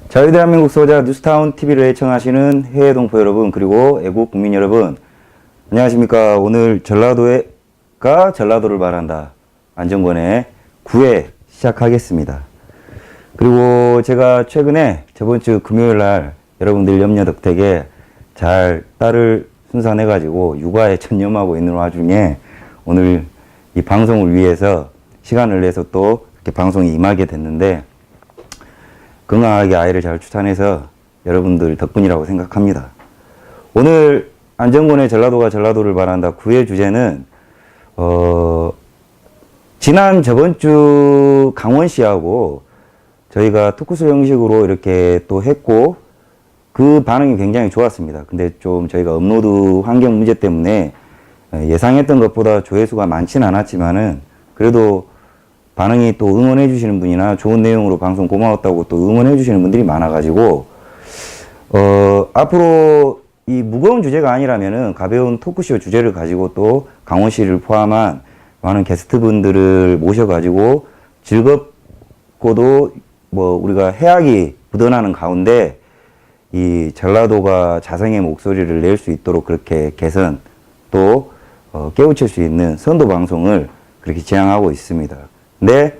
저희 대한민국 소자 뉴스타운 TV를 애청하시는 해외 동포 여러분, 그리고 애국 국민 여러분, 안녕하십니까. 오늘 전라도를 말한다 안정권의 9회 시작하겠습니다. 그리고 제가 최근에 저번 주 금요일 날 여러분들 염려 덕택에 잘 딸을 순산해 가지고 육아에 전념하고 있는 와중에 오늘 이 방송을 위해서 시간을 내서 또 이렇게 방송에 임하게 됐는데, 건강하게 아이를 잘 출산해서 여러분들 덕분이라고 생각합니다. 오늘 안정권의 전라도가 전라도를 말한다 9회 주제는 저번 주 강원시하고 저희가 토크쇼 형식으로 이렇게 또 했고, 그 반응이 굉장히 좋았습니다. 근데 좀 저희가 업로드 환경 문제 때문에 예상했던 것보다 조회수가 많지는 않았지만은, 그래도 반응이 또 응원해 주시는 분이나 좋은 내용으로 방송 고마웠다고 또 응원해 주시는 분들이 많아가지고, 앞으로 이 무거운 주제가 아니라면은 가벼운 토크쇼 주제를 가지고 또 강원시를 포함한 많은 게스트분들을 모셔가지고 즐겁고도 우리가 해악이 묻어나는 가운데 이 전라도가 자성의 목소리를 낼 수 있도록 그렇게 개선 또 깨우칠 수 있는 선도 방송을 그렇게 지향하고 있습니다. 근데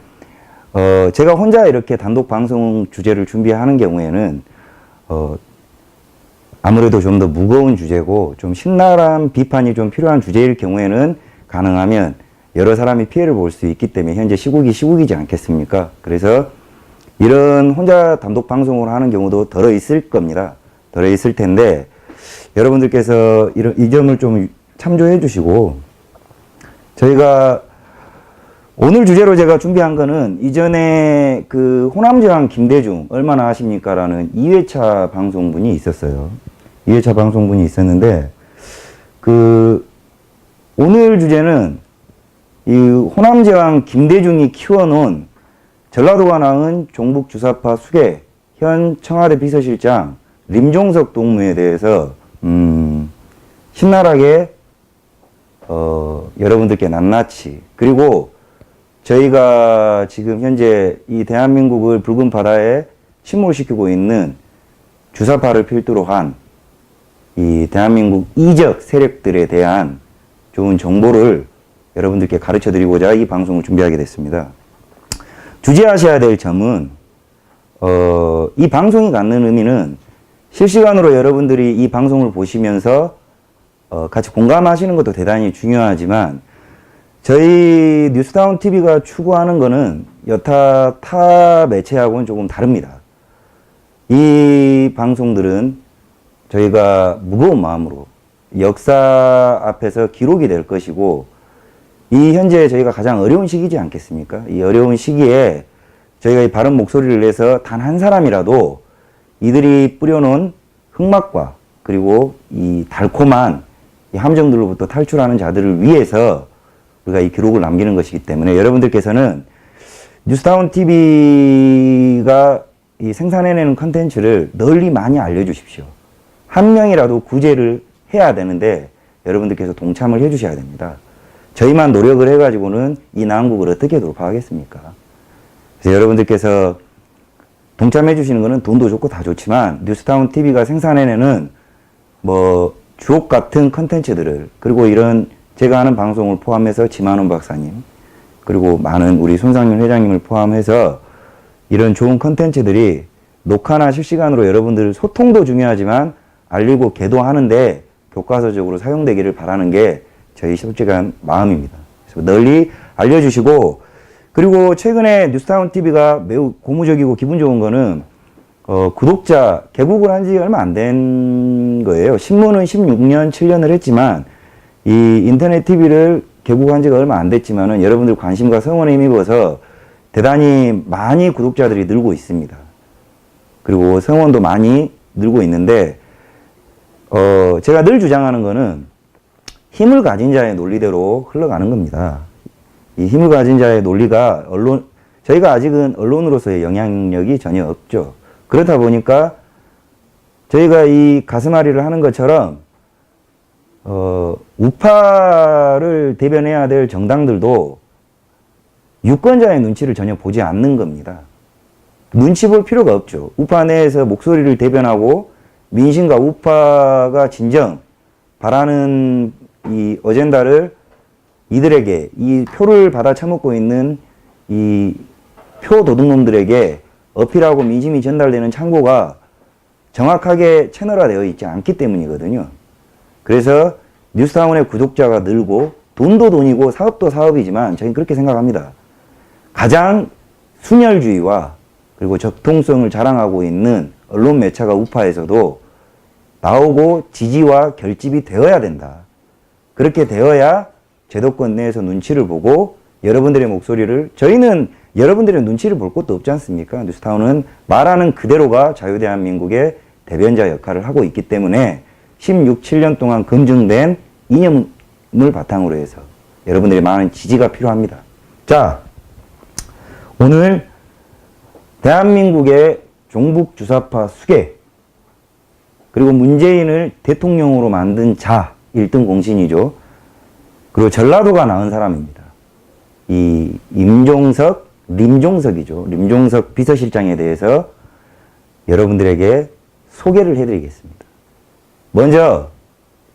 제가 혼자 이렇게 단독 방송 주제를 준비하는 경우에는 아무래도 좀 더 무거운 주제고 좀 신랄한 비판이 좀 필요한 주제일 경우에는 가능하면 여러 사람이 피해를 볼 수 있기 때문에 현재 시국이지 않겠습니까? 그래서 이런 혼자 단독 방송을 하는 경우도 덜어 있을 겁니다. 덜어 있을 텐데, 여러분들께서 이 점을 좀 참조해 주시고, 저희가 오늘 주제로 제가 준비한 거는 이전에 그 호남제왕 김대중 얼마나 아십니까? 라는 2회차 방송분이 있었어요. 2회차 방송분이 있었는데, 오늘 주제는 이 호남제왕 김대중이 키워놓은 전라도가 낳은 종북주사파 수계 현 청와대 비서실장 림종석 동무에 대해서 신랄하게 여러분들께 낱낱이, 그리고 저희가 지금 현재 이 대한민국을 붉은 바다에 침몰시키고 있는 주사파를 필두로 한 이 대한민국 이적 세력들에 대한 좋은 정보를 여러분들께 가르쳐 드리고자 이 방송을 준비하게 됐습니다. 주의하셔야 될 점은, 이 방송이 갖는 의미는 실시간으로 여러분들이 이 방송을 보시면서 같이 공감하시는 것도 대단히 중요하지만, 저희 뉴스타운 TV가 추구하는 것은 여타 타 매체하고는 조금 다릅니다. 이 방송들은 저희가 무거운 마음으로 역사 앞에서 기록이 될 것이고, 이 현재 저희가 가장 어려운 시기지 않겠습니까? 이 어려운 시기에 저희가 이 바른 목소리를 내서 단 한 사람이라도 이들이 뿌려놓은 흑막과 그리고 이 달콤한 이 함정들로부터 탈출하는 자들을 위해서 우리가 이 기록을 남기는 것이기 때문에, 여러분들께서는 뉴스타운 TV가 이 생산해내는 컨텐츠를 널리 많이 알려주십시오. 한 명이라도 구제를 해야 되는데 여러분들께서 동참을 해주셔야 됩니다. 저희만 노력을 해가지고는 이 난국을 어떻게 돌파하겠습니까? 그래서 여러분들께서 동참해 주시는 것은 돈도 좋고 다 좋지만, 뉴스타운 TV가 생산해내는 주옥 같은 컨텐츠들을, 그리고 이런 제가 하는 방송을 포함해서 지만원 박사님, 그리고 많은 우리 손상윤 회장님을 포함해서 이런 좋은 컨텐츠들이 녹화나 실시간으로 여러분들 소통도 중요하지만 알리고 계도하는데 교과서적으로 사용되기를 바라는 게 저희 솔직한 마음입니다. 그래서 널리 알려주시고, 그리고 최근에 뉴스타운 TV가 매우 고무적이고 기분 좋은 거는 구독자 개국을 한 지 얼마 안 된 거예요. 신문은 16년, 7년을 했지만 이 인터넷 TV를 개국한 지가 얼마 안 됐지만은 여러분들 관심과 성원에 힘입어서 대단히 많이 구독자들이 늘고 있습니다. 그리고 성원도 많이 늘고 있는데, 제가 늘 주장하는 거는 힘을 가진 자의 논리대로 흘러가는 겁니다. 이 힘을 가진 자의 논리가 저희가 아직은 언론으로서의 영향력이 전혀 없죠. 그렇다 보니까 저희가 이 가슴앓이를 하는 것처럼 우파를 대변해야 될 정당들도 유권자의 눈치를 전혀 보지 않는 겁니다. 눈치 볼 필요가 없죠. 우파 내에서 목소리를 대변하고 민심과 우파가 진정 바라는 이 어젠다를 이들에게, 이 표를 받아 처먹고 있는 이 표 도둑놈들에게 어필하고 민심이 전달되는 창구가 정확하게 채널화되어 있지 않기 때문이거든요. 그래서 뉴스타운의 구독자가 늘고 돈도 돈이고 사업도 사업이지만 저희는 그렇게 생각합니다. 가장 순혈주의와 그리고 적통성을 자랑하고 있는 언론 매체가 우파에서도 나오고 지지와 결집이 되어야 된다. 그렇게 되어야 제도권 내에서 눈치를 보고 여러분들의 목소리를, 저희는 여러분들의 눈치를 볼 것도 없지 않습니까? 뉴스타운은 말하는 그대로가 자유대한민국의 대변자 역할을 하고 있기 때문에 16, 7년 동안 검증된 이념을 바탕으로 해서 여러분들의 많은 지지가 필요합니다. 자, 오늘 대한민국의 종북 주사파 수계, 그리고 문재인을 대통령으로 만든 자 1등 공신이죠. 그리고 전라도가 낳은 사람입니다. 이 림종석이죠. 림종석 비서실장에 대해서 여러분들에게 소개를 해드리겠습니다. 먼저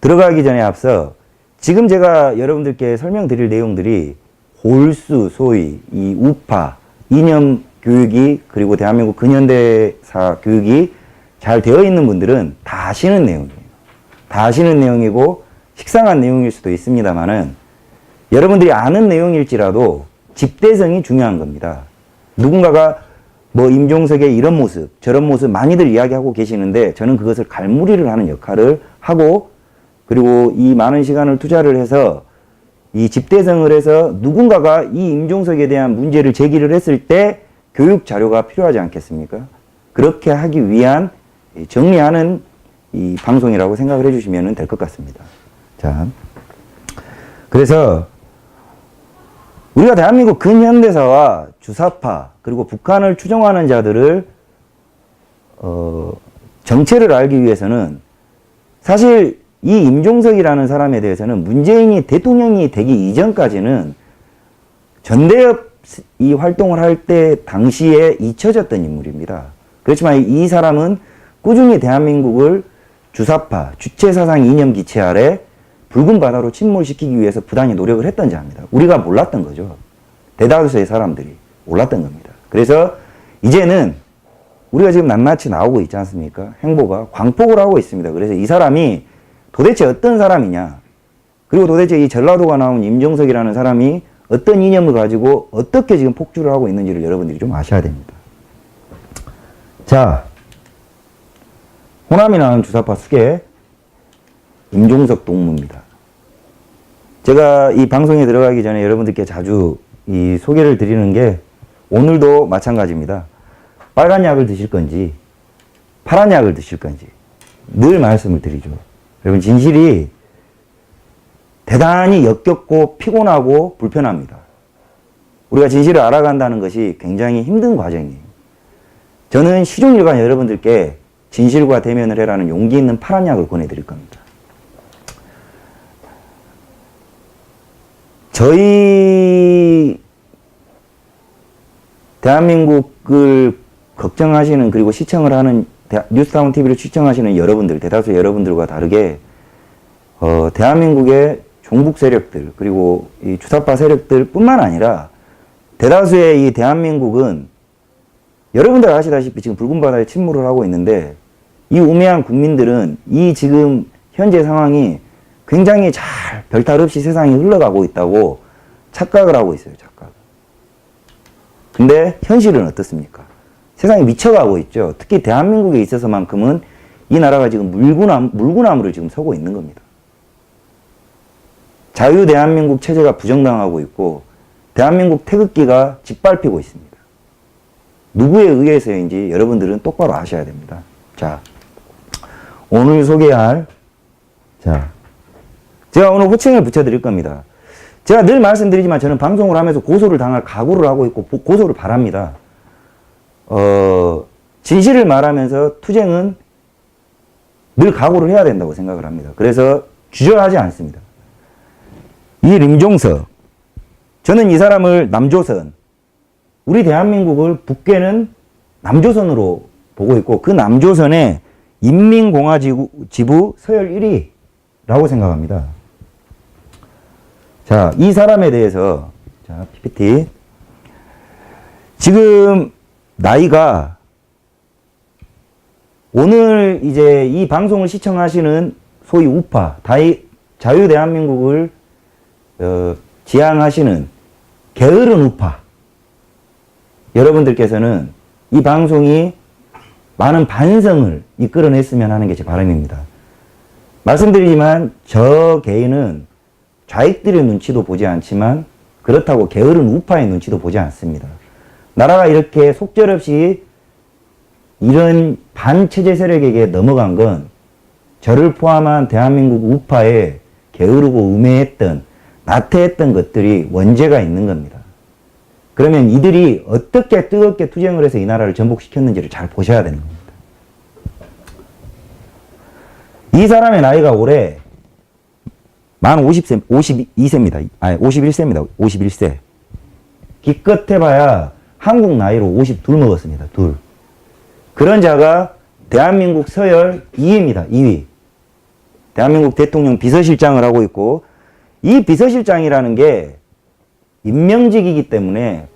들어가기 전에 앞서 지금 제가 여러분들께 설명드릴 내용들이 골수, 소위 이 우파, 이념 교육이, 그리고 대한민국 근현대사 교육이 잘 되어 있는 분들은 다 아시는 내용이에요. 다 아시는 내용이고 식상한 내용일 수도 있습니다만은 여러분들이 아는 내용일지라도 집대성이 중요한 겁니다. 누군가가 뭐 임종석의 이런 모습, 저런 모습 많이들 이야기하고 계시는데 저는 그것을 갈무리를 하는 역할을 하고, 그리고 이 많은 시간을 투자를 해서 이 집대성을 해서 누군가가 이 임종석에 대한 문제를 제기를 했을 때 교육 자료가 필요하지 않겠습니까? 그렇게 하기 위한 정리하는 이 방송이라고 생각을 해주시면 될 것 같습니다. 자, 그래서 우리가 대한민국 근현대사와 주사파 그리고 북한을 추종하는 자들을 정체를 알기 위해서는 사실 이 임종석이라는 사람에 대해서는 문재인이 대통령이 되기 이전까지는 전대협 이 활동을 할 때 당시에 잊혀졌던 인물입니다. 그렇지만 이 사람은 꾸준히 대한민국을 주사파, 주체사상 이념 기체 아래 붉은 바다로 침몰시키기 위해서 부단히 노력을 했던 자입니다. 우리가 몰랐던 거죠. 대다수의 사람들이 몰랐던 겁니다. 그래서 이제는 우리가 지금 낱낱이 나오고 있지 않습니까? 행보가 광폭을 하고 있습니다. 그래서 이 사람이 도대체 어떤 사람이냐, 그리고 도대체 이 전라도가 나온 임종석이라는 사람이 어떤 이념을 가지고 어떻게 지금 폭주를 하고 있는지를 여러분들이 좀 아셔야 됩니다. 자, 호남이 나온 주사파 수계 임종석 동무입니다. 제가 이 방송에 들어가기 전에 여러분들께 자주 이 소개를 드리는 게 오늘도 마찬가지입니다. 빨간 약을 드실 건지 파란 약을 드실 건지 늘 말씀을 드리죠. 여러분, 진실이 대단히 역겹고 피곤하고 불편합니다. 우리가 진실을 알아간다는 것이 굉장히 힘든 과정이에요. 저는 시종일관 여러분들께 진실과 대면을 해라는 용기 있는 파란 약을 권해드릴 겁니다. 저희 대한민국을 걱정하시는, 그리고 시청을 하는 뉴스타운 TV를 시청하시는 여러분들, 대다수 여러분들과 다르게 대한민국의 종북 세력들, 그리고 이 주사파 세력들 뿐만 아니라 대다수의 이 대한민국은 여러분들 아시다시피 지금 붉은 바다에 침몰을 하고 있는데, 이 우매한 국민들은 이 지금 현재 상황이 굉장히 잘 별탈 없이 세상이 흘러가고 있다고 착각을 하고 있어요. 착각. 근데 현실은 어떻습니까? 세상이 미쳐가고 있죠. 특히 대한민국에 있어서만큼은 이 나라가 지금 물구나무를 지금 서고 있는 겁니다. 자유 대한민국 체제가 부정당하고 있고 대한민국 태극기가 짓밟히고 있습니다. 누구에 의해서인지 여러분들은 똑바로 아셔야 됩니다. 자, 오늘 소개할, 자, 제가 오늘 호칭을 붙여드릴 겁니다. 제가 늘 말씀드리지만 저는 방송을 하면서 고소를 당할 각오를 하고 있고 고소를 바랍니다. 진실을 말하면서 투쟁은 늘 각오를 해야 된다고 생각을 합니다. 그래서 주저하지 않습니다. 이 림종석, 저는 이 사람을 남조선, 우리 대한민국을 북괴는 남조선으로 보고 있고 그 남조선의 인민공화지부 서열 1위라고 생각합니다. 자, 이 사람에 대해서 자, PPT 지금 나이가 오늘 이제 이 방송을 시청하시는 소위 우파, 자유대한민국을 지향하시는 게으른 우파 여러분들께서는 이 방송이 많은 반성을 이끌어냈으면 하는 게 제 바람입니다. 말씀드리지만 저 개인은 좌익들의 눈치도 보지 않지만 그렇다고 게으른 우파의 눈치도 보지 않습니다. 나라가 이렇게 속절없이 이런 반체제 세력에게 넘어간 건 저를 포함한 대한민국 우파에 게으르고 우매했던 나태했던 것들이 원죄가 있는 겁니다. 그러면 이들이 어떻게 뜨겁게 투쟁을 해서 이 나라를 전복시켰는지를 잘 보셔야 되는 겁니다. 이 사람의 나이가 올해 만 52세입니다. 아니, 51세입니다. 51세. 기껏 해봐야 한국 나이로 52 먹었습니다. 둘. 그런 자가 대한민국 서열 2위입니다. 2위. 대한민국 대통령 비서실장을 하고 있고 이 비서실장이라는 게 임명직이기 때문에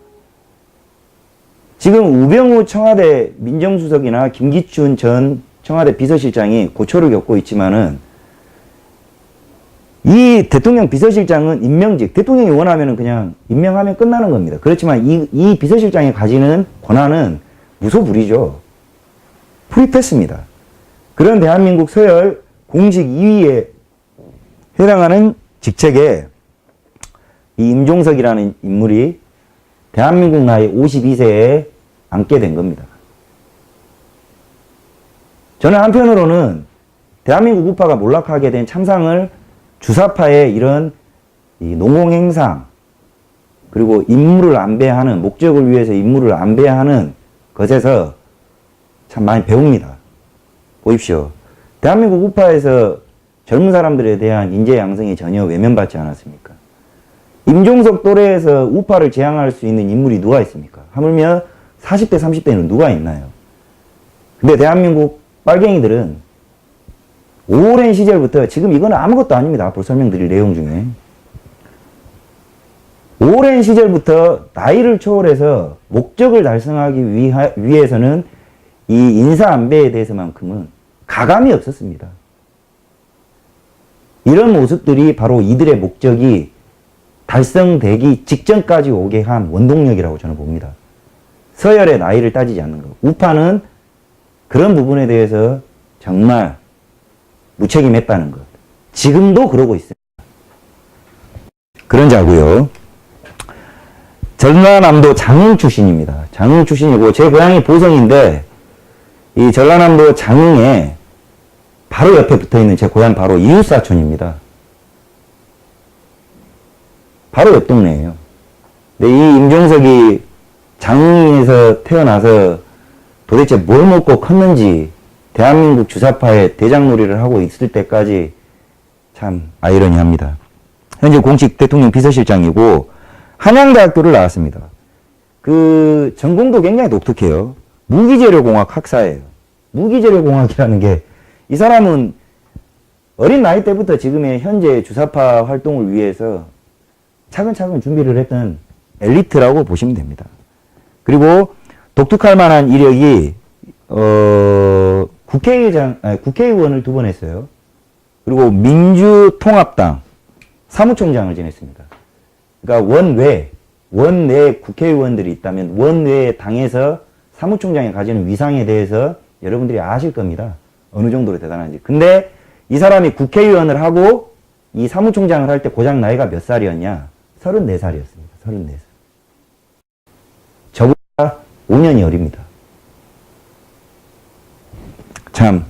지금 우병우 청와대 민정수석이나 김기춘 전 청와대 비서실장이 고초를 겪고 있지만은 이 대통령 비서실장은 임명직, 대통령이 원하면 그냥 임명하면 끝나는 겁니다. 그렇지만 이 비서실장이 가지는 권한은 무소불위죠. 프리패스입니다. 그런 대한민국 서열 공식 2위에 해당하는 직책에 이 임종석이라는 인물이 대한민국 나이 52세에 앉게 된 겁니다. 저는 한편으로는 대한민국 우파가 몰락하게 된 참상을 주사파의 이런 이 농공행상 그리고 임무를 안배하는 목적을 위해서 임무를 안배하는 것에서 참 많이 배웁니다. 보십시오. 대한민국 우파에서 젊은 사람들에 대한 인재 양성이 전혀 외면받지 않았습니까? 임종석 또래에서 우파를 지향할 수 있는 인물이 누가 있습니까? 하물며 40대, 30대는 누가 있나요? 근데 대한민국 빨갱이들은 오랜 시절부터, 지금 이거는 아무것도 아닙니다. 앞으로 설명드릴 내용 중에. 오랜 시절부터 나이를 초월해서 목적을 달성하기 위해서는 이 인사안배에 대해서만큼은 가감이 없었습니다. 이런 모습들이 바로 이들의 목적이 달성되기 직전까지 오게 한 원동력이라고 저는 봅니다. 서열의 나이를 따지지 않는 것. 우파는 그런 부분에 대해서 정말 무책임했다는 것. 지금도 그러고 있습니다. 그런 자고요. 전라남도 장흥 출신입니다. 장흥 출신이고 제 고향이 보성인데 이 전라남도 장흥에 바로 옆에 붙어있는 제 고향 바로 이웃사촌입니다. 바로 옆 동네예요. 근데 이 임종석이 장흥에서 태어나서 도대체 뭘 먹고 컸는지 대한민국 주사파의 대장놀이를 하고 있을 때까지 참 아이러니합니다. 현재 공식 대통령 비서실장이고 한양대학교를 나왔습니다. 그 전공도 굉장히 독특해요. 무기재료공학 학사예요. 무기재료공학이라는 게 이 사람은 어린 나이 때부터 지금의 현재 주사파 활동을 위해서 차근차근 준비를 했던 엘리트라고 보시면 됩니다. 그리고 독특할 만한 이력이 국회의원을 2번 했어요. 그리고 민주통합당 사무총장을 지냈습니다. 그러니까 원외 국회의원들이 있다면 원외 당에서 사무총장이 가지는 위상에 대해서 여러분들이 아실 겁니다. 어느 정도로 대단한지. 근데 이 사람이 국회의원을 하고 이 사무총장을 할 때 고작 나이가 몇 살이었냐? 34살이었습니다. 34살. 저보다 5년이 어립니다. 참.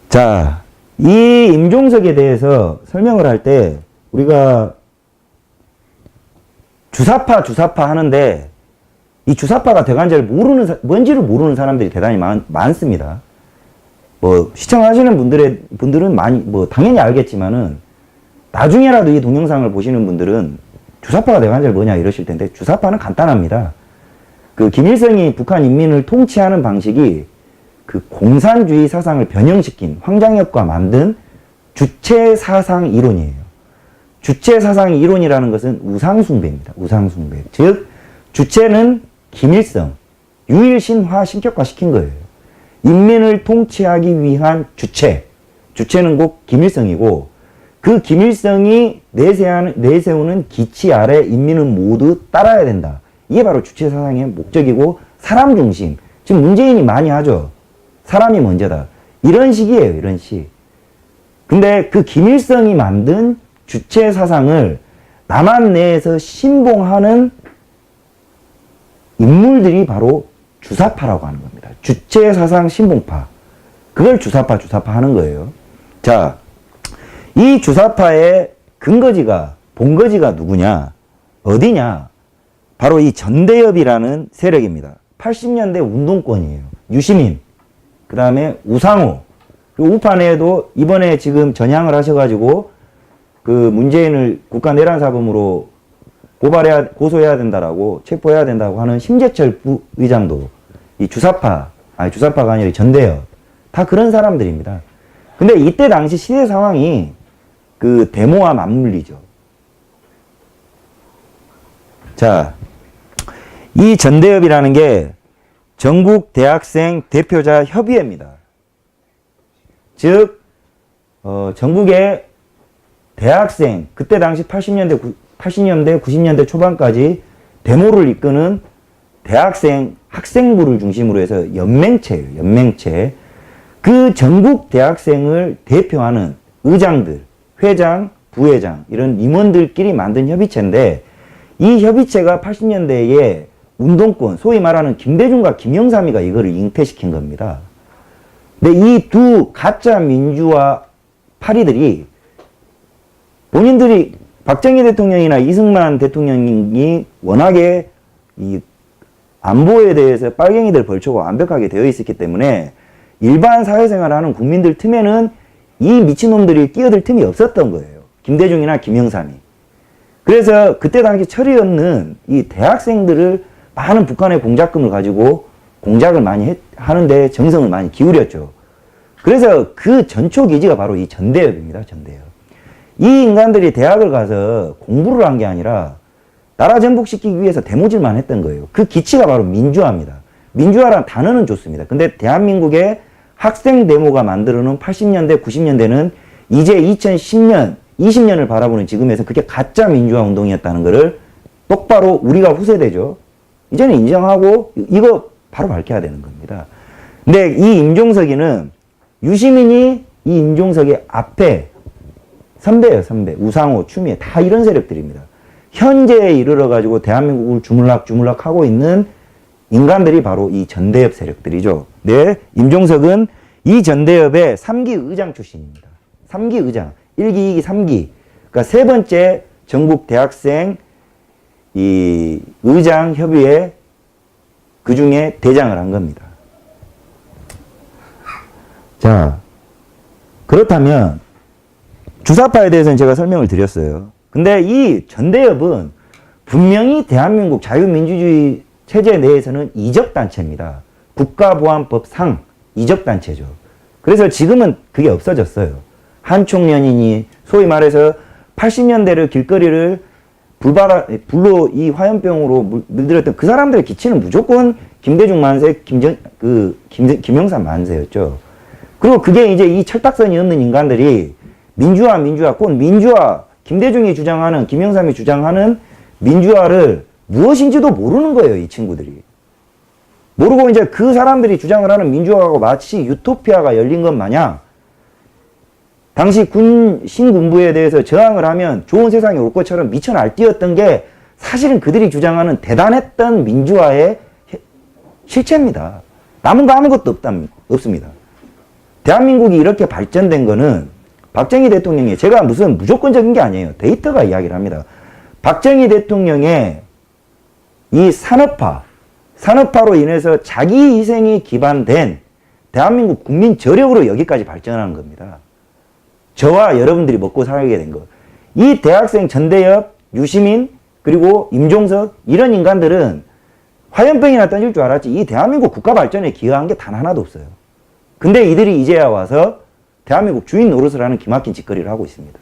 자, 이 임종석에 대해서 설명을 할 때 우리가 주사파 하는데 이 주사파가 대관절 뭔지를 모르는 사람들이 대단히 많습니다. 뭐 시청하시는 분들은 당연히 알겠지만은 나중에라도 이 동영상을 보시는 분들은 주사파가 대관절 뭐냐 이러실 텐데 주사파는 간단합니다. 그 김일성이 북한 인민을 통치하는 방식이 그 공산주의 사상을 변형시킨 황장엽과 만든 주체 사상 이론이에요. 주체 사상 이론이라는 것은 우상숭배입니다. 우상숭배. 즉 주체는 김일성, 유일신화 신격화시킨 거예요. 인민을 통치하기 위한 주체. 주체는 곧 김일성이고 그 김일성이 내세우는 기치 아래 인민은 모두 따라야 된다. 이게 바로 주체 사상의 목적이고 사람 중심. 지금 문재인이 많이 하죠. 사람이 먼저다. 이런 식이에요. 이런 식. 근데 그 김일성이 만든 주체 사상을 남한 내에서 신봉하는 인물들이 바로 주사파라고 하는 겁니다. 주체 사상 신봉파. 그걸 주사파 하는 거예요. 자, 이 주사파의 근거지가, 본거지가 누구냐? 어디냐? 바로 이 전대협이라는 세력입니다. 80년대 운동권이에요. 유시민, 그 다음에 우상호, 그리고 우판에도 이번에 지금 전향을 하셔가지고 그 문재인을 국가내란사범으로 고소해야 된다라고, 체포해야 된다고 하는 심재철 부의장도 이 주사파가 아니라 전대협, 다 그런 사람들입니다. 근데 이때 당시 시대 상황이 그 데모와 맞물리죠. 자, 이 전대협이라는 게 전국 대학생 대표자 협의회입니다. 즉, 전국의 대학생, 그때 당시 80년대, 90년대 초반까지 데모를 이끄는 대학생, 학생부를 중심으로 해서 연맹체예요. 연맹체. 그 전국 대학생을 대표하는 의장들, 회장, 부회장, 이런 임원들끼리 만든 협의체인데, 이 협의체가 80년대에 운동권, 소위 말하는 김대중과 김영삼이가 이거를 잉태시킨 겁니다. 근데 이 두 가짜 민주화 파리들이 본인들이 박정희 대통령이나 이승만 대통령이 워낙에 이 안보에 대해서 빨갱이들 벌초가 완벽하게 되어 있었기 때문에 일반 사회생활을 하는 국민들 틈에는 이 미친놈들이 끼어들 틈이 없었던 거예요. 김대중이나 김영삼이. 그래서 그때 당시 철이 없는 이 대학생들을 많은 북한의 공작금을 가지고 공작을 많이 하는데 정성을 많이 기울였죠. 그래서 그 전초 기지가 바로 이 전대협입니다. 전대협. 이 인간들이 대학을 가서 공부를 한 게 아니라 나라 전복시키기 위해서 데모질만 했던 거예요. 그 기치가 바로 민주화입니다. 민주화라는 단어는 좋습니다. 근데 대한민국의 학생 데모가 만들어놓은 80년대, 90년대는 이제 2010년, 20년을 바라보는 지금에서 그게 가짜 민주화 운동이었다는 것을 똑바로 우리가 후세대죠. 이제는 인정하고 이거 바로 밝혀야 되는 겁니다. 근데 이 임종석이는 유시민이 이 임종석의 앞에 선배예요, 선배. 우상호, 추미애 다 이런 세력들입니다. 현재에 이르러가지고 대한민국을 주물럭주물럭 하고 있는 인간들이 바로 이 전대협 세력들이죠. 네, 임종석은 이 전대협의 3기 의장 출신입니다. 3기 의장. 1기, 2기, 3기. 그러니까 세 번째 전국 대학생 이 의장 협의회 그 중에 대장을 한 겁니다. 자, 그렇다면 주사파에 대해서는 제가 설명을 드렸어요. 근데 이 전대협은 분명히 대한민국 자유민주주의 체제 내에서는 이적단체입니다. 국가보안법상 이적단체죠. 그래서 지금은 그게 없어졌어요. 한총련이니 소위 말해서 80년대를 길거리를 불로 이 화염병으로 물들였던 그 사람들의 기치는 무조건 김대중 만세, 김영삼 만세였죠. 그리고 그게 이제 이 철딱선이 없는 인간들이 민주화, 꼭 민주화, 김대중이 주장하는, 김영삼이 주장하는 민주화를 무엇인지도 모르는 거예요, 이 친구들이. 모르고 이제 그 사람들이 주장을 하는 민주화가 마치 유토피아가 열린 것 마냥 당시 신군부에 대해서 저항을 하면 좋은 세상이 올 것처럼 미쳐 날뛰었던 게 사실은 그들이 주장하는 대단했던 민주화의 실체입니다. 남은 거 아무것도 없습니다. 대한민국이 이렇게 발전된 거는 박정희 대통령이, 제가 무슨 무조건적인 게 아니에요. 데이터가 이야기를 합니다. 박정희 대통령의 이 산업화로 인해서 자기 희생이 기반된 대한민국 국민 저력으로 여기까지 발전한 겁니다. 저와 여러분들이 먹고 살게 된 거. 이 대학생 전대협, 유시민, 그리고 임종석 이런 인간들은 화염병이나 던질 줄 알았지 이 대한민국 국가 발전에 기여한 게 단 하나도 없어요. 근데 이들이 이제야 와서 대한민국 주인 노릇을 하는 기막힌 짓거리를 하고 있습니다.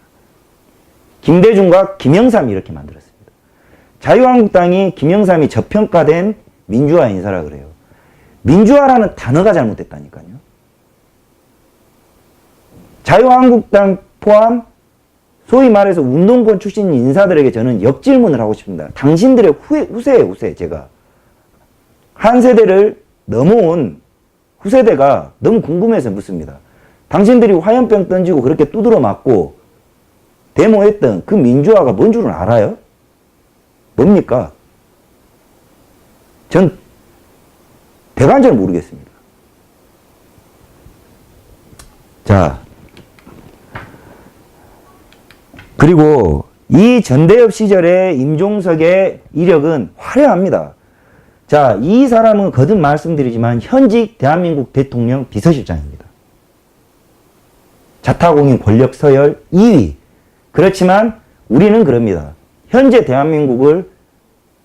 김대중과 김영삼이 이렇게 만들었습니다. 자유한국당이 김영삼이 저평가된 민주화 인사라 그래요. 민주화라는 단어가 잘못됐다니까요. 자유한국당 포함 소위 말해서 운동권 출신 인사들에게 저는 역질문을 하고 싶습니다. 당신들의 후세예요, 후세. 제가 한 세대를 넘어온 후세대가 너무 궁금해서 묻습니다. 당신들이 화염병 던지고 그렇게 두드러 맞고 데모했던 그 민주화가 뭔 줄은 알아요? 뭡니까? 전 대관절 모르겠습니다. 자, 그리고 이 전대협 시절의 임종석의 이력은 화려합니다. 자, 이 사람은 거듭 말씀드리지만 현직 대한민국 대통령 비서실장입니다. 자타공인 권력 서열 2위. 그렇지만 우리는 그럽니다. 현재 대한민국을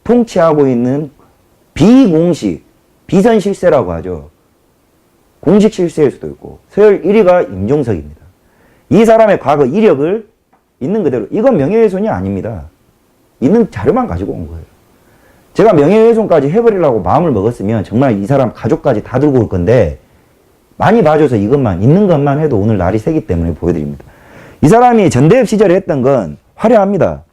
통치하고 있는 비공식, 비선실세라고 하죠. 공식 실세일 수도 있고 서열 1위가 임종석입니다. 이 사람의 과거 이력을 있는 그대로, 이건 명예훼손이 아닙니다. 있는 자료만 가지고 온 거예요. 제가 명예훼손까지 해버리려고 마음을 먹었으면 정말 이 사람 가족까지 다 들고 올 건데 많이 봐줘서 이것만, 있는 것만 해도 오늘 날이 새기 때문에 보여드립니다. 이 사람이 전대협 시절에 했던 건 화려합니다.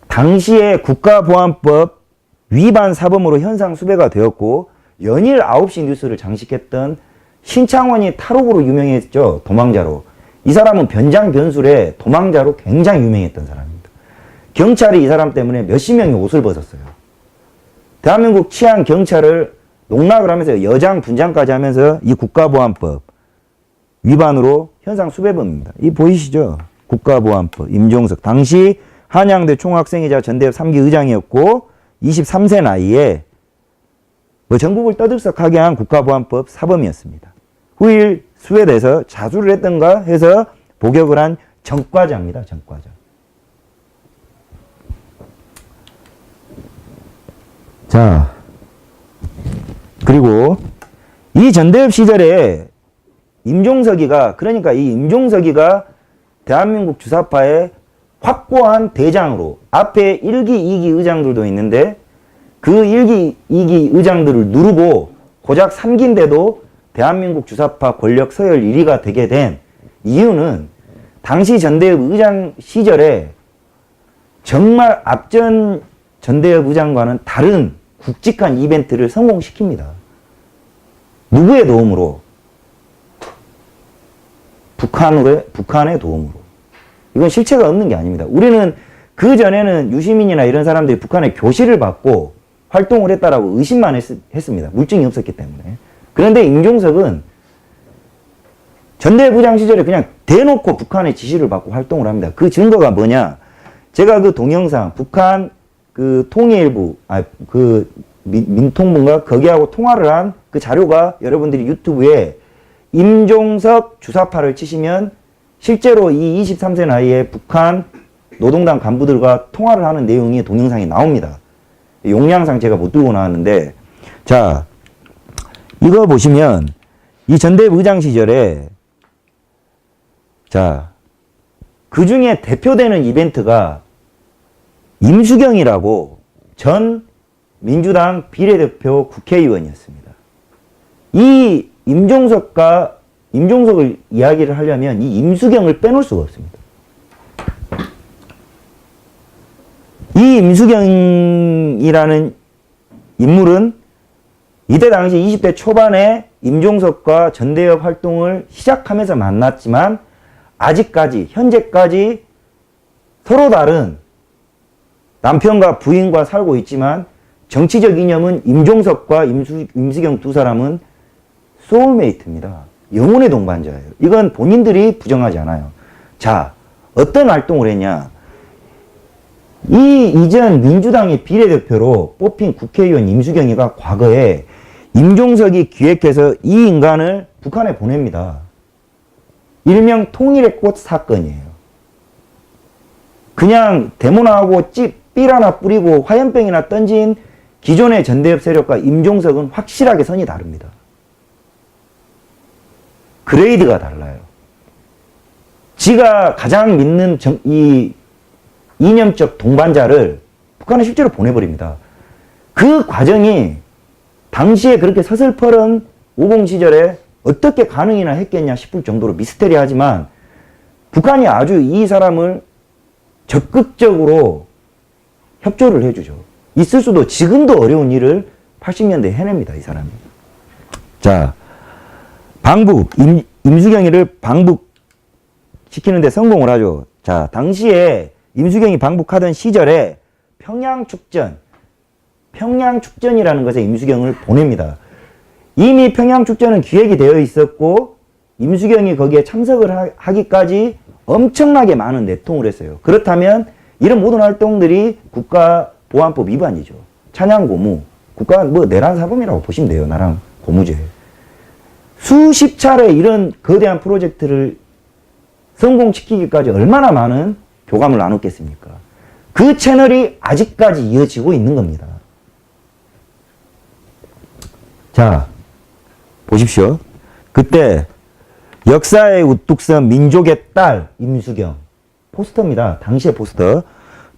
당시에 국가보안법 위반 사범으로 현상 수배가 되었고 연일 9시 뉴스를 장식했던 신창원이 탈옥으로 유명했죠. 도망자로. 이 사람은 변장 변술에 도망자로 굉장히 유명했던 사람입니다. 경찰이 이 사람 때문에 몇십 명이 옷을 벗었어요. 대한민국 치안 경찰을 농락을 하면서 여장 분장까지 하면서 이 국가보안법 위반으로 현상 수배범입니다. 이 보이시죠? 국가보안법 임종석. 당시 한양대 총학생이자 전대협 3기 의장이었고 23세 나이에 전국을 떠들썩하게 한 국가보안법 사범이었습니다. 후일 스웨덴에서 자수를 했던가 해서 복역을 한 전과자입니다. 전과자. 자, 그리고 이 전대협 시절에 임종석이가, 그러니까 이 임종석이가 대한민국 주사파의 확고한 대장으로, 앞에 1기, 2기 의장들도 있는데 그 1기, 2기 의장들을 누르고 고작 3기인데도 대한민국 주사파 권력 서열 1위가 되게 된 이유는 당시 전대협 의장 시절에 정말 앞전 전대협 의장과는 다른 굵직한 이벤트를 성공시킵니다. 누구의 도움으로? 북한의 도움으로. 이건 실체가 없는 게 아닙니다. 우리는 그 전에는 유시민이나 이런 사람들이 북한의 교시를 받고 활동을 했다라고 의심만 했습니다. 물증이 없었기 때문에. 그런데 임종석은 전대협 의장 시절에 그냥 대놓고 북한의 지시를 받고 활동을 합니다. 그 증거가 뭐냐? 제가 그 동영상, 북한 그 통일부, 민통부인가? 거기하고 통화를 한 그 자료가 여러분들이 유튜브에 임종석 주사파를 치시면 실제로 이 23세 나이에 북한 노동당 간부들과 통화를 하는 내용이 동영상이 나옵니다. 용량상 제가 못 들고 나왔는데, 자, 이거 보시면 이 전대협 의장 시절에, 자, 그 중에 대표되는 이벤트가 임수경이라고 전 민주당 비례대표 국회의원이었습니다. 이 임종석을 이야기를 하려면 이 임수경을 빼놓을 수가 없습니다. 이 임수경이라는 인물은 이때 당시 20대 초반에 임종석과 전대협 활동을 시작하면서 만났지만 아직까지, 현재까지 서로 다른 남편과 부인과 살고 있지만 정치적 이념은 임종석과 임수경 두 사람은 소울메이트입니다. 영혼의 동반자예요. 이건 본인들이 부정하지 않아요. 자, 어떤 활동을 했냐. 이전 민주당의 비례대표로 뽑힌 국회의원 임수경이가 과거에 임종석이 기획해서 이 인간을 북한에 보냅니다. 일명 통일의 꽃 사건이에요. 그냥 데모나하고 삘 하나 뿌리고 화염병이나 던진 기존의 전대협 세력과 임종석은 확실하게 선이 다릅니다. 그레이드가 달라요. 지가 가장 믿는 이 이념적 동반자를 북한에 실제로 보내버립니다. 그 과정이 당시에 그렇게 서슬퍼런 오공 시절에 어떻게 가능이나 했겠냐 싶을 정도로 미스테리하지만 북한이 아주 이 사람을 적극적으로 협조를 해주죠. 있을 수도 지금도 어려운 일을 80년대에 해냅니다. 이 사람이. 자, 방북, 임수경이를 방북시키는데 성공을 하죠. 자, 당시에 임수경이 방북하던 시절에 평양축전이라는 것에 임수경을 보냅니다. 이미 평양축전은 기획이 되어 있었고 임수경이 거기에 참석을 하기까지 엄청나게 많은 내통을 했어요. 그렇다면 이런 모든 활동들이 국가보안법 위반이죠. 찬양고무, 국가 내란사범이라고 보시면 돼요. 나랑 고무죄. 수십 차례 이런 거대한 프로젝트를 성공시키기까지 얼마나 많은 교감을 나눴겠습니까? 그 채널이 아직까지 이어지고 있는 겁니다. 자, 보십시오. 그때 역사의 우뚝 선 민족의 딸 임수경 포스터입니다. 당시의 포스터.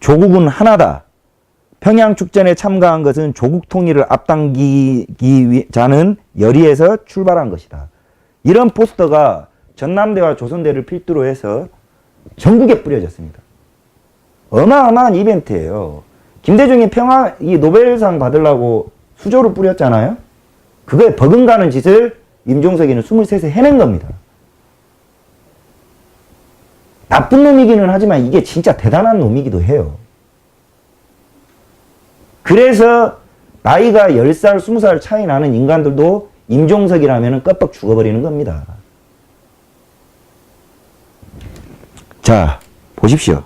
조국은 하나다. 평양축전에 참가한 것은 조국 통일을 앞당기자는 열의에서 출발한 것이다. 이런 포스터가 전남대와 조선대를 필두로 해서 전국에 뿌려졌습니다. 어마어마한 이벤트예요. 김대중이 이 노벨상 받으려고 수조를 뿌렸잖아요. 그거에 버금가는 짓을 임종석이는 23세 해낸 겁니다. 나쁜 놈이기는 하지만 이게 진짜 대단한 놈이기도 해요. 그래서 나이가 10살, 20살 차이 나는 인간들도 임종석이라면 껍벅 죽어버리는 겁니다. 자, 보십시오.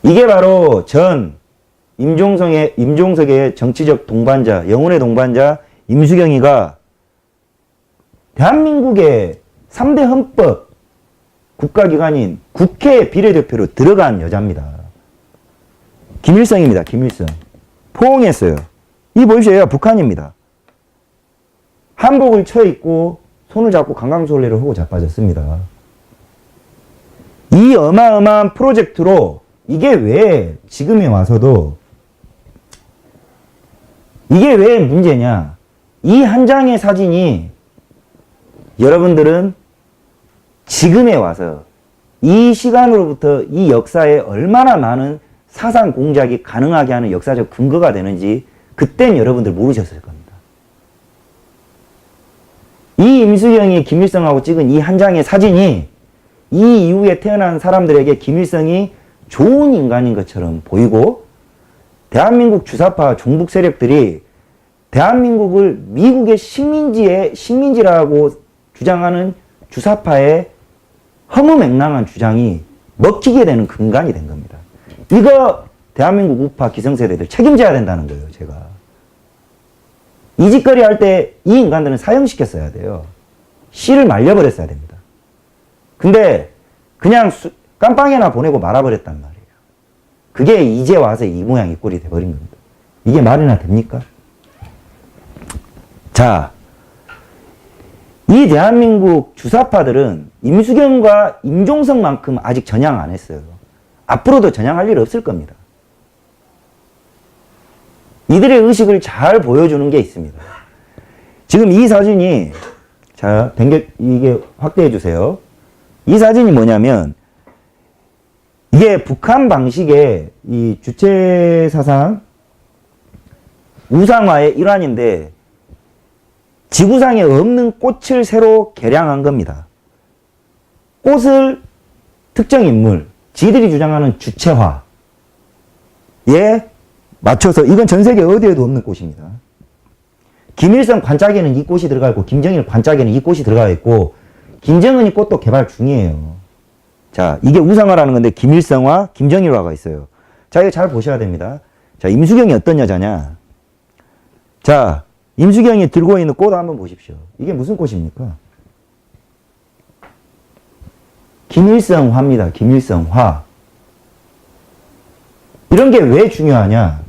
이게 바로 임종석의 정치적 동반자, 영혼의 동반자 임수경이가 대한민국의 3대 헌법 국가기관인 국회 비례대표로 들어간 여자입니다. 김일성입니다. 김일성. 포옹했어요. 이 보십시오. 북한입니다. 한복을 쳐입고 손을 잡고 강강술래를 하고 자빠졌습니다. 이 어마어마한 프로젝트로 이게 왜 지금에 와서도 이게 왜 문제냐? 이 한 장의 사진이 여러분들은 지금에 와서 이 시간으로부터 이 역사에 얼마나 많은 사상 공작이 가능하게 하는 역사적 근거가 되는지 그땐 여러분들 모르셨을 겁니다. 이 임수경이 김일성하고 찍은 이 한 장의 사진이 이 이후에 태어난 사람들에게 김일성이 좋은 인간인 것처럼 보이고 대한민국 주사파 종북 세력들이 대한민국을 미국의 식민지라고 주장하는 주사파의 허무맹랑한 주장이 먹히게 되는 근간이 된 겁니다. 이거 대한민국 우파 기성세대들 책임져야 된다는 거예요. 제가. 이 짓거리 할 때 이 인간들은 사형시켰어야 돼요. 씨를 말려버렸어야 됩니다. 근데 그냥 깜빵에나 보내고 말아버렸단 말이에요. 그게 이제 와서 이 모양 이 꼴이 돼버린 겁니다. 이게 말이나 됩니까? 자, 이 대한민국 주사파들은 임수경과 임종석만큼 아직 전향 안 했어요. 앞으로도 전향할 일 없을 겁니다. 이들의 의식을 잘 보여주는 게 있습니다. 지금 이 사진이, 자, 이게 확대해 주세요. 이 사진이 뭐냐면, 이게 북한 방식의 이 주체사상 우상화의 일환인데, 지구상에 없는 꽃을 새로 개량한 겁니다. 꽃을 특정 인물, 지들이 주장하는 주체화에 맞춰서, 이건 전 세계 어디에도 없는 꽃입니다. 김일성 관짝에는 이 꽃이 들어가 있고, 김정일 관짝에는 이 꽃이 들어가 있고, 김정은이 꽃도 개발 중이에요. 자, 이게 우상화라는 건데, 김일성화, 김정일화가 있어요. 자, 이거 잘 보셔야 됩니다. 자, 임수경이 어떤 여자냐? 자, 임수경이 들고 있는 꽃 한번 보십시오. 이게 무슨 꽃입니까? 김일성화입니다. 김일성화. 이런 게 왜 중요하냐?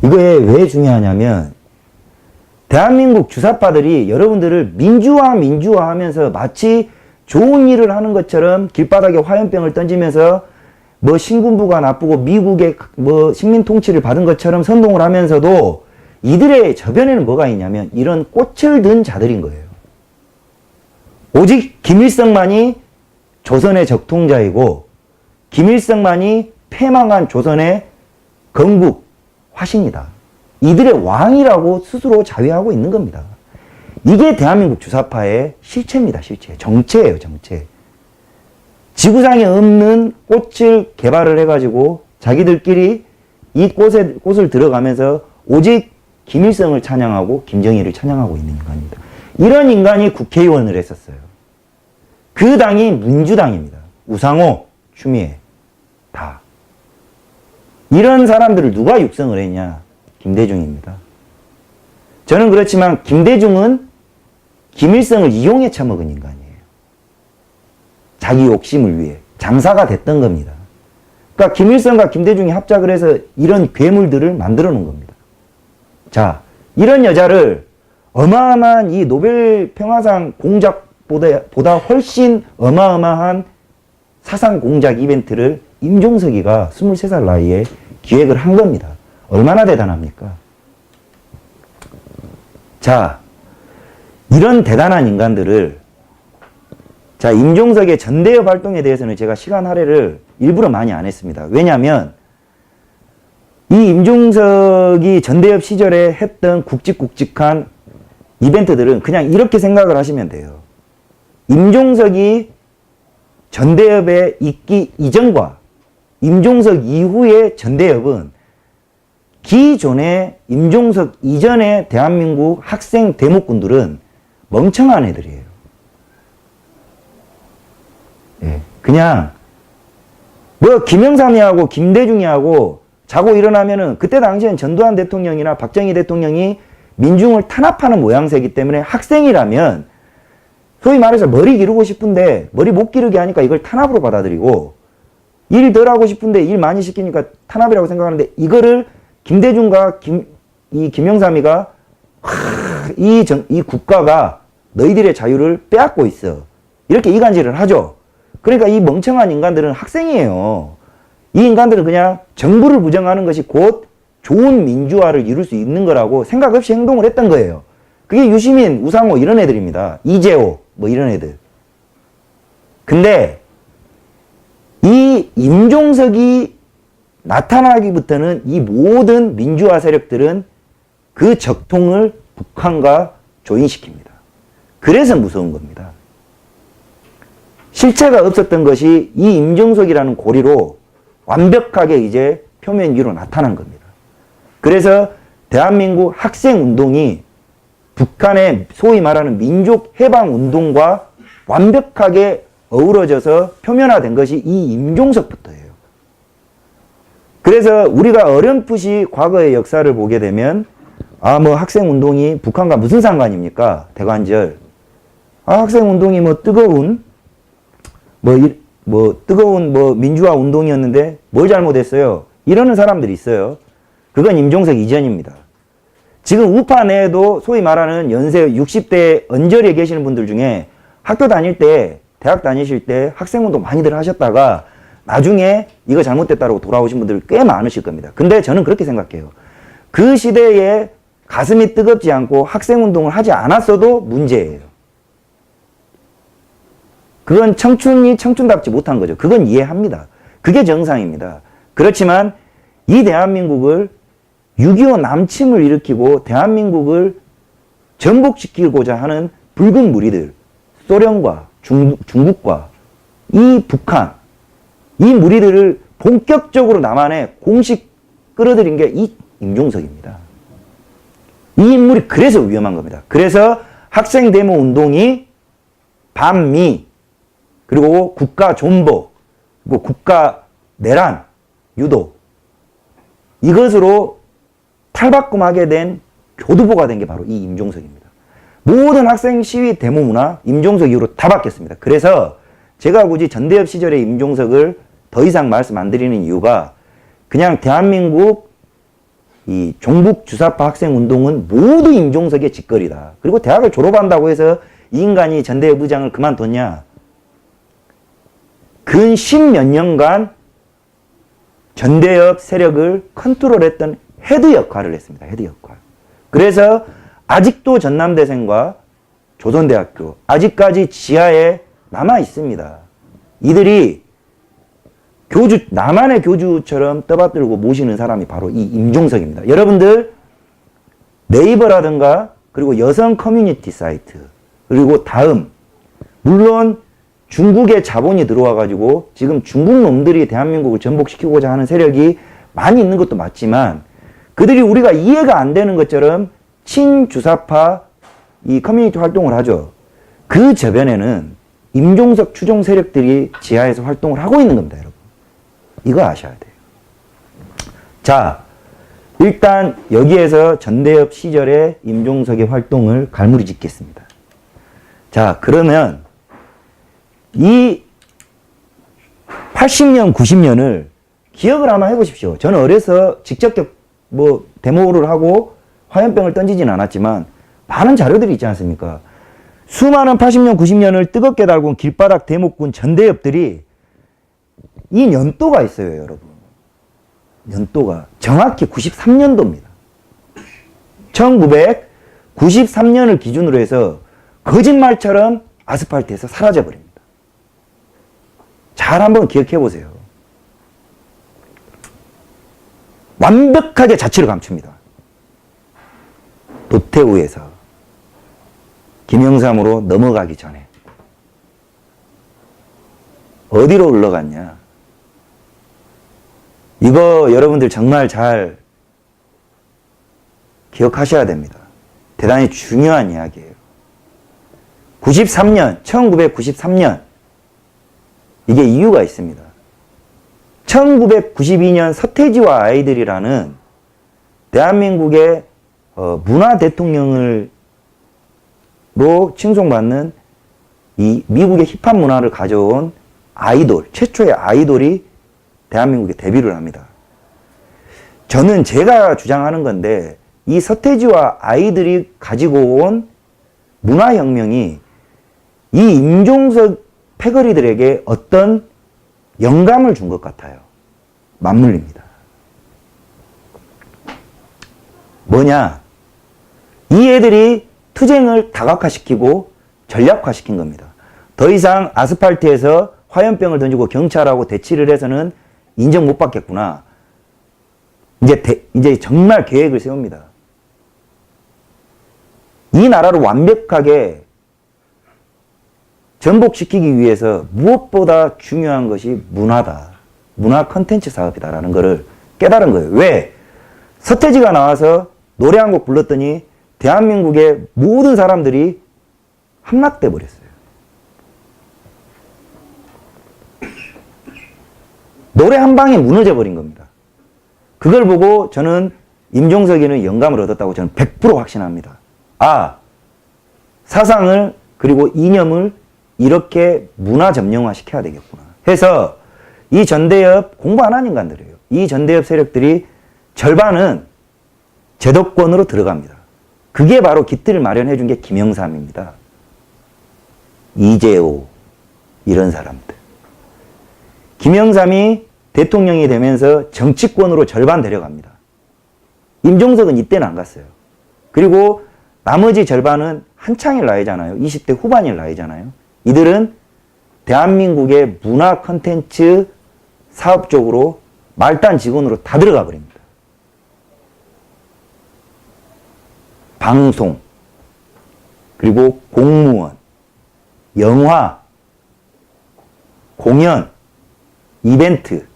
이거에 왜 중요하냐면 대한민국 주사파들이 여러분들을 민주화 하면서 마치 좋은 일을 하는 것처럼 길바닥에 화염병을 던지면서 뭐 신군부가 나쁘고 미국의 뭐 식민 통치를 받은 것처럼 선동을 하면서도 이들의 저변에는 뭐가 있냐면 이런 꽃을 든 자들인 거예요. 오직 김일성만이 조선의 적통자이고 김일성만이 패망한 조선의 건국 화신이다. 이들의 왕이라고 스스로 자위하고 있는 겁니다. 이게 대한민국 주사파의 실체입니다. 실체. 정체예요. 정체. 지구상에 없는 꽃을 개발을 해가지고 자기들끼리 이 꽃을 들어가면서 오직 김일성을 찬양하고 김정일을 찬양하고 있는 인간입니다. 이런 인간이 국회의원을 했었어요. 그 당이 민주당입니다. 우상호, 추미애 다. 이런 사람들을 누가 육성을 했냐? 김대중입니다. 저는 그렇지만 김대중은 김일성을 이용해 처먹은 인간이에요. 자기 욕심을 위해 장사가 됐던 겁니다. 그러니까 김일성과 김대중이 합작을 해서 이런 괴물들을 만들어 놓은 겁니다. 자, 이런 여자를 어마어마한 이 노벨 평화상 공작보다 훨씬 어마어마한 사상 공작 이벤트를 임종석이가 23살 나이에 기획을 한 겁니다. 얼마나 대단합니까? 자, 이런 대단한 인간들을 자, 임종석의 전대협 활동에 대해서는 제가 시간 할애를 일부러 많이 안 했습니다. 왜냐하면 이 임종석이 전대협 시절에 했던 굵직굵직한 이벤트들은 그냥 이렇게 생각을 하시면 돼요. 임종석이 전대협에 있기 이전과 임종석 이후의 전대협은 기존의 임종석 이전의 대한민국 학생 대목군들은 멍청한 애들이에요. 예, 그냥 뭐 김영삼이하고 김대중이하고 자고 일어나면은 그때 당시엔 전두환 대통령이나 박정희 대통령이 민중을 탄압하는 모양새이기 때문에 학생이라면 소위 말해서 머리 기르고 싶은데 머리 못 기르게 하니까 이걸 탄압으로 받아들이고 일 덜 하고 싶은데 일 많이 시키니까 탄압이라고 생각하는데 이거를 김대중과 김영삼이가 이 국가가 너희들의 자유를 빼앗고 있어. 이렇게 이간질을 하죠. 그러니까 이 멍청한 인간들은 학생이에요. 이 인간들은 그냥 정부를 부정하는 것이 곧 좋은 민주화를 이룰 수 있는 거라고 생각 없이 행동을 했던 거예요. 그게 유시민, 우상호 이런 애들입니다. 이재호 뭐 이런 애들. 근데 이 임종석이 나타나기부터는 이 모든 민주화 세력들은 그 적통을 북한과 조인시킵니다. 그래서 무서운 겁니다. 실체가 없었던 것이 이 임종석이라는 고리로 완벽하게 이제 표면 위로 나타난 겁니다. 그래서 대한민국 학생운동이 북한의 소위 말하는 민족해방운동과 완벽하게 어우러져서 표면화된 것이 이 임종석부터예요. 그래서 우리가 어렴풋이 과거의 역사를 보게 되면 뭐 학생운동이 북한과 무슨 상관입니까? 대관절. 학생운동이 뜨거운 민주화 운동이었는데 뭘 잘못했어요? 이러는 사람들이 있어요. 그건 임종석 이전입니다. 지금 우파 내에도 소위 말하는 연세 60대 언저리에 계시는 분들 중에 학교 다닐 때, 대학 다니실 때 학생운동 많이들 하셨다가 나중에 이거 잘못됐다고 돌아오신 분들 꽤 많으실 겁니다. 근데 저는 그렇게 생각해요. 그 시대에 가슴이 뜨겁지 않고 학생운동을 하지 않았어도 문제예요. 그건 청춘이 청춘답지 못한 거죠. 그건 이해합니다. 그게 정상입니다. 그렇지만 이 대한민국을 6.25 남침을 일으키고 대한민국을 전복시키고자 하는 붉은 무리들, 소련과 중국과 이 북한, 이 무리들을 본격적으로 남한에 공식 끌어들인 게 이 임종석입니다. 이 인물이 그래서 위험한 겁니다. 그래서 학생 데모 운동이 반미, 그리고 국가 존버, 그리고 국가 내란, 유도, 이것으로 탈바꿈하게 된 교두보가 된 게 바로 이 임종석입니다. 모든 학생 시위 데모 문화 임종석 이후로 다 바뀌었습니다. 그래서 제가 굳이 전대협 시절의 임종석을 더 이상 말씀 안 드리는 이유가 그냥 대한민국 이 종북 주사파 학생 운동은 모두 임종석의 짓거리다. 그리고 대학을 졸업한다고 해서 이 인간이 전대협 의장을 그만뒀냐? 근 10몇 년간 전대협 세력을 컨트롤했던 헤드 역할을 했습니다. 헤드 역할. 그래서 아직도 전남대생과 조선대학교 아직까지 지하에 남아 있습니다. 이들이 교주, 나만의 교주처럼 떠받들고 모시는 사람이 바로 이 임종석입니다. 여러분들 네이버라든가 그리고 여성 커뮤니티 사이트 그리고 다음 물론 중국의 자본이 들어와 가지고 지금 중국 놈들이 대한민국을 전복시키고자 하는 세력이 많이 있는 것도 맞지만 그들이 우리가 이해가 안 되는 것처럼 친주사파 이 커뮤니티 활동을 하죠. 그 저변에는 임종석 추종 세력들이 지하에서 활동을 하고 있는 겁니다, 여러분. 이거 아셔야 돼요. 자, 일단 여기에서 전대협 시절의 임종석의 활동을 갈무리 짓겠습니다. 자, 그러면 이 80년, 90년을 기억을 한번 해보십시오. 저는 어려서 직접 데모를 하고 화염병을 던지진 않았지만 많은 자료들이 있지 않습니까? 수많은 80년, 90년을 뜨겁게 달군 길바닥 대목군 전대협들이 이 년도가 있어요, 여러분. 연도가 정확히 93년도입니다. 1993년을 기준으로 해서 거짓말처럼 아스팔트에서 사라져버립니다. 잘 한번 기억해 보세요. 완벽하게 자취를 감춥니다. 노태우에서 김영삼으로 넘어가기 전에 어디로 흘러갔냐? 이거 여러분들 정말 잘 기억하셔야 됩니다. 대단히 중요한 이야기예요. 93년, 1993년 이게 이유가 있습니다. 1992년 서태지와 아이들이라는 대한민국의 문화 대통령으로 칭송받는 이 미국의 힙합 문화를 가져온 아이돌, 최초의 아이돌이 대한민국에 데뷔를 합니다. 저는 제가 주장하는 건데 이 서태지와 아이들이 가지고 온 문화혁명이 이 임종석 패거리들에게 어떤 영감을 준 것 같아요. 맞물립니다. 뭐냐? 이 애들이 투쟁을 다각화시키고 전략화시킨 겁니다. 더 이상 아스팔트에서 화염병을 던지고 경찰하고 대치를 해서는 인정 못 받겠구나. 이제 정말 계획을 세웁니다. 이 나라를 완벽하게 전복시키기 위해서 무엇보다 중요한 것이 문화다. 문화 컨텐츠 사업이다라는 것을 깨달은 거예요. 왜? 서태지가 나와서 노래 한 곡 불렀더니 대한민국의 모든 사람들이 함락돼 버렸어요. 노래 한 방에 무너져 버린 겁니다. 그걸 보고 저는 임종석이는 영감을 얻었다고 저는 100% 확신합니다. 아, 사상을 그리고 이념을 이렇게 문화 점령화 시켜야 되겠구나 해서 이 전대협 공부 안 한 인간들이에요. 이 전대협 세력들이 절반은 제도권으로 들어갑니다. 그게 바로 기틀을 마련해 준 게 김영삼입니다. 이재호 이런 사람들. 김영삼이 대통령이 되면서 정치권으로 절반 데려갑니다. 임종석은 이때는 안 갔어요. 그리고 나머지 절반은 한창일 나이잖아요. 20대 후반일 나이잖아요. 이들은 대한민국의 문화 콘텐츠 사업 쪽으로 말단 직원으로 다 들어가 버립니다. 방송, 그리고 공무원, 영화, 공연, 이벤트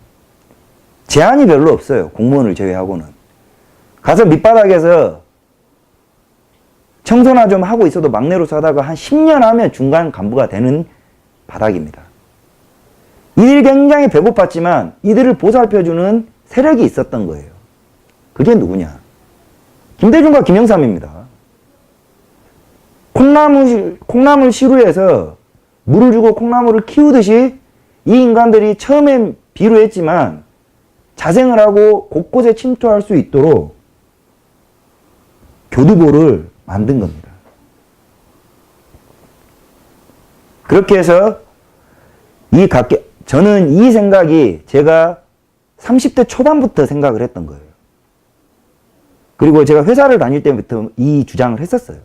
제한이 별로 없어요. 공무원을 제외하고는. 가서 밑바닥에서 청소나 좀 하고 있어도 막내로서 하다가 한 10년 하면 중간 간부가 되는 바닥입니다. 이들이 굉장히 배고팠지만 이들을 보살펴주는 세력이 있었던 거예요. 그게 누구냐? 김대중과 김영삼입니다. 콩나물 시루에서 물을 주고 콩나물을 키우듯이 이 인간들이 처음에 비루했지만 자생을 하고 곳곳에 침투할 수 있도록 교두보를 만든 겁니다. 그렇게 해서 저는 이 생각이 제가 30대 초반부터 생각을 했던 거예요. 그리고 제가 회사를 다닐 때부터 이 주장을 했었어요.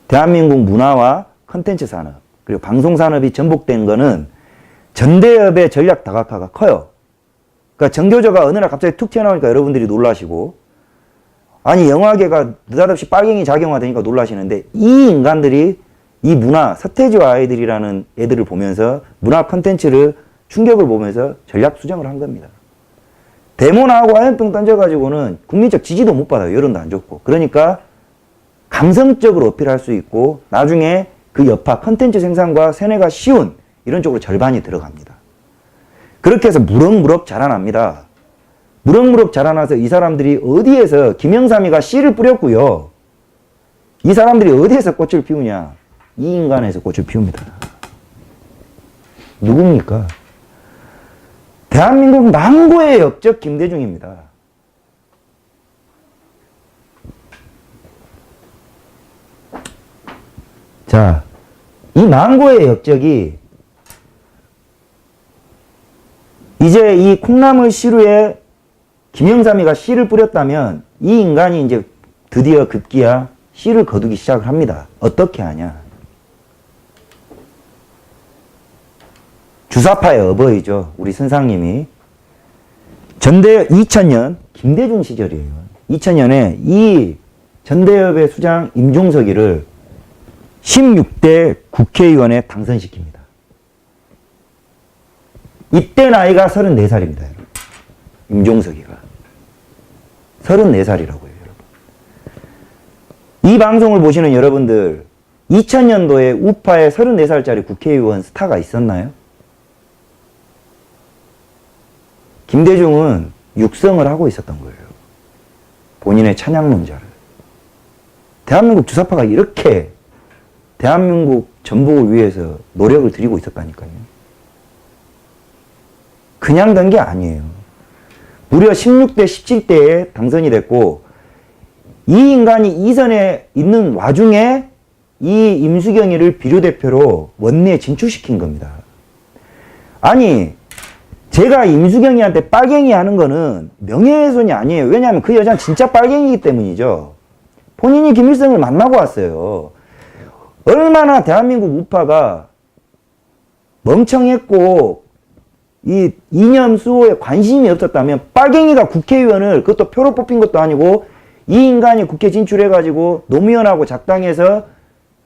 대한민국 문화와 컨텐츠 산업, 그리고 방송 산업이 전복된 거는 전대협의 전략 다각화가 커요. 그러니까 정교조가 어느 날 갑자기 툭 튀어나오니까 여러분들이 놀라시고, 아니 영화계가 느닷없이 빨갱이 작용화되니까 놀라시는데, 이 인간들이 이 문화, 서태지와 아이들이라는 애들을 보면서 문화 컨텐츠를 충격을 보면서 전략 수정을 한 겁니다. 데모 나오고 화염병 던져가지고는 국민적 지지도 못 받아요. 여론도 안 좋고. 그러니까 감성적으로 어필할 수 있고 나중에 그 여파 컨텐츠 생산과 세뇌가 쉬운 이런 쪽으로 절반이 들어갑니다. 그렇게 해서 무럭무럭 자라납니다. 무럭무럭 자라나서 이 사람들이 어디에서 김영삼이가 씨를 뿌렸고요. 이 사람들이 어디에서 꽃을 피우냐? 이 인간에서 꽃을 피웁니다. 누굽니까? 대한민국 망고의 역적 김대중입니다. 자, 이 망고의 역적이 이제 이 콩나물 시루에 김영삼이가 씨를 뿌렸다면 이 인간이 이제 드디어 급기야 씨를 거두기 시작을 합니다. 어떻게 하냐? 주사파의 어버이죠. 우리 선상님이. 2000년 김대중 시절이에요. 2000년에 이 전대협의 수장 임종석이를 16대 국회의원에 당선시킵니다. 이때 나이가 34살입니다. 여러분. 임종석이가. 34살이라고요. 여러분. 이 방송을 보시는 여러분들 2000년도에 우파에 34살짜리 국회의원 스타가 있었나요? 김대중은 육성을 하고 있었던 거예요. 본인의 찬양론자를. 대한민국 주사파가 이렇게 대한민국 전복을 위해서 노력을 들이고 있었다니까요. 그냥 된 게 아니에요. 무려 16대, 17대에 당선이 됐고 이 인간이 이선에 있는 와중에 이 임수경이를 비례대표로 원내에 진출시킨 겁니다. 아니 제가 임수경이한테 빨갱이 하는 거는 명예훼손이 아니에요. 왜냐하면 그 여자는 진짜 빨갱이기 때문이죠. 본인이 김일성을 만나고 왔어요. 얼마나 대한민국 우파가 멍청했고 이 이념 수호에 관심이 없었다면 빨갱이가 국회의원을, 그것도 표로 뽑힌 것도 아니고 이 인간이 국회 진출해가지고 노무현하고 작당해서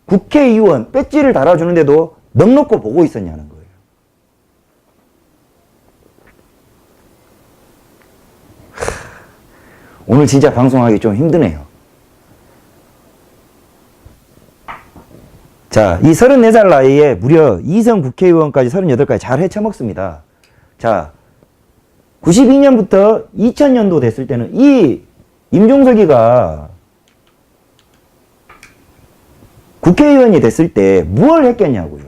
국회의원 배지를 달아주는데도 넉넉고 보고 있었냐는 거예요. 오늘 진짜 방송하기 좀 힘드네요. 자, 이 34살 나이에 무려 이성 국회의원까지 38까지 잘 헤쳐먹습니다. 자, 92년부터 2000년도 됐을 때는 이 임종석이가 국회의원이 됐을 때 무엇을 했겠냐고요.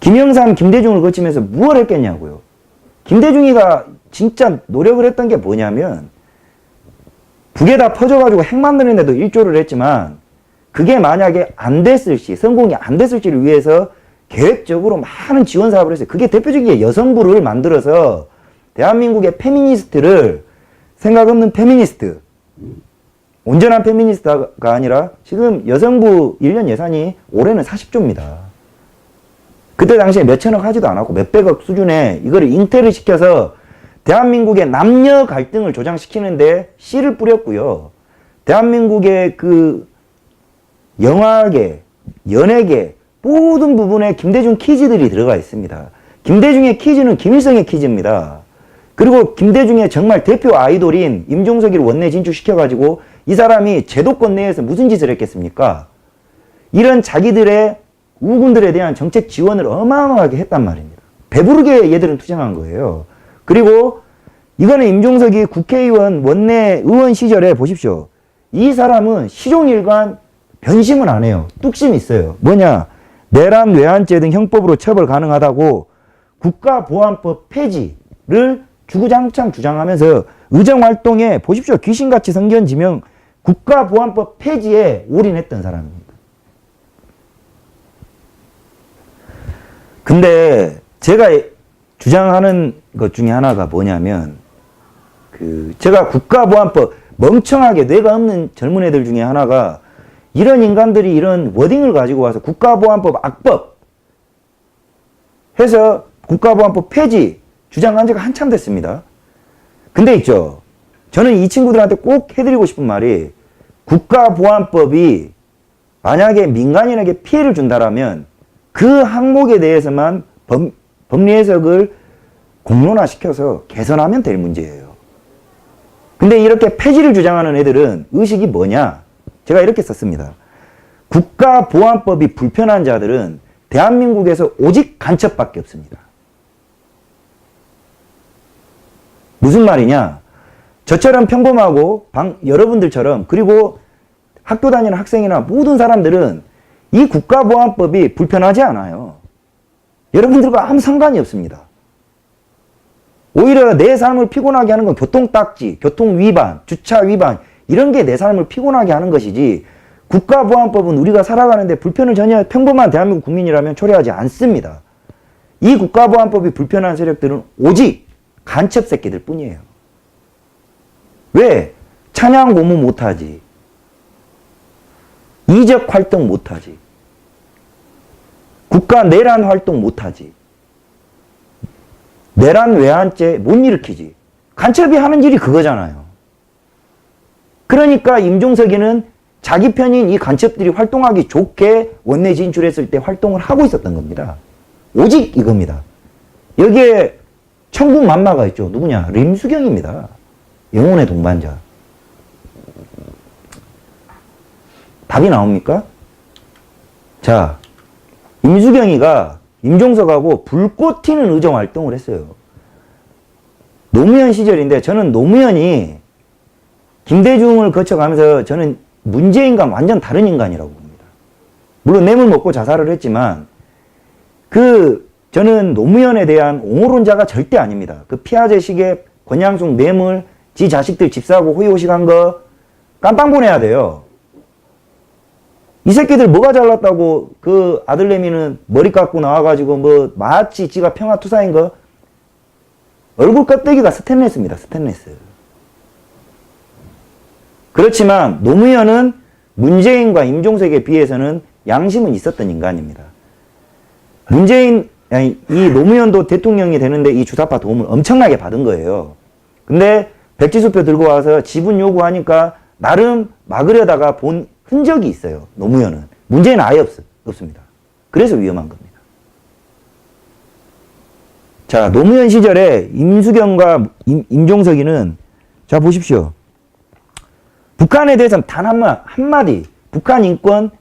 김영삼, 김대중을 거치면서 무엇을 했겠냐고요. 김대중이가 진짜 노력을 했던 게 뭐냐면 북에다 퍼져가지고 핵 만드는 데도 일조를 했지만 그게 만약에 안 됐을 시, 성공이 안 됐을 시를 위해서 계획적으로 많은 지원 사업을 했어요. 그게 대표적인 게 여성부를 만들어서 대한민국의 페미니스트를, 생각 없는 페미니스트, 온전한 페미니스트가 아니라 지금 여성부 1년 예산이 올해는 40조입니다. 그때 당시에 몇천억 하지도 않았고 몇백억 수준에 이거를 잉태를 시켜서 대한민국의 남녀 갈등을 조장시키는데 씨를 뿌렸고요. 대한민국의 그 영화계, 연예계 모든 부분에 김대중 퀴즈들이 들어가 있습니다. 김대중의 퀴즈는 김일성의 퀴즈입니다. 그리고 김대중의 정말 대표 아이돌인 임종석이를 원내 진출시켜가지고 이 사람이 제도권 내에서 무슨 짓을 했겠습니까? 이런 자기들의 우군들에 대한 정책 지원을 어마어마하게 했단 말입니다. 배부르게 얘들은 투쟁한 거예요. 그리고 이거는 임종석이 국회의원 원내 의원 시절에 보십시오. 이 사람은 시종일관 변심은 안 해요. 뚝심이 있어요. 뭐냐? 내란, 외환죄 등 형법으로 처벌 가능하다고 국가보안법 폐지를 주구장창 주장하면서 의정활동에 보십시오. 귀신같이 성견지명 국가보안법 폐지에 올인했던 사람입니다. 근데 제가 주장하는 것 중에 하나가 뭐냐면 제가 국가보안법 멍청하게 뇌가 없는 젊은 애들 중에 하나가 이런 인간들이 이런 워딩을 가지고 와서 국가보안법 악법 해서 국가보안법 폐지 주장한 지가 한참 됐습니다. 근데 있죠. 저는 이 친구들한테 꼭 해드리고 싶은 말이 국가보안법이 만약에 민간인에게 피해를 준다라면 그 항목에 대해서만 법리 해석을 공론화시켜서 개선하면 될 문제예요. 근데 이렇게 폐지를 주장하는 애들은 의식이 뭐냐? 제가 이렇게 썼습니다. 국가보안법이 불편한 자들은 대한민국에서 오직 간첩밖에 없습니다. 무슨 말이냐? 저처럼 평범하고 여러분들처럼 그리고 학교 다니는 학생이나 모든 사람들은 이 국가보안법이 불편하지 않아요. 여러분들과 아무 상관이 없습니다. 오히려 내 삶을 피곤하게 하는 건 교통딱지, 교통위반, 주차위반 이런 게 내 삶을 피곤하게 하는 것이지 국가보안법은 우리가 살아가는데 불편을 전혀 평범한 대한민국 국민이라면 초래하지 않습니다. 이 국가보안법이 불편한 세력들은 오직 간첩 새끼들 뿐이에요. 왜? 찬양 고무 못하지. 이적 활동 못하지. 국가 내란 활동 못하지. 내란 외환죄 못 일으키지. 간첩이 하는 일이 그거잖아요. 그러니까 임종석이는 자기 편인 이 간첩들이 활동하기 좋게 원내 진출했을 때 활동을 하고 있었던 겁니다. 오직 이겁니다. 여기에 천군만마가 있죠. 누구냐? 림수경입니다. 영혼의 동반자. 답이 나옵니까? 자, 임수경이가 임종석하고 불꽃 튀는 의정 활동을 했어요. 노무현 시절인데 저는 노무현이 김대중을 거쳐가면서 저는 문재인과 완전 다른 인간이라고 봅니다. 물론 뇌물 먹고 자살을 했지만 저는 노무현에 대한 옹호론자가 절대 아닙니다. 그 피아제 시계, 권양숙 뇌물, 지 자식들 집 사고 호의호식한 거 깜빵 보내야 돼요. 이 새끼들 뭐가 잘났다고 그 아들내미는 머리 깎고 나와가지고 뭐 마치 지가 평화투사인 거 얼굴 껍데기가 스테인레스입니다. 스테인레스. 그렇지만 노무현은 문재인과 임종석에 비해서는 양심은 있었던 인간입니다. 이 노무현도 대통령이 되는데 이 주사파 도움을 엄청나게 받은 거예요. 근데 백지수표 들고 와서 지분 요구하니까 나름 막으려다가 본 흔적이 있어요. 노무현은. 문재인은 아예 없습니다. 그래서 위험한 겁니다. 자, 노무현 시절에 임수경과 임종석이는 자 보십시오. 북한에 대해서는 단 한마디 북한 인권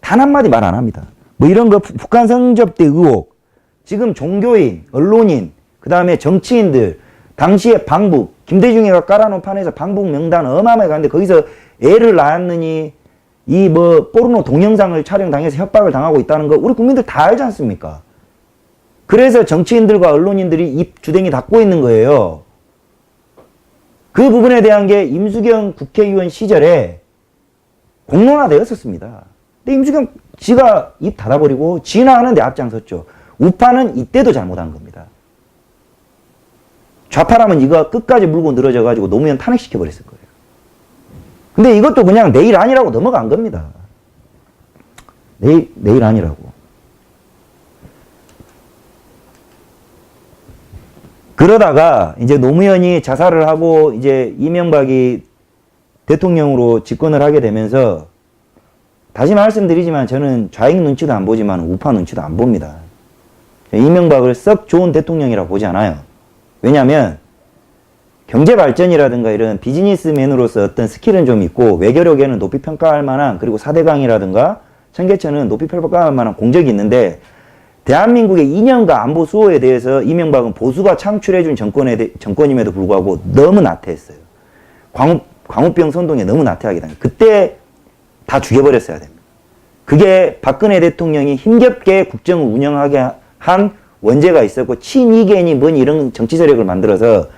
단 한마디 말 안 합니다. 뭐 이런 거 북한 성접대 의혹 지금 종교인, 언론인 그 다음에 정치인들 당시에 방북 김대중이가 깔아놓은 판에서 방북 명단 어마어마하게 갔는데 거기서 애를 낳았느니 이 뭐 포르노 동영상을 촬영당해서 협박을 당하고 있다는 거 우리 국민들 다 알지 않습니까? 그래서 정치인들과 언론인들이 입 주댕이 닫고 있는 거예요. 그 부분에 대한 게 임수경 국회의원 시절에 공론화되었었습니다. 근데 임수경 지가 입 닫아버리고 진화하는데 앞장섰죠. 우파는 이때도 잘못한 겁니다. 좌파라면 이거 끝까지 물고 늘어져가지고 노무현 탄핵시켜버렸을 거예요. 근데 이것도 그냥 내일 아니라고 넘어간 겁니다. 내일 아니라고. 그러다가 이제 노무현이 자살을 하고 이제 이명박이 대통령으로 집권을 하게 되면서 다시 말씀드리지만 저는 좌익 눈치도 안 보지만 우파 눈치도 안 봅니다. 이명박을 썩 좋은 대통령이라고 보지 않아요. 왜냐하면 경제 발전이라든가 이런 비즈니스맨으로서 어떤 스킬은 좀 있고 외교력에는 높이 평가할 만한 그리고 4대강이라든가 청계천은 높이 평가할 만한 공적이 있는데 대한민국의 이념과 안보 수호에 대해서 이명박은 보수가 창출해준 정권임에도 불구하고 너무 나태했어요. 광우병 선동에 너무 나태하게 됩니다. 그때 다 죽여버렸어야 됩니다. 그게 박근혜 대통령이 힘겹게 국정을 운영하게 한 원죄가 있었고, 친이계니 뭐니 이런 정치 세력을 만들어서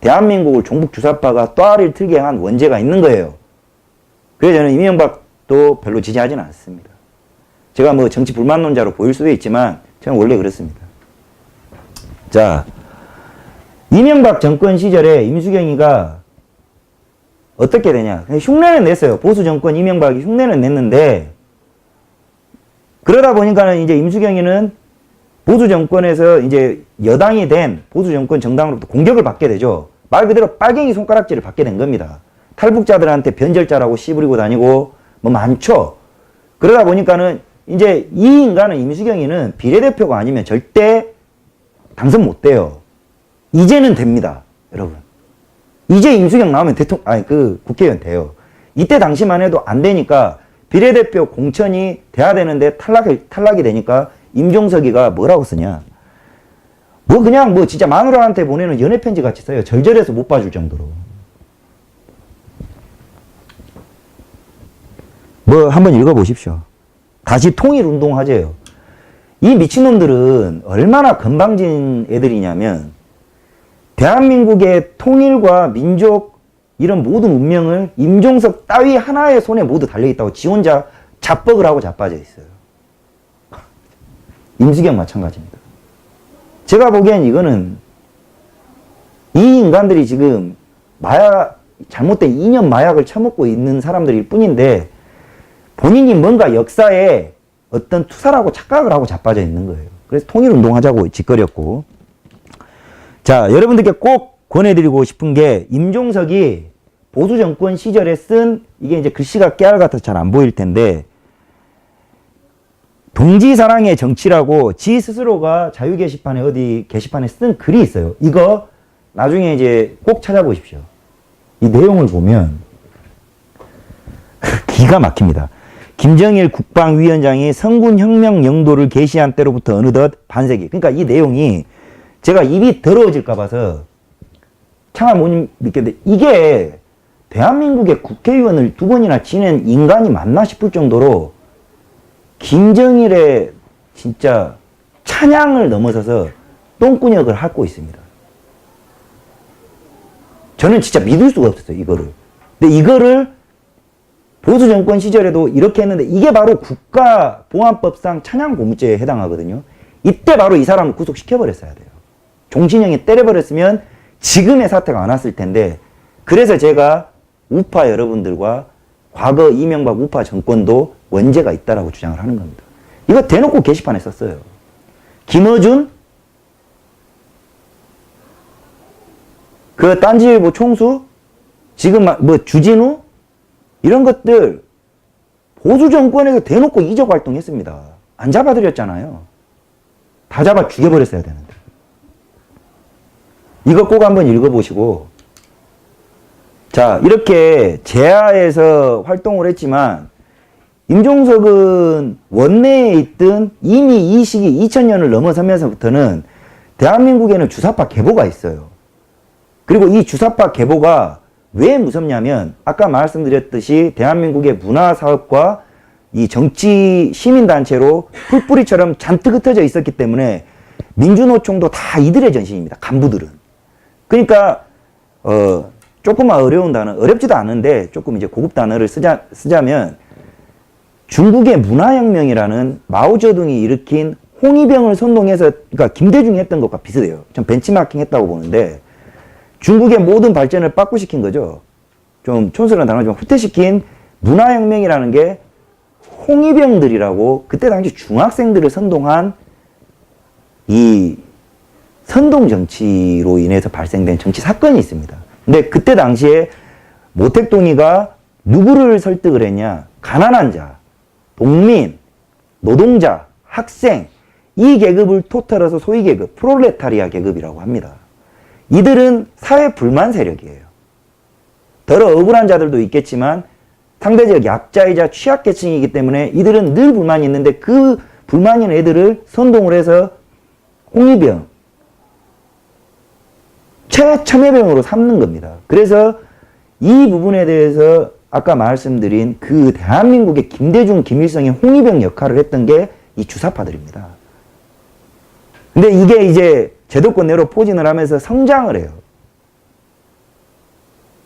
대한민국을 종북 주사파가 또아리를 틀게 한 원죄가 있는 거예요. 그래서 저는 이명박도 별로 지지하지는 않습니다. 제가 뭐 정치 불만론자로 보일 수도 있지만 저는 원래 그렇습니다. 자, 이명박 정권 시절에 임수경이가 어떻게 되냐. 흉내는 냈어요. 보수 정권 이명박이 흉내는 냈는데, 그러다 보니까는 이제 임수경이는 보수 정권에서 이제 여당이 된 보수 정권 정당으로부터 공격을 받게 되죠. 말 그대로 빨갱이 손가락질을 받게 된 겁니다. 탈북자들한테 변절자라고 씨부리고 다니고 뭐 많죠. 그러다 보니까는 이제 이 인간은, 임수경이는 비례대표가 아니면 절대 당선 못 돼요. 이제는 됩니다, 여러분. 이제 임수경 나오면 국회의원 돼요. 이때 당시만 해도 안 되니까 비례대표 공천이 돼야 되는데 탈락이 되니까 임종석이가 뭐라고 쓰냐. 뭐 그냥 뭐 진짜 마누라한테 보내는 연애편지 같이 써요. 절절해서 못 봐줄 정도로. 뭐 한번 읽어보십시오. 다시 통일운동 하재요. 이 미친놈들은 얼마나 건방진 애들이냐면, 대한민국의 통일과 민족 이런 모든 운명을 임종석 따위 하나의 손에 모두 달려있다고 지 혼자 자뻑을 하고 자빠져 있어요. 임수경 마찬가지입니다. 제가 보기엔 이거는 이 인간들이 지금 잘못된 이념 마약을 처먹고 있는 사람들일 뿐인데, 본인이 뭔가 역사에 어떤 투사라고 착각을 하고 자빠져 있는 거예요. 그래서 통일운동하자고 짓거렸고. 자, 여러분들께 꼭 권해드리고 싶은 게, 임종석이 보수정권 시절에 쓴, 이게 이제 글씨가 깨알 같아서 잘 안 보일 텐데, 동지사랑의 정치라고 지 스스로가 자유 게시판에 어디 게시판에 쓴 글이 있어요. 이거 나중에 이제 꼭 찾아보십시오. 이 내용을 보면 기가 막힙니다. 김정일 국방위원장이 성군혁명 영도를 게시한 때로부터 어느덧 반세기. 그러니까 이 내용이 제가 입이 더러워질까 봐서 차마 못 믿겠는데, 이게 대한민국의 국회의원을 2번이나 지낸 인간이 맞나 싶을 정도로 김정일의 진짜 찬양을 넘어서서 똥꾸녕을 핥고 있습니다. 저는 진짜 믿을 수가 없었어요, 이거를. 근데 이거를 보수 정권 시절에도 이렇게 했는데, 이게 바로 국가보안법상 찬양 고무죄에 해당하거든요. 이때 바로 이 사람을 구속시켜버렸어야 돼요. 종신형에 때려버렸으면 지금의 사태가 안 왔을 텐데, 그래서 제가 우파 여러분들과 과거 이명박 우파 정권도 원죄가 있다라고 주장을 하는 겁니다. 이거 대놓고 게시판에 썼어요. 김어준, 그 딴지일보 총수, 지금 뭐 주진우, 이런 것들 보수 정권에서 대놓고 이적 활동했습니다. 안 잡아드렸잖아요. 다 잡아 죽여버렸어야 되는데. 이거 꼭 한번 읽어보시고. 자, 이렇게 제야에서 활동을 했지만, 임종석은 원내에 있던 이미 이 시기 2000년을 넘어서면서부터는 대한민국에는 주사파 계보가 있어요. 그리고 이 주사파 계보가 왜 무섭냐면, 아까 말씀드렸듯이 대한민국의 문화사업과 이 정치 시민단체로 풀뿌리처럼 잔뜩 흩어져 있었기 때문에 민주노총도 다 이들의 전신입니다. 간부들은. 그러니까 조금만 어려운 단어, 어렵지도 않은데 조금 이제 고급 단어를 쓰자면, 중국의 문화혁명이라는 마오쩌둥이 일으킨 홍위병을 선동해서, 그러니까 김대중이 했던 것과 비슷해요. 전 벤치마킹 했다고 보는데, 중국의 모든 발전을 빠꾸시킨 거죠. 좀 촌스러운 단어지만 후퇴시킨 문화혁명이라는 게 홍위병들이라고, 그때 당시 중학생들을 선동한 이 선동정치로 인해서 발생된 정치 사건이 있습니다. 근데 그때 당시에 모택동이가 누구를 설득을 했냐? 가난한 자, 농민, 노동자, 학생, 이 계급을 토탈해서 소위 계급, 프롤레타리아 계급이라고 합니다. 이들은 사회 불만 세력이에요. 더러 억울한 자들도 있겠지만 상대적 약자이자 취약계층이기 때문에 이들은 늘 불만이 있는데, 그 불만인 애들을 선동을 해서 홍위병, 최첨예병으로 삼는 겁니다. 그래서 이 부분에 대해서 아까 말씀드린 그 대한민국의 김대중, 김일성의 홍위병 역할을 했던 게 이 주사파들입니다. 근데 이게 이제 제도권 내로 포진을 하면서 성장을 해요.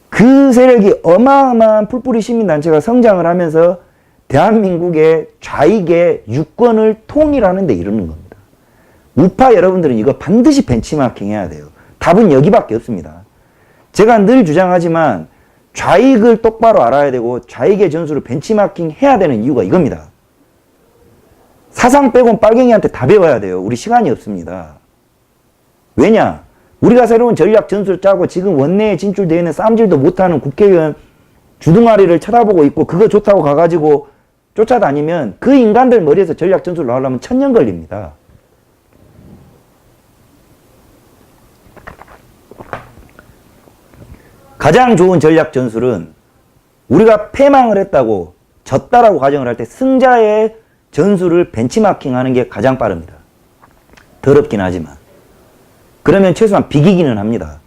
그 세력이 어마어마한 풀뿌리 시민단체가 성장을 하면서 대한민국의 좌익의 유권을 통일하는 데 이르는 겁니다. 우파 여러분들은 이거 반드시 벤치마킹 해야 돼요. 답은 여기밖에 없습니다. 제가 늘 주장하지만 좌익을 똑바로 알아야 되고 좌익의 전술을 벤치마킹 해야 되는 이유가 이겁니다. 사상 빼곤 빨갱이한테 다 배워야 돼요. 우리 시간이 없습니다. 왜냐? 우리가 새로운 전략 전술을 짜고 지금 원내에 진출되어 있는 쌈질도 못하는 국회의원 주둥아리를 쳐다보고 있고 그거 좋다고 가가지고 쫓아다니면 그 인간들 머리에서 전략 전술 나오려면 1000년 걸립니다. 가장 좋은 전략 전술은 우리가 패망을 했다고 졌다라고 가정을 할 때 승자의 전술을 벤치마킹하는 게 가장 빠릅니다. 더럽긴 하지만. 그러면 최소한 비기기는 합니다.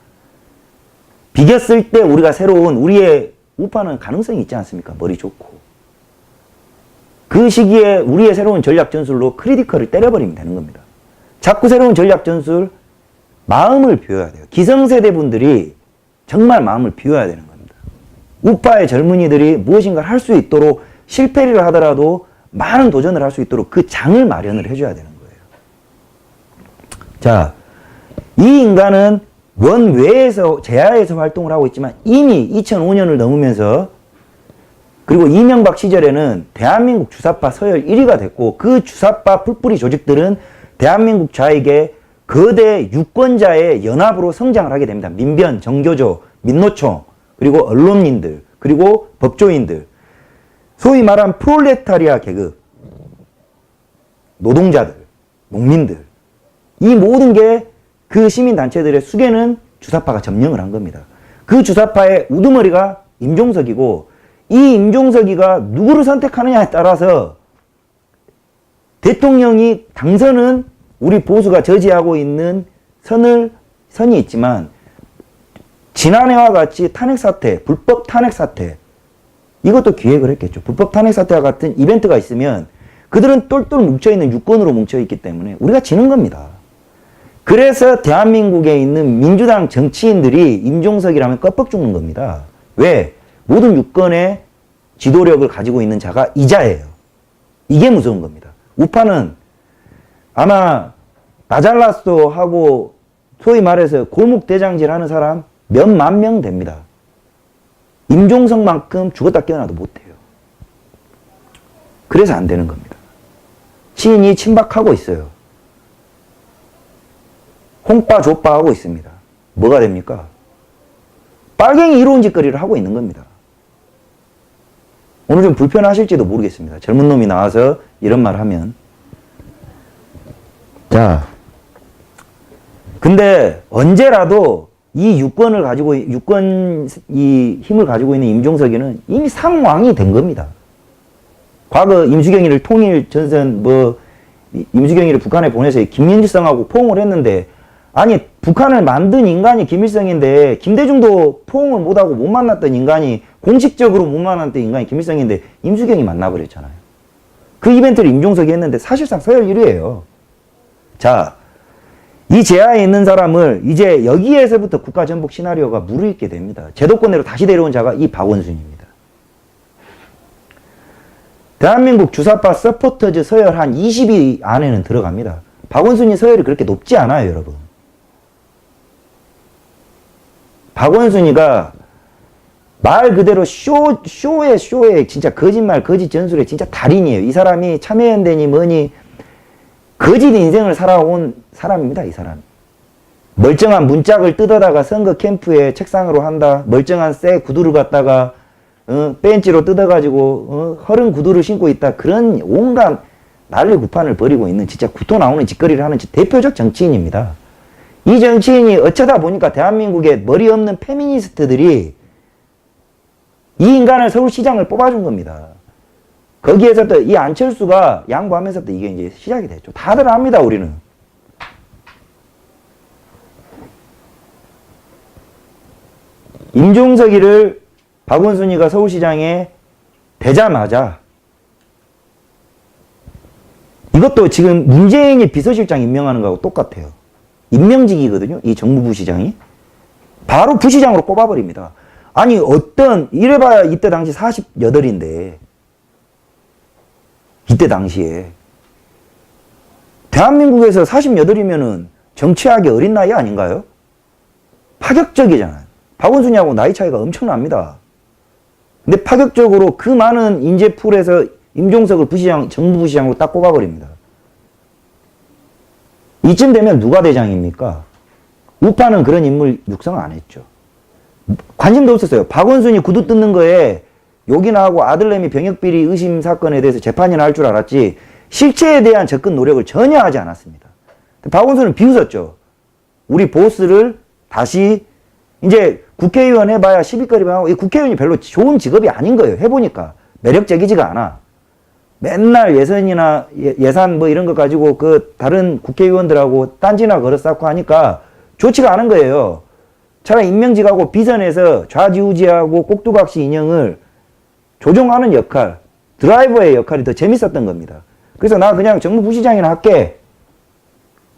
비겼을 때 우리가 새로운 우리의 우파는 가능성이 있지 않습니까? 머리 좋고. 그 시기에 우리의 새로운 전략 전술로 크리티컬을 때려버리면 되는 겁니다. 자꾸 새로운 전략 전술 마음을 비워야 돼요. 기성세대 분들이 정말 마음을 비워야 되는 겁니다. 우파의 젊은이들이 무엇인가를 할 수 있도록 실패를 하더라도 많은 도전을 할 수 있도록 그 장을 마련을 해줘야 되는 거예요. 자, 이 인간은 원외에서 제야에서 활동을 하고 있지만 이미 2005년을 넘으면서 그리고 이명박 시절에는 대한민국 주사파 서열 1위가 됐고 그 주사파 풀뿌리 조직들은 대한민국 좌익의 거대 유권자의 연합으로 성장을 하게 됩니다. 민변, 정교조, 민노총, 그리고 언론인들, 그리고 법조인들, 소위 말한 프롤레타리아 계급, 노동자들, 농민들, 이 모든 게 그 시민단체들의 수개는 주사파가 점령을 한 겁니다. 그 주사파의 우두머리가 임종석이고 이 임종석이가 누구를 선택하느냐에 따라서 대통령이 당선은 우리 보수가 저지하고 있는 선이 있지만 지난해와 같이 탄핵사태, 불법 탄핵사태 이것도 기획을 했겠죠. 불법 탄핵사태와 같은 이벤트가 있으면 그들은 똘똘 뭉쳐있는 유권으로 뭉쳐있기 때문에 우리가 지는 겁니다. 그래서 대한민국에 있는 민주당 정치인들이 임종석이라면 껍벅 죽는 겁니다. 왜? 모든 유권의 지도력을 가지고 있는 자가 이자예요. 이게 무서운 겁니다. 우파는 아마 나 잘났어 하고 소위 말해서 골목대장질 하는 사람 몇만 명 됩니다. 임종석만큼 죽었다 깨어나도 못해요. 그래서 안 되는 겁니다. 시인이 침박하고 있어요. 홍빠 조빠 하고 있습니다. 뭐가 됩니까? 빨갱이 이로운 짓거리를 하고 있는 겁니다. 오늘 좀 불편하실지도 모르겠습니다. 젊은 놈이 나와서 이런 말 하면. 자, 근데 언제라도 이 유권을 가지고, 이 힘을 가지고 있는 임종석이는 이미 상왕이 된 겁니다. 과거 임수경이를 통일 전선, 임수경이를 북한에 보내서 김민일성하고 포옹을 했는데, 아니, 북한을 만든 인간이 김일성인데, 김대중도 포옹을 못하고 못 만났던 인간이, 공식적으로 못 만났던 인간이 김일성인데, 임수경이 만나버렸잖아요. 그 이벤트를 임종석이 했는데, 사실상 서열 1위예요. 자, 이 제하에 있는 사람을 이제 여기에서부터 국가전복 시나리오가 무르익게 됩니다. 제도권으로 다시 데려온 자가 이 박원순입니다. 대한민국 주사파 서포터즈 서열 한 20위 안에는 들어갑니다. 박원순이 서열이 그렇게 높지 않아요, 여러분. 박원순이가 말 그대로 쇼에 진짜 거짓말, 거짓 전술의 진짜 달인이에요. 이 사람이 참여연대니 뭐니 거짓 인생을 살아온 사람입니다, 이 사람. 멀쩡한 문짝을 뜯어다가 선거 캠프에 책상으로 한다. 멀쩡한 새 구두를 갖다가 벤치로 뜯어가지고 허른 구두를 신고 있다. 그런 온갖 난리 구판을 벌이고 있는 진짜 구토 나오는 짓거리를 하는 대표적 정치인입니다. 이 정치인이 어쩌다 보니까 대한민국의 머리 없는 페미니스트들이 이 인간을 서울시장을 뽑아준 겁니다. 거기에서 또 이 안철수가 양보하면서 또 이게 이제 시작이 됐죠. 다들 압니다, 우리는. 임종석이를 박원순이가 서울시장에 되자마자 이것도 지금 문재인이 비서실장 임명하는 거하고 똑같아요. 임명직이거든요. 이 정무부 시장이. 바로 부시장으로 꼽아버립니다. 아니 이래봐야 이때 당시 48인데 이때 당시에 대한민국에서 48이면은 정치하기 어린 나이 아닌가요? 파격적이잖아요. 박원순이하고 나이 차이가 엄청납니다. 근데 파격적으로 그 많은 인재풀에서 임종석을 정무부시장으로 딱 꼽아버립니다. 이쯤 되면 누가 대장입니까? 우파는 그런 인물 육성을 안 했죠. 관심도 없었어요. 박원순이 구두 뜯는 거에 욕이나 하고 아들내미 병역비리 의심 사건에 대해서 재판이나 할 줄 알았지 실체에 대한 접근 노력을 전혀 하지 않았습니다. 박원순은 비웃었죠. 우리 보스를 다시 이제 국회의원 해봐야 시비거리만 하고 이 국회의원이 별로 좋은 직업이 아닌 거예요. 해보니까 매력적이지가 않아. 맨날 예산이나 예산 뭐 이런 거 가지고 그 다른 국회의원들하고 딴지나 걸어싸고 하니까 좋지가 않은 거예요. 차라리 임명직하고 비선에서 좌지우지하고 꼭두각시 인형을 조종하는 역할, 드라이버의 역할이 더 재밌었던 겁니다. 그래서 나 그냥 정무부시장이나 할게.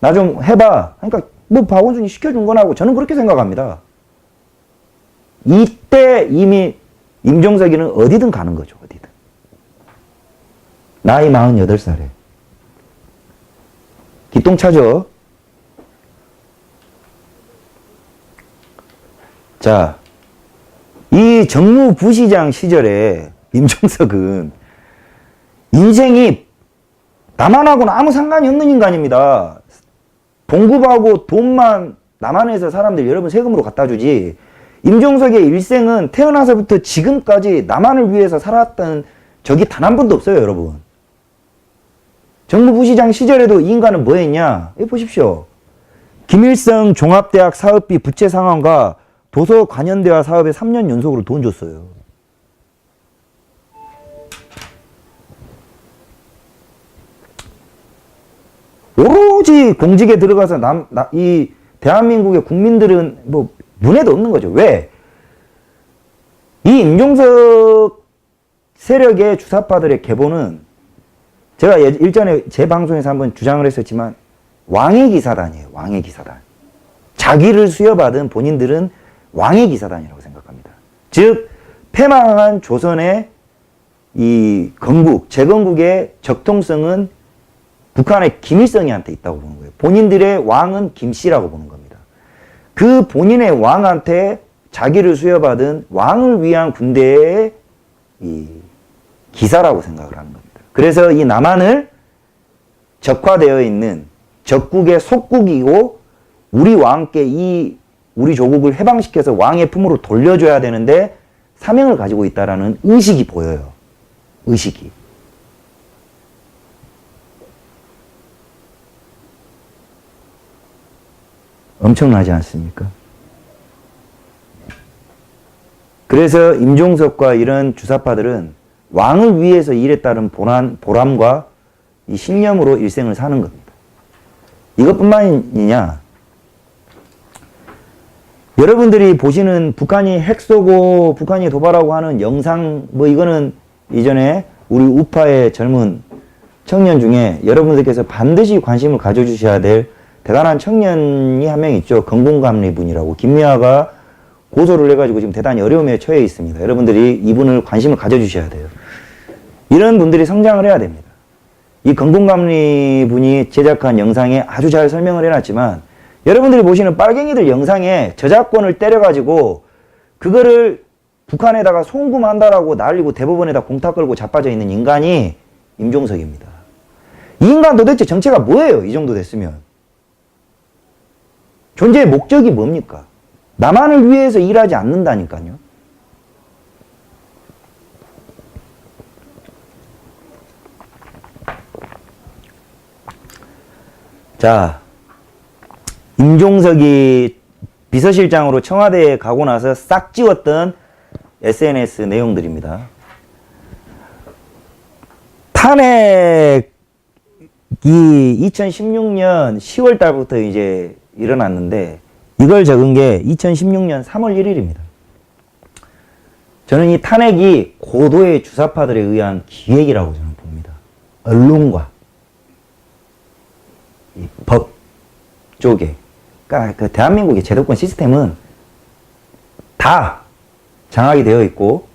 나 좀 해봐. 그러니까 뭐 박원순이 시켜준 거나고 저는 그렇게 생각합니다. 이때 이미 임종석이는 어디든 가는 거죠. 어디든. 나이 48살에. 기똥차죠. 자, 이 정무부시장 시절에 임종석은 인생이 남한하고는 아무 상관이 없는 인간입니다. 봉급하고 돈만 남한에서 사람들 여러분 세금으로 갖다 주지. 임종석의 일생은 태어나서부터 지금까지 남한을 위해서 살았던 적이 단 한 번도 없어요, 여러분. 정무부시장 시절에도 이 인간은 뭐 했냐? 여기 보십시오. 김일성 종합대학 사업비 부채 상환과 도서관현대화 사업에 3년 연속으로 돈 줬어요. 오로지 공직에 들어가서 이 대한민국의 국민들은 뭐 문에도 없는 거죠. 왜? 이 임종석 세력의 주사파들의 계보는 제가 일전에 제 방송에서 한번 주장을 했었지만 왕의 기사단이에요. 왕의 기사단. 자기를 수여받은 본인들은 왕의 기사단이라고 생각합니다. 즉 패망한 조선의 이 건국, 재건국의 적통성은 북한의 김일성이한테 있다고 보는 거예요. 본인들의 왕은 김씨라고 보는 겁니다. 그 본인의 왕한테 자기를 수여받은 왕을 위한 군대의 이 기사라고 생각을 하는 겁니다. 그래서 이 남한을 적화되어 있는 적국의 속국이고 우리와 함께 이 우리 조국을 해방시켜서 왕의 품으로 돌려줘야 되는데 사명을 가지고 있다라는 의식이 보여요. 의식이. 엄청나지 않습니까? 그래서 임종석과 이런 주사파들은 왕을 위해서 일했다는 보람과 이 신념으로 일생을 사는 겁니다. 이것뿐만이냐? 여러분들이 보시는 북한이 핵 쏘고 북한이 도발하고 하는 영상 뭐 이거는 이전에 우리 우파의 젊은 청년 중에 여러분들께서 반드시 관심을 가져주셔야 될 대단한 청년이 한 명 있죠. 건공감리 분이라고 김미아가 고소를 해가지고 지금 대단히 어려움에 처해 있습니다. 여러분들이 이분을 관심을 가져주셔야 돼요. 이런 분들이 성장을 해야 됩니다. 이 건공감리 분이 제작한 영상에 아주 잘 설명을 해놨지만 여러분들이 보시는 빨갱이들 영상에 저작권을 때려가지고 그거를 북한에다가 송금한다라고 날리고 대법원에다 공탁 걸고 자빠져 있는 인간이 임종석입니다. 이 인간 도대체 정체가 뭐예요? 이 정도 됐으면. 존재의 목적이 뭡니까? 남한을 위해서 일하지 않는다니까요. 자, 임종석이 비서실장으로 청와대에 가고 나서 싹 지웠던 SNS 내용들입니다. 탄핵이 2016년 10월 달부터 이제 일어났는데 이걸 적은 게 2016년 3월 1일입니다. 저는 이 탄핵이 고도의 주사파들에 의한 기획이라고 저는 봅니다. 언론과 이 법 쪽에. 그러니까 그 대한민국의 제도권 시스템은 다 장악이 되어 있고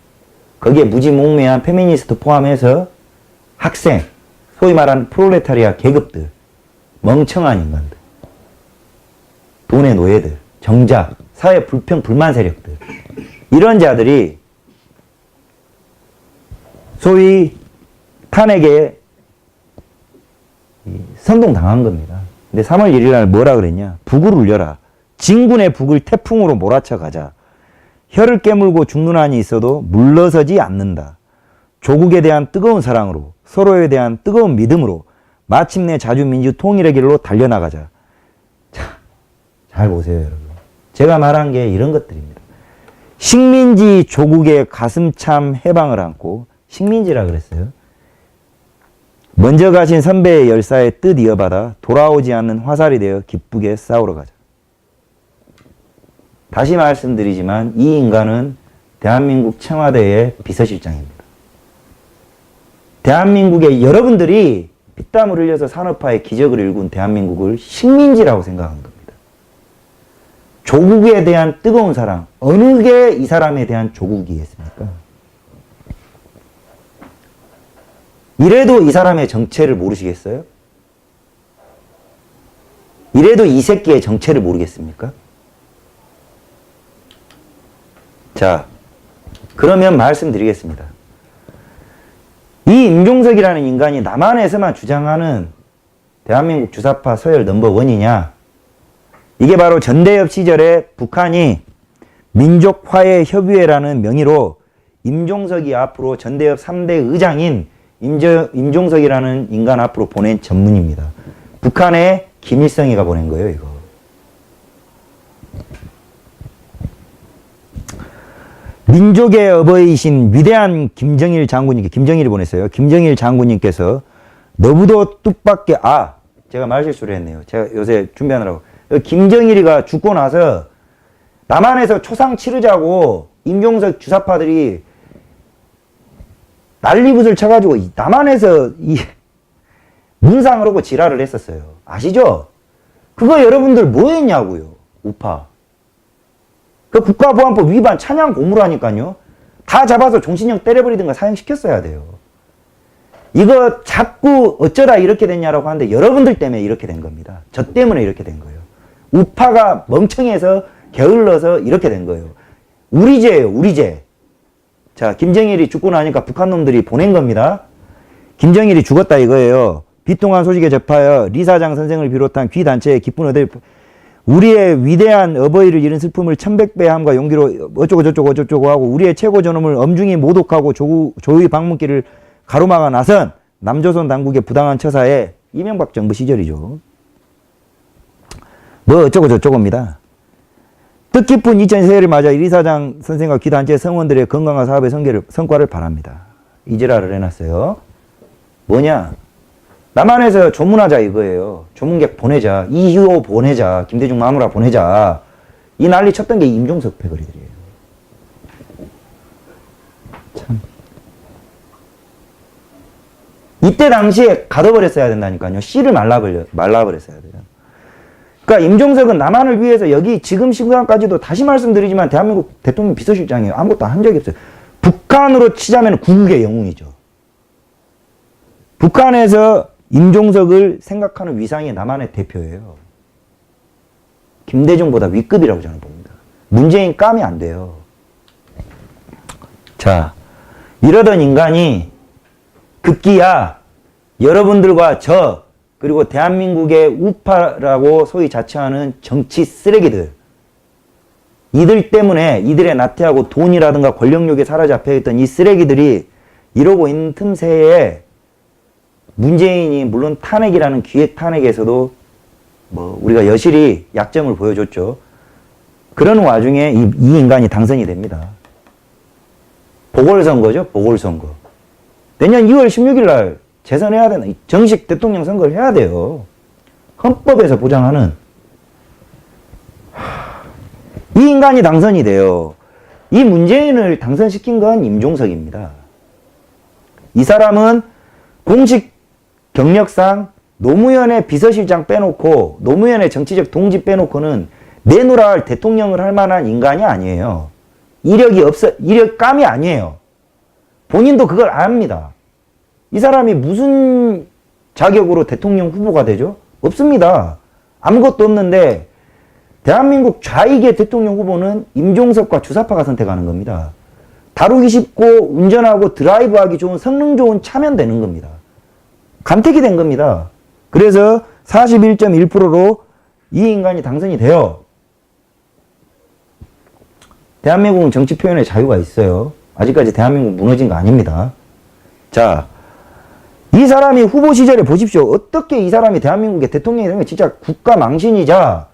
거기에 무지몽매한 페미니스트 포함해서 학생, 소위 말하는 프롤레타리아 계급들, 멍청한 인간들, 돈의 노예들, 정작, 사회 불평, 불만 세력들 이런 자들이 소위 탄핵에 선동당한 겁니다. 근데 3월 1일 날 뭐라 그랬냐? 북을 울려라. 진군의 북을 태풍으로 몰아쳐 가자. 혀를 깨물고 죽는 한이 있어도 물러서지 않는다. 조국에 대한 뜨거운 사랑으로 서로에 대한 뜨거운 믿음으로 마침내 자주민주 통일의 길로 달려나가자. 자, 잘 보세요 여러분. 제가 말한 게 이런 것들입니다. 식민지 조국의 가슴참 해방을 안고 식민지라 그랬어요. 먼저 가신 선배의 열사의 뜻 이어받아 돌아오지 않는 화살이 되어 기쁘게 싸우러 가자. 다시 말씀드리지만 이 인간은 대한민국 청와대의 비서실장입니다. 대한민국의 여러분들이 피땀을 흘려서 산업화의 기적을 일군 대한민국을 식민지라고 생각한 겁니다. 조국에 대한 뜨거운 사랑, 어느 게 이 사람에 대한 조국이겠습니까? 이래도 이 사람의 정체를 모르시겠어요? 이래도 이 새끼의 정체를 모르겠습니까? 자, 그러면 말씀드리겠습니다. 이 임종석이라는 인간이 남한에서만 주장하는 대한민국 주사파 서열 넘버원이냐? 이게 바로 전대협 시절에 북한이 민족화해협의회라는 명의로 임종석이 앞으로 전대협 3대 의장인 임종석이라는 인간 앞으로 보낸 전문입니다. 북한에 김일성이가 보낸 거예요, 이거. 민족의 어버이이신 위대한 김정일 장군님께, 김정일이 보냈어요. 김정일 장군님께서 너무도 뜻밖의, 제가 말실수를 했네요. 제가 요새 준비하느라고. 김정일이가 죽고 나서 남한에서 초상 치르자고 임종석 주사파들이 난리붓을 쳐가지고 남한에서 이 문상을 하고 지랄을 했었어요. 아시죠? 그거 여러분들 뭐 했냐고요. 우파. 그 국가보안법 위반 찬양 고무라니까요. 다 잡아서 종신형 때려버리든가 사형시켰어야 돼요. 이거 자꾸 어쩌다 이렇게 됐냐라고 하는데 여러분들 때문에 이렇게 된 겁니다. 저 때문에 이렇게 된 거예요. 우파가 멍청해서 게을러서 이렇게 된 거예요. 우리 죄예요. 우리 죄. 자, 김정일이 죽고 나니까 북한 놈들이 보낸 겁니다. 김정일이 죽었다 이거예요. 비통한 소식에 접하여 리 사장 선생을 비롯한 귀단체의 기쁜 어들 우리의 위대한 어버이를 잃은 슬픔을 천백배함과 용기로 어쩌고 하고 우리의 최고 존엄을 엄중히 모독하고 조의 방문길을 가로막아 나선 남조선 당국의 부당한 처사에 이명박 정부 시절이죠. 뭐 어쩌고저쩌고입니다. 뜻깊은 2000세를 맞아 리 사장 선생과 귀단체 성원들의 건강한 사업의 성과를 바랍니다. 이지랄을 해놨어요. 뭐냐? 남한에서 조문하자 이거예요. 조문객 보내자. 이희호 보내자. 김대중 마누라 보내자. 이 난리 쳤던 게 임종석 패거리들이에요. 참. 이때 당시에 가둬버렸어야 된다니까요. 씨를 말라버렸어야 돼요. 그러니까 임종석은 남한을 위해서 여기 지금 시간까지도 다시 말씀드리지만 대한민국 대통령 비서실장이에요. 아무것도 한 적이 없어요. 북한으로 치자면 구국의 영웅이죠. 북한에서 임종석을 생각하는 위상이 남한의 대표예요. 김대중보다 윗급이라고 저는 봅니다. 문재인 까면 안 돼요. 자, 이러던 인간이 급기야 여러분들과 저 그리고 대한민국의 우파라고 소위 자처하는 정치 쓰레기들 이들 때문에 이들의 나태하고 돈이라든가 권력욕에 사로잡혀 있던 이 쓰레기들이 이러고 있는 틈새에 문재인이 물론 탄핵이라는 기획 탄핵에서도 뭐 우리가 여실히 약점을 보여줬죠. 그런 와중에 이 인간이 당선이 됩니다. 보궐선거죠. 보궐선거. 내년 2월 16일 날 재선해야 되는 정식 대통령 선거를 해야 돼요. 헌법에서 보장하는 이 인간이 당선이 돼요. 이 문재인을 당선시킨 건 임종석입니다. 이 사람은 공식 경력상 노무현의 비서실장 빼놓고 노무현의 정치적 동지 빼놓고는 내놓으라 할 대통령을 할 만한 인간이 아니에요. 이력감이 아니에요. 본인도 그걸 압니다. 이 사람이 무슨 자격으로 대통령 후보가 되죠? 없습니다. 아무것도 없는데 대한민국 좌익의 대통령 후보는 임종석과 주사파가 선택하는 겁니다. 다루기 쉽고 운전하고 드라이브하기 좋은 성능 좋은 차면 되는 겁니다. 간택이 된 겁니다. 그래서 41.1%로 이 인간이 당선이 돼요. 대한민국은 정치 표현의 자유가 있어요. 아직까지 대한민국 무너진 거 아닙니다. 자, 이 사람이 후보 시절에 보십시오. 어떻게 이 사람이 대한민국의 대통령이 되면 진짜 국가 망신이자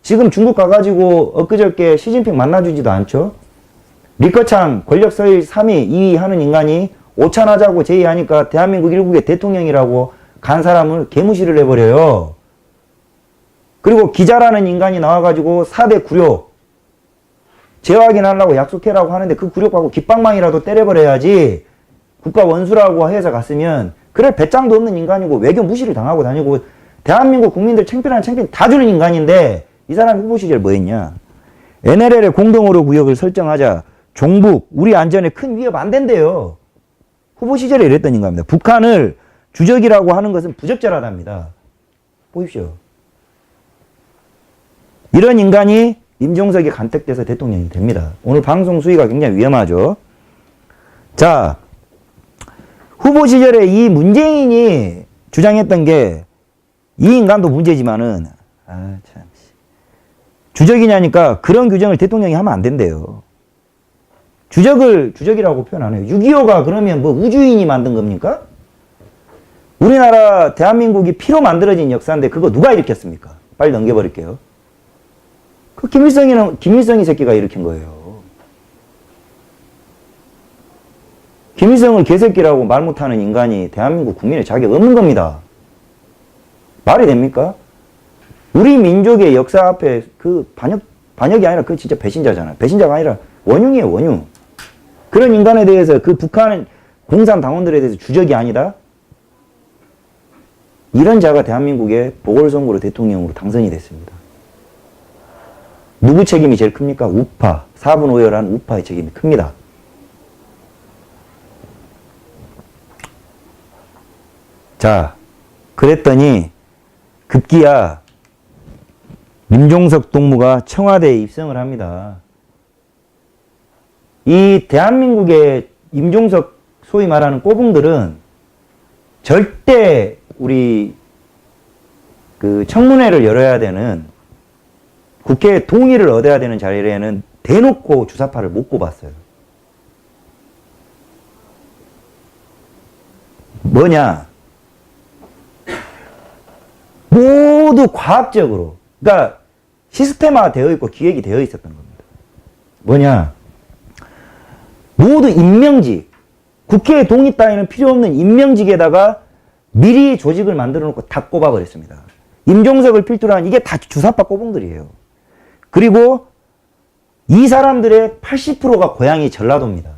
지금 중국 가가지고 엊그저께 시진핑 만나주지도 않죠. 리커창 권력 서열 3위, 2위 하는 인간이 오찬하자고 제의하니까 대한민국 일국의 대통령이라고 간 사람을 개무시를 해버려요. 그리고 기자라는 인간이 나와가지고 4대 굴욕 재확인하려고 약속해라고 하는데 그 굴욕하고 깃방망이라도 때려버려야지 국가 원수라고 해서 갔으면 그럴 배짱도 없는 인간이고 외교 무시를 당하고 다니고 대한민국 국민들 창피한 창피 다 주는 인간인데 이 사람 후보 시절 뭐 했냐. NLL의 공동의료 구역을 설정하자 종북 우리 안전에 큰 위협 안 된대요. 후보 시절에 이랬던 인간입니다. 북한을 주적이라고 하는 것은 부적절하답니다. 보십시오. 이런 인간이 임종석이 간택돼서 대통령이 됩니다. 오늘 방송 수위가 굉장히 위험하죠. 자, 후보 시절에 이 문재인이 주장했던 게 이 인간도 문제지만은 참 주적이냐니까 그런 규정을 대통령이 하면 안 된대요. 주적이라고 표현 안 해요. 6.25가 그러면 뭐 우주인이 만든 겁니까? 우리나라 대한민국이 피로 만들어진 역사인데 그거 누가 일으켰습니까? 빨리 넘겨버릴게요. 그 김일성이 새끼가 일으킨 거예요. 김일성을 개새끼라고 말 못하는 인간이 대한민국 국민의 자격 없는 겁니다. 말이 됩니까? 우리 민족의 역사 앞에 그 반역이 아니라 그 진짜 배신자잖아요. 배신자가 아니라 원흉이에요, 원흉. 그런 인간에 대해서 그 북한 공산당원들에 대해서 주적이 아니다? 이런 자가 대한민국의 보궐선거로 대통령으로 당선이 됐습니다. 누구 책임이 제일 큽니까? 우파. 4분 오열한 우파의 책임이 큽니다. 자, 그랬더니 급기야 임종석 동무가 청와대에 입성을 합니다. 이 대한민국의 임종석 소위 말하는 꼬붕들은 절대 우리 그 청문회를 열어야 되는 국회의 동의를 얻어야 되는 자리에는 대놓고 주사파를 못 꼽았어요. 뭐냐? 모두 과학적으로, 그러니까 시스템화 되어 있고 기획이 되어 있었던 겁니다. 뭐냐? 모두 임명직, 국회의 동의 따위는 필요 없는 임명직에다가 미리 조직을 만들어 놓고 다 꼽아버렸습니다. 임종석을 필두로 한 이게 다 주사파 꼬붕들이에요. 그리고 이 사람들의 80%가 고향이 전라도입니다.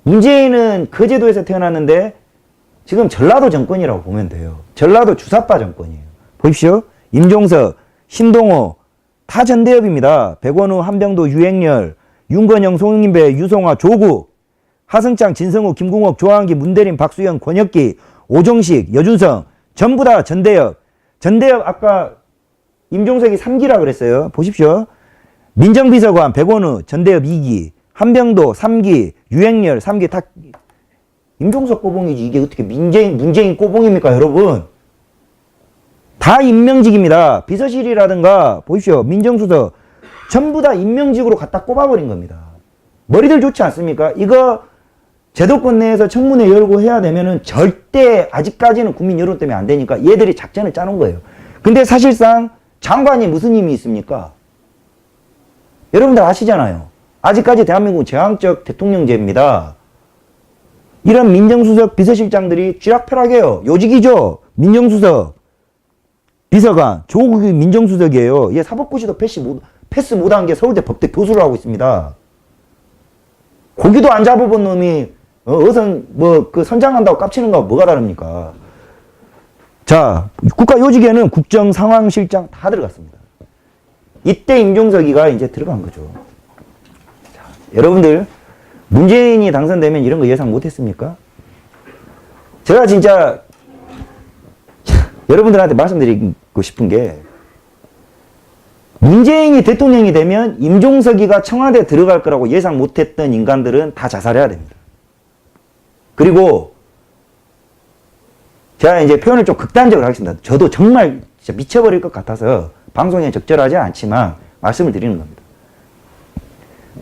문재인은 그 제도에서 태어났는데 지금 전라도 정권이라고 보면 돼요. 전라도 주사파 정권이에요. 보십시오. 임종석, 신동호 다 전대협입니다. 백원우, 한병도, 유행열, 윤건영, 송인배, 유성화, 조국, 하승창, 진성우, 김궁옥, 조한기, 문대림, 박수영, 권혁기, 오정식, 여준성 전부 다 전대협. 전대협 아까 임종석이 3기라 그랬어요. 보십시오. 민정비서관 백원우 전대협 2기, 한병도 3기, 유행열 3기 다 임종석 꼬봉이지 이게 어떻게 문재인 꼬봉입니까 여러분? 다 임명직입니다. 비서실이라든가 보십시오. 민정수석 전부 다 임명직으로 갖다 꼽아버린 겁니다. 머리들 좋지 않습니까? 이거 제도권 내에서 청문회 열고 해야 되면은 절대 아직까지는 국민 여론 때문에 안 되니까 얘들이 작전을 짜놓은 거예요. 근데 사실상 장관이 무슨 힘이 있습니까? 여러분들 아시잖아요. 아직까지 대한민국은 제왕적 대통령제입니다. 이런 민정수석 비서실장들이 쥐락펴락해요. 요직이죠. 민정수석 비서관 조국이 민정수석이에요. 얘 사법고시도 패스 못한 게 서울대 법대 교수를 하고 있습니다. 고기도 안 잡아본 놈이 어선 그 선장한다고 깝치는 거하고 뭐가 다릅니까? 자, 국가요직에는 국정상황실장 다 들어갔습니다. 이때 임종석이가 이제 들어간 거죠. 자, 여러분들 문재인이 당선되면 이런 거 예상 못했습니까? 제가 진짜 여러분들한테 말씀드리고 싶은 게, 문재인이 대통령이 되면 임종석이가 청와대에 들어갈 거라고 예상 못했던 인간들은 다 자살해야 됩니다. 그리고 제가 이제 표현을 좀 극단적으로 하겠습니다. 저도 정말 진짜 미쳐버릴 것 같아서 방송에 적절하지 않지만 말씀을 드리는 겁니다.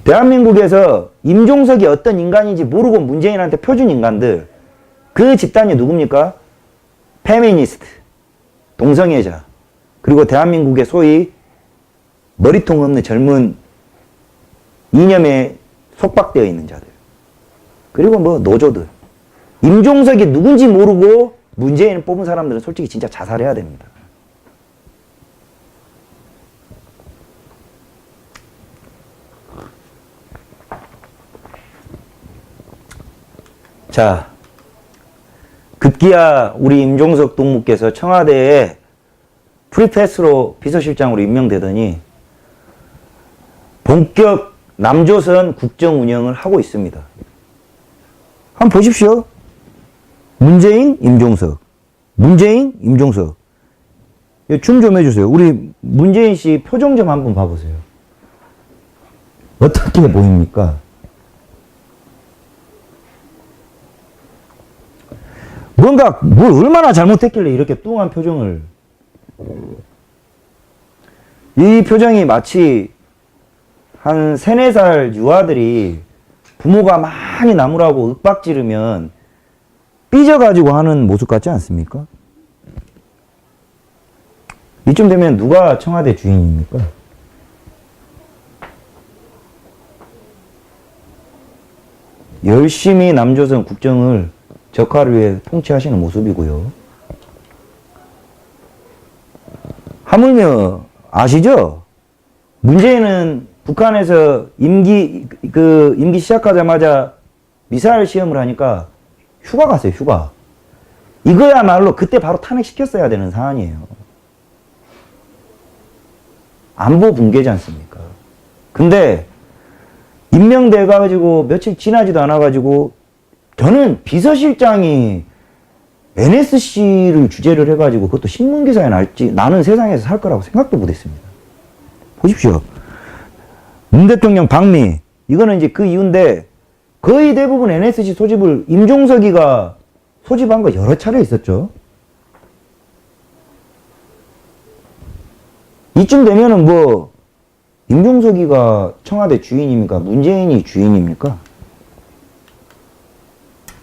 대한민국에서 임종석이 어떤 인간인지 모르고 문재인한테 표준 인간들, 그 집단이 누굽니까? 페미니스트, 동성애자, 그리고 대한민국의 소위 머리통 없는 젊은 이념에 속박되어 있는 자들, 그리고 뭐 노조들. 임종석이 누군지 모르고 문재인을 뽑은 사람들은 솔직히 진짜 자살해야 됩니다. 자, 급기야 우리 임종석 동무께서 청와대에 프리패스로 비서실장으로 임명되더니 본격 남조선 국정 운영을 하고 있습니다. 한번 보십시오. 문재인, 임종석. 문재인, 임종석. 줌 좀 해주세요. 우리 문재인 씨 표정 좀 한번 봐보세요. 어떻게 보입니까? 뭔가 뭘 얼마나 잘못했길래 이렇게 뚱한 표정을. 이 표정이 마치 한 3, 4살 유아들이 부모가 많이 나무라고 윽박 지르면 삐져가지고 하는 모습 같지 않습니까? 이쯤 되면 누가 청와대 주인입니까? 열심히 남조선 국정을 적화를 위해 통치하시는 모습이고요. 하물며 아시죠? 문재인은 북한에서 임기 시작하자마자 미사일 시험을 하니까 휴가 갔어요, 휴가. 이거야말로 그때 바로 탄핵시켰어야 되는 사안이에요. 안보 붕괴지 않습니까? 근데 임명돼가지고 며칠 지나지도 않아가지고 저는 비서실장이 NSC를 주재를 해가지고 그것도 신문기사에 날지 나는 세상에서 살 거라고 생각도 못했습니다. 보십시오. 문 대통령 방미, 이거는 이제 그 이유인데 거의 대부분 NSC 소집을 임종석이가 소집한 거 여러 차례 있었죠. 이쯤 되면은 뭐 임종석이가 청와대 주인입니까? 문재인이 주인입니까?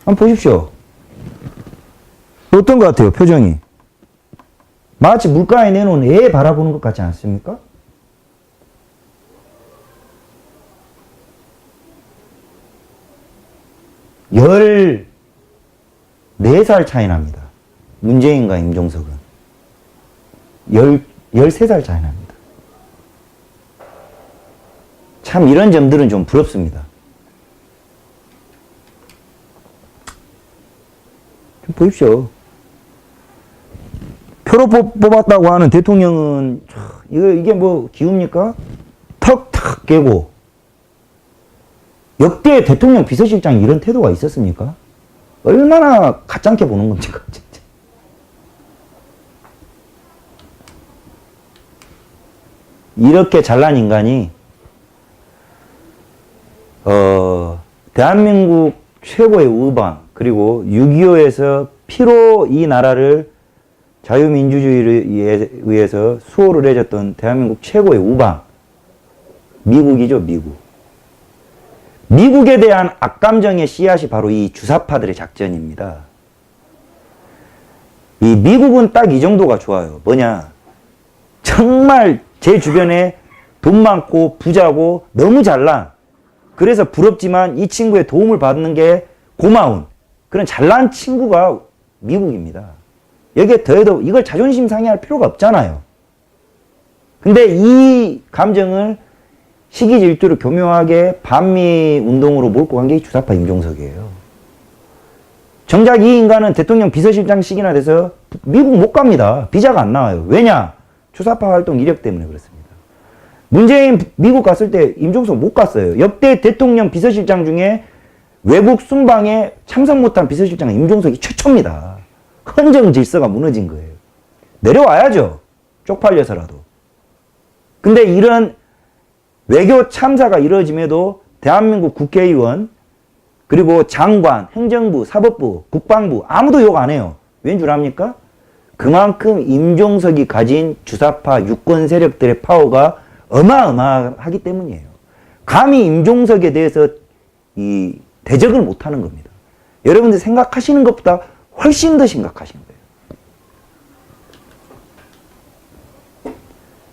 한번 보십시오. 어떤 것 같아요, 표정이? 마치 물가에 내놓은 애 바라보는 것 같지 않습니까? 열 4살 차이 납니다. 문재인과 임종석은. 13살 차이 납니다. 참 이런 점들은 좀 부럽습니다. 좀 보십시오. 표로 뽑았다고 하는 대통령은 이게 뭐 기웁니까? 턱 깨고. 역대 대통령 비서실장이 이런 태도가 있었습니까? 얼마나 가짱게 보는 겁니까, 진짜. 이렇게 잘난 인간이, 대한민국 최고의 우방, 그리고 6.25에서 피로 이 나라를 자유민주주의에 의해서 수호를 해줬던 대한민국 최고의 우방, 미국이죠, 미국. 미국에 대한 악감정의 씨앗이 바로 이 주사파들의 작전입니다. 이 미국은 딱 이 정도가 좋아요. 뭐냐? 정말 제 주변에 돈 많고 부자고 너무 잘난, 그래서 부럽지만 이 친구의 도움을 받는 게 고마운 그런 잘난 친구가 미국입니다. 여기에 더해도 이걸 자존심 상해할 필요가 없잖아요. 근데 이 감정을 시기 질투를 교묘하게 반미 운동으로 몰고 간 게 주사파 임종석이에요. 정작 이 인간은 대통령 비서실장식이나 돼서 미국 못 갑니다. 비자가 안 나와요. 왜냐? 주사파 활동 이력 때문에 그렇습니다. 문재인 미국 갔을 때 임종석 못 갔어요. 역대 대통령 비서실장 중에 외국 순방에 참석 못한 비서실장은 임종석이 최초입니다. 헌정 질서가 무너진 거예요. 내려와야죠. 쪽팔려서라도. 근데 이런 외교 참사가 이루어짐에도 대한민국 국회의원, 그리고 장관, 행정부, 사법부, 국방부 아무도 욕 안 해요. 왠 줄 압니까? 그만큼 임종석이 가진 주사파 유권 세력들의 파워가 어마어마하기 때문이에요. 감히 임종석에 대해서 이 대적을 못하는 겁니다. 여러분들 생각하시는 것보다 훨씬 더 심각하신 거예요.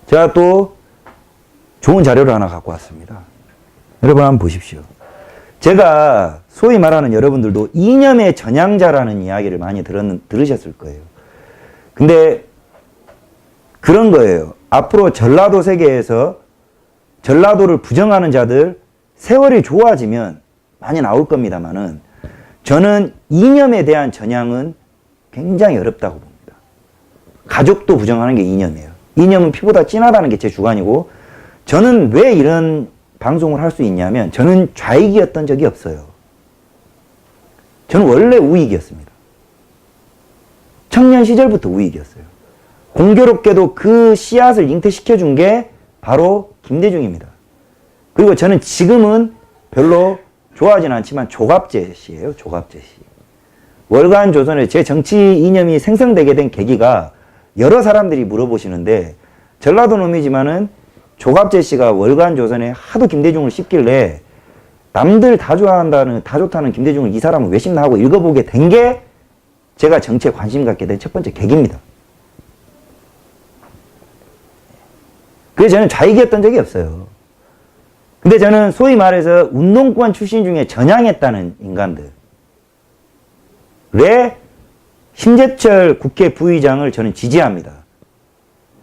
제가 또 좋은 자료를 하나 갖고 왔습니다. 여러분 한번 보십시오. 제가 소위 말하는 여러분들도 이념의 전향자라는 이야기를 많이 들으셨을 거예요. 근데 그런 거예요. 앞으로 전라도 세계에서 전라도를 부정하는 자들 세월이 좋아지면 많이 나올 겁니다만은 저는 이념에 대한 전향은 굉장히 어렵다고 봅니다. 가족도 부정하는 게 이념이에요. 이념은 피보다 진하다는 게 제 주관이고, 저는 왜 이런 방송을 할 수 있냐면 저는 좌익이었던 적이 없어요. 저는 원래 우익이었습니다. 청년 시절부터 우익이었어요. 공교롭게도 그 씨앗을 잉태시켜준 게 바로 김대중입니다. 그리고 저는 지금은 별로 좋아하진 않지만 조갑제 씨예요. 조갑제 씨. 월간 조선에 제 정치 이념이 생성되게 된 계기가 여러 사람들이 물어보시는데, 전라도 놈이지만은 조갑제 씨가 월간 조선에 하도 김대중을 씹길래 남들 다 좋아한다는, 다 좋다는 김대중을 이 사람은 왜 씹나 하고 읽어보게 된 게 제가 정치에 관심 갖게 된 첫 번째 계기입니다. 그래서 저는 좌익이었던 적이 없어요. 근데 저는 소위 말해서 운동권 출신 중에 전향했다는 인간들, 왜 심재철 국회 부의장을 저는 지지합니다.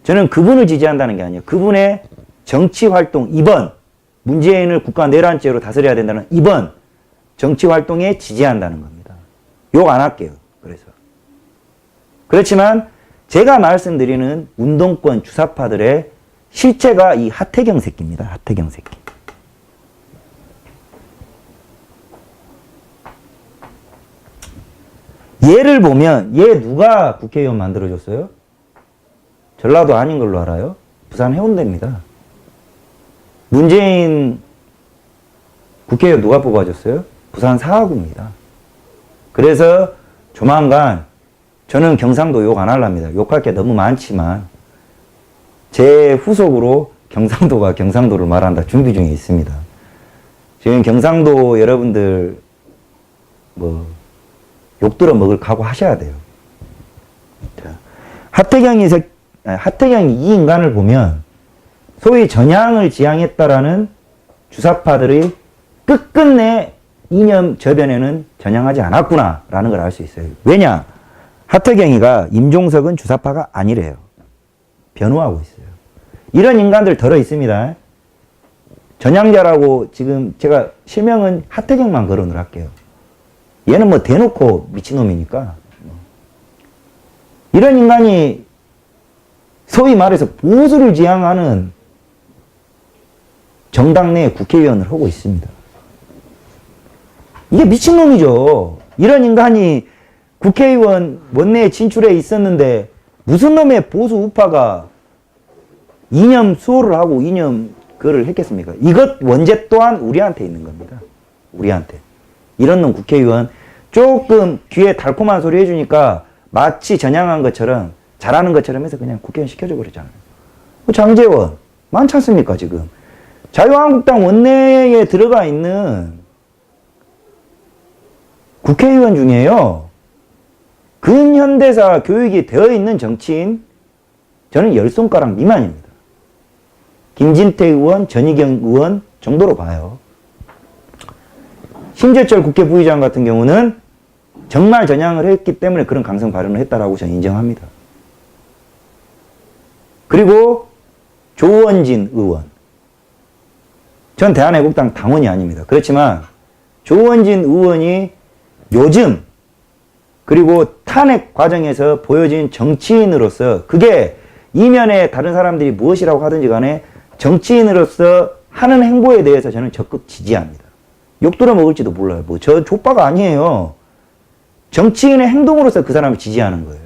저는 그분을 지지한다는 게 아니에요. 그분의 정치활동 이번 문재인을 국가 내란죄로 다스려야 된다는 이번 정치활동에 지지한다는 겁니다. 욕 안 할게요. 그래서 그렇지만 제가 말씀드리는 운동권 주사파들의 실체가 이 하태경 새끼입니다. 하태경 새끼. 얘를 보면 얘 누가 국회의원 만들어줬어요? 전라도 아닌 걸로 알아요. 부산 해운대입니다. 문재인 국회의원 누가 뽑아줬어요? 부산 사하구입니다. 그래서 조만간 저는 경상도 욕 안 하랍니다. 욕할 게 너무 많지만 제 후속으로 경상도를 말한다 준비 중에 있습니다. 지금 경상도 여러분들 욕들어 먹을 각오 하셔야 돼요. 자, 하태경이 이 인간을 보면 소위 전향을 지향했다라는 주사파들이 끝끝내 이념 저변에는 전향하지 않았구나라는 걸 알 수 있어요. 왜냐? 하태경이가 임종석은 주사파가 아니래요. 변호하고 있어요. 이런 인간들 덜어 있습니다. 전향자라고 지금 제가 실명은 하태경만 거론을 할게요. 얘는 뭐 대놓고 미친놈이니까. 이런 인간이 소위 말해서 보수를 지향하는 정당 내 국회의원을 하고 있습니다. 이게 미친놈이죠. 이런 인간이 국회의원 원내에 진출해 있었는데 무슨 놈의 보수 우파가 이념 수호를 하고 이념 그거를 했겠습니까? 이것 원죄 또한 우리한테 있는 겁니다. 우리한테. 이런 놈 국회의원 조금 귀에 달콤한 소리 해주니까 마치 전향한 것처럼 잘하는 것처럼 해서 그냥 국회의원 시켜줘 버렸잖아요. 장제원 많지 않습니까 지금. 자유한국당 원내에 들어가 있는 국회의원 중에요. 근현대사 교육이 되어 있는 정치인 저는 10손가락 미만입니다. 김진태 의원, 전희경 의원 정도로 봐요. 심재철 국회 부의장 같은 경우는 정말 전향을 했기 때문에 그런 강성 발언을 했다라고 저는 인정합니다. 그리고 조원진 의원. 전 대한애국당 당원이 아닙니다. 그렇지만 조원진 의원이 요즘 그리고 탄핵 과정에서 보여진 정치인으로서 그게 이면에 다른 사람들이 무엇이라고 하든지 간에 정치인으로서 하는 행보에 대해서 저는 적극 지지합니다. 욕 들어 먹을지도 몰라요. 뭐 저 족바가 아니에요. 정치인의 행동으로서 그 사람을 지지하는 거예요.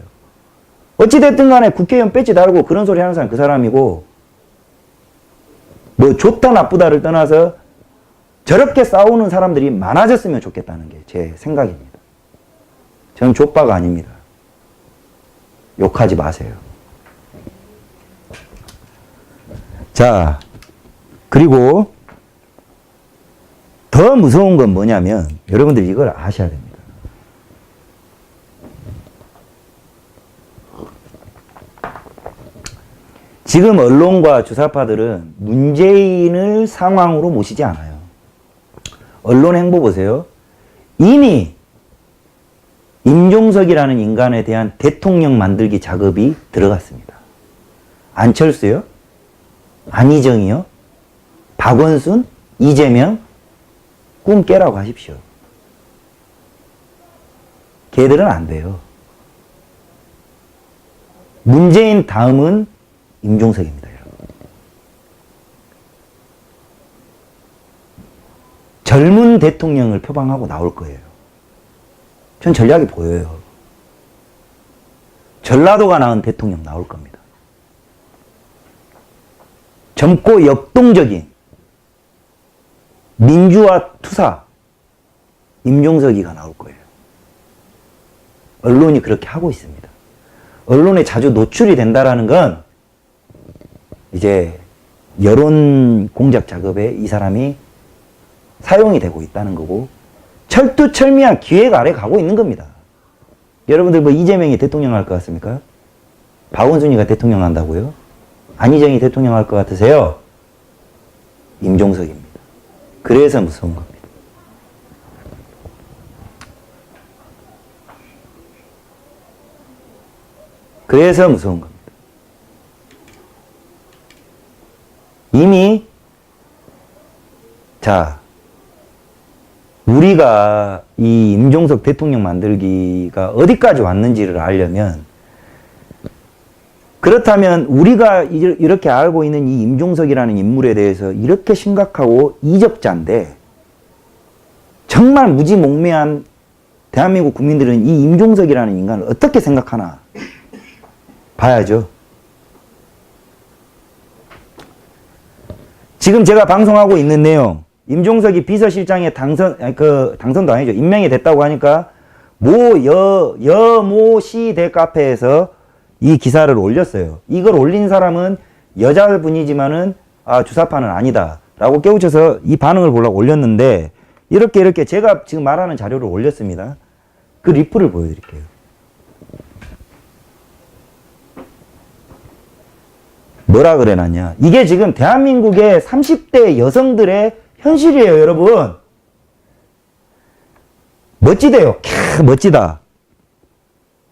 어찌됐든 간에 국회의원 배지 달고 그런 소리 하는 사람 그 사람이고 뭐 좋다 나쁘다를 떠나서 저렇게 싸우는 사람들이 많아졌으면 좋겠다는 게 제 생각입니다. 저는 족바가 아닙니다. 욕하지 마세요. 자, 그리고 더 무서운 건 뭐냐면 여러분들 이걸 아셔야 됩니다. 지금 언론과 주사파들은 문재인을 상황으로 모시지 않아요. 언론 행보 보세요. 이미 임종석이라는 인간에 대한 대통령 만들기 작업이 들어갔습니다. 안철수요? 안희정이요? 박원순? 이재명? 꿈 깨라고 하십시오. 걔들은 안 돼요. 문재인 다음은 임종석입니다, 여러분. 젊은 대통령을 표방하고 나올 거예요. 전 전략이 보여요. 전라도가 낳은 대통령 나올 겁니다. 젊고 역동적인 민주화 투사 임종석이가 나올 거예요. 언론이 그렇게 하고 있습니다. 언론에 자주 노출이 된다라는 건 이제 여론 공작 작업에 이 사람이 사용이 되고 있다는 거고 철두철미한 기획 아래 가고 있는 겁니다. 여러분들 뭐 이재명이 대통령 할 것 같습니까? 박원순이가 대통령 한다고요? 안희정이 대통령 할 것 같으세요? 임종석입니다. 그래서 무서운 겁니다. 그래서 무서운 겁니다. 이미 자 우리가 이 임종석 대통령 만들기가 어디까지 왔는지를 알려면 그렇다면 우리가 이렇게 알고 있는 이 임종석이라는 인물에 대해서 이렇게 심각하고 이적자인데 정말 무지몽매한 대한민국 국민들은 이 임종석이라는 인간을 어떻게 생각하나 봐야죠. 지금 제가 방송하고 있는 내용 임종석이 비서실장에 당선도 아니죠. 임명이 됐다고 하니까 여모시대 카페에서 이 기사를 올렸어요. 이걸 올린 사람은 여자분이지만은 주사파는 아니다 라고 깨우쳐서 이 반응을 보려고 올렸는데 이렇게 제가 지금 말하는 자료를 올렸습니다. 그 리플을 보여드릴게요. 뭐라 그래놨냐. 이게 지금 대한민국의 30대 여성들의 현실이에요, 여러분. 멋지대요. 멋지다.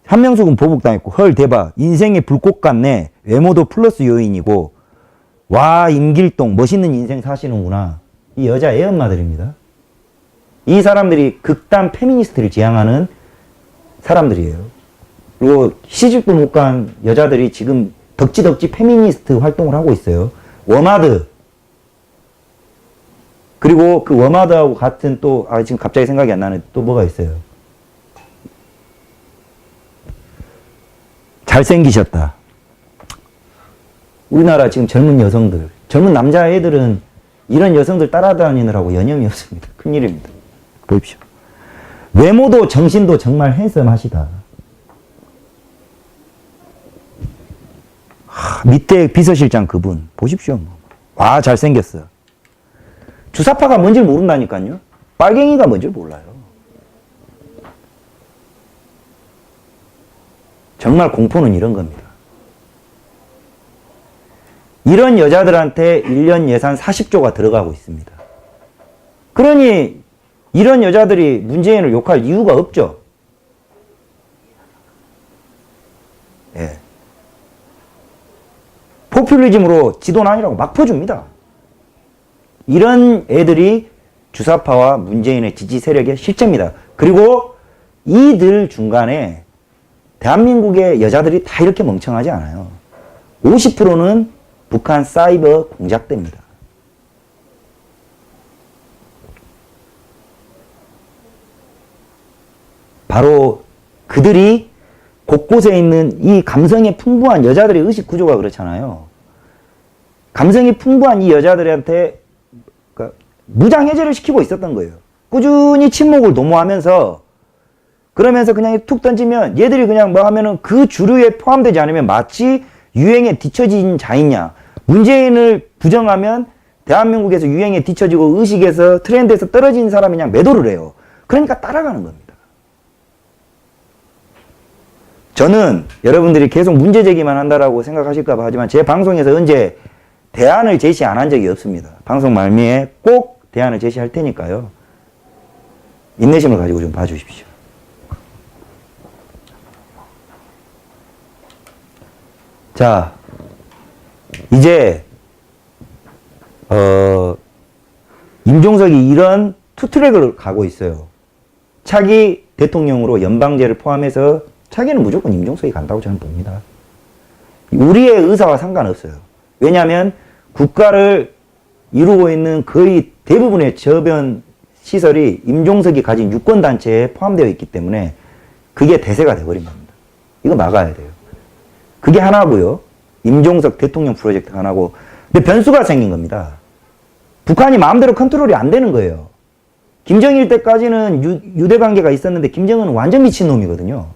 한명숙은 보복당했고 헐 대박 인생의 불꽃 같네. 외모도 플러스 요인이고 와 임길동 멋있는 인생 사시는구나. 이 여자 애엄마들입니다. 이 사람들이 극단 페미니스트를 지향하는 사람들이에요. 그리고 시집도 못 간 여자들이 지금 덕지덕지 페미니스트 활동을 하고 있어요. 워마드 그리고 그 워마드하고 같은 또 지금 갑자기 생각이 안 나네. 또 뭐가 있어요. 잘생기셨다. 우리나라 지금 젊은 여성들, 젊은 남자애들은 이런 여성들 따라다니느라고 여념이 없습니다. 큰일입니다. 보십시오. 외모도 정신도 정말 핸섬하시다. 밑에 비서실장 그분 보십시오. 와 잘생겼어. 주사파가 뭔지 모른다니까요. 빨갱이가 뭔지 몰라요. 정말 공포는 이런 겁니다. 이런 여자들한테 1년 예산 40조가 들어가고 있습니다. 그러니 이런 여자들이 문재인을 욕할 이유가 없죠. 예. 포퓰리즘으로 지도는 아니라고 막 퍼줍니다. 이런 애들이 주사파와 문재인의 지지 세력의 실체입니다. 그리고 이들 중간에 대한민국의 여자들이 다 이렇게 멍청하지 않아요. 50%는 북한 사이버 공작대입니다. 바로 그들이 곳곳에 있는 이 감성이 풍부한 여자들의 의식 구조가 그렇잖아요. 감성이 풍부한 이 여자들한테 무장해제를 시키고 있었던 거예요. 꾸준히 침묵을 도모하면서 그러면서 그냥 툭 던지면 얘들이 그냥 뭐 하면은 그 주류에 포함되지 않으면 마치 유행에 뒤처진 자이냐. 문재인을 부정하면 대한민국에서 유행에 뒤처지고 의식에서 트렌드에서 떨어진 사람이 그냥 매도를 해요. 그러니까 따라가는 겁니다. 저는 여러분들이 계속 문제 제기만 한다라고 생각하실까 봐 하지만 제 방송에서 언제 대안을 제시 안 한 적이 없습니다. 방송 말미에 꼭 대안을 제시할 테니까요. 인내심을 가지고 좀 봐주십시오. 자, 이제 임종석이 이런 투트랙을 가고 있어요. 차기 대통령으로 연방제를 포함해서 차기는 무조건 임종석이 간다고 저는 봅니다. 우리의 의사와 상관없어요. 왜냐하면 국가를 이루고 있는 거의 대부분의 저변 시설이 임종석이 가진 유권단체에 포함되어 있기 때문에 그게 대세가 돼버린 겁니다. 이거 막아야 돼요. 그게 하나고요. 임종석 대통령 프로젝트 하나고. 근데 변수가 생긴 겁니다. 북한이 마음대로 컨트롤이 안 되는 거예요. 김정일 때까지는 유대관계가 있었는데 김정은은 완전 미친놈이거든요.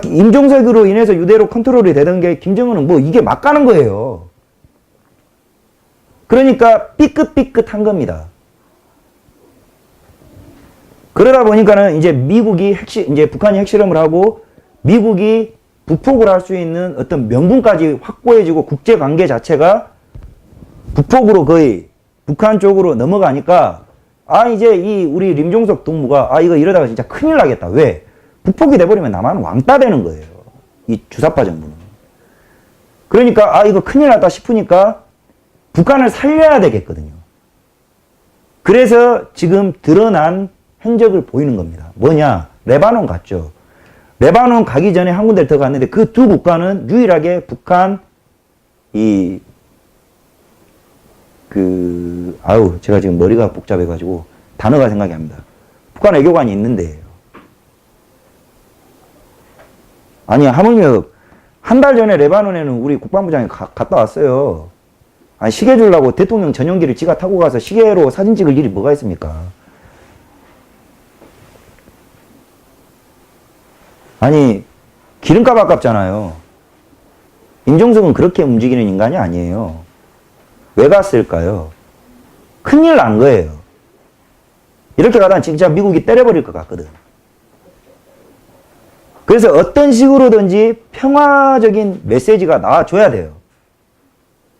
임종석으로 인해서 유대로 컨트롤이 되던 게 김정은은 뭐 이게 막 가는 거예요. 그러니까 삐끗삐끗한 겁니다. 그러다 보니까는 이제 미국이 이제 북한이 핵실험을 하고 미국이 북폭을 할 수 있는 어떤 명분까지 확보해지고 국제관계 자체가 북폭으로 거의 북한 쪽으로 넘어가니까 이제 이 우리 임종석 동무가 이거 이러다가 진짜 큰일 나겠다. 왜? 북폭이 돼버리면 남한은 왕따 되는 거예요. 이 주사파 정부는. 그러니까 이거 큰일 났다 싶으니까 북한을 살려야 되겠거든요. 그래서 지금 드러난 행적을 보이는 겁니다. 뭐냐? 레바논 갔죠. 레바논 가기 전에 한 군데를 더 갔는데 그 두 국가는 유일하게 북한 제가 지금 머리가 복잡해가지고 단어가 생각이 안 납니다. 북한 외교관이 있는데요. 아니, 하물며 한 달 전에 레바논에는 우리 국방부장이 갔다 왔어요. 시계 주려고 대통령 전용기를 지가 타고 가서 시계로 사진 찍을 일이 뭐가 있습니까? 아니, 기름값 아깝잖아요. 임종석은 그렇게 움직이는 인간이 아니에요. 왜 갔을까요? 큰일 난 거예요. 이렇게 가다가 진짜 미국이 때려버릴 것 같거든. 그래서 어떤 식으로든지 평화적인 메시지가 나와줘야 돼요.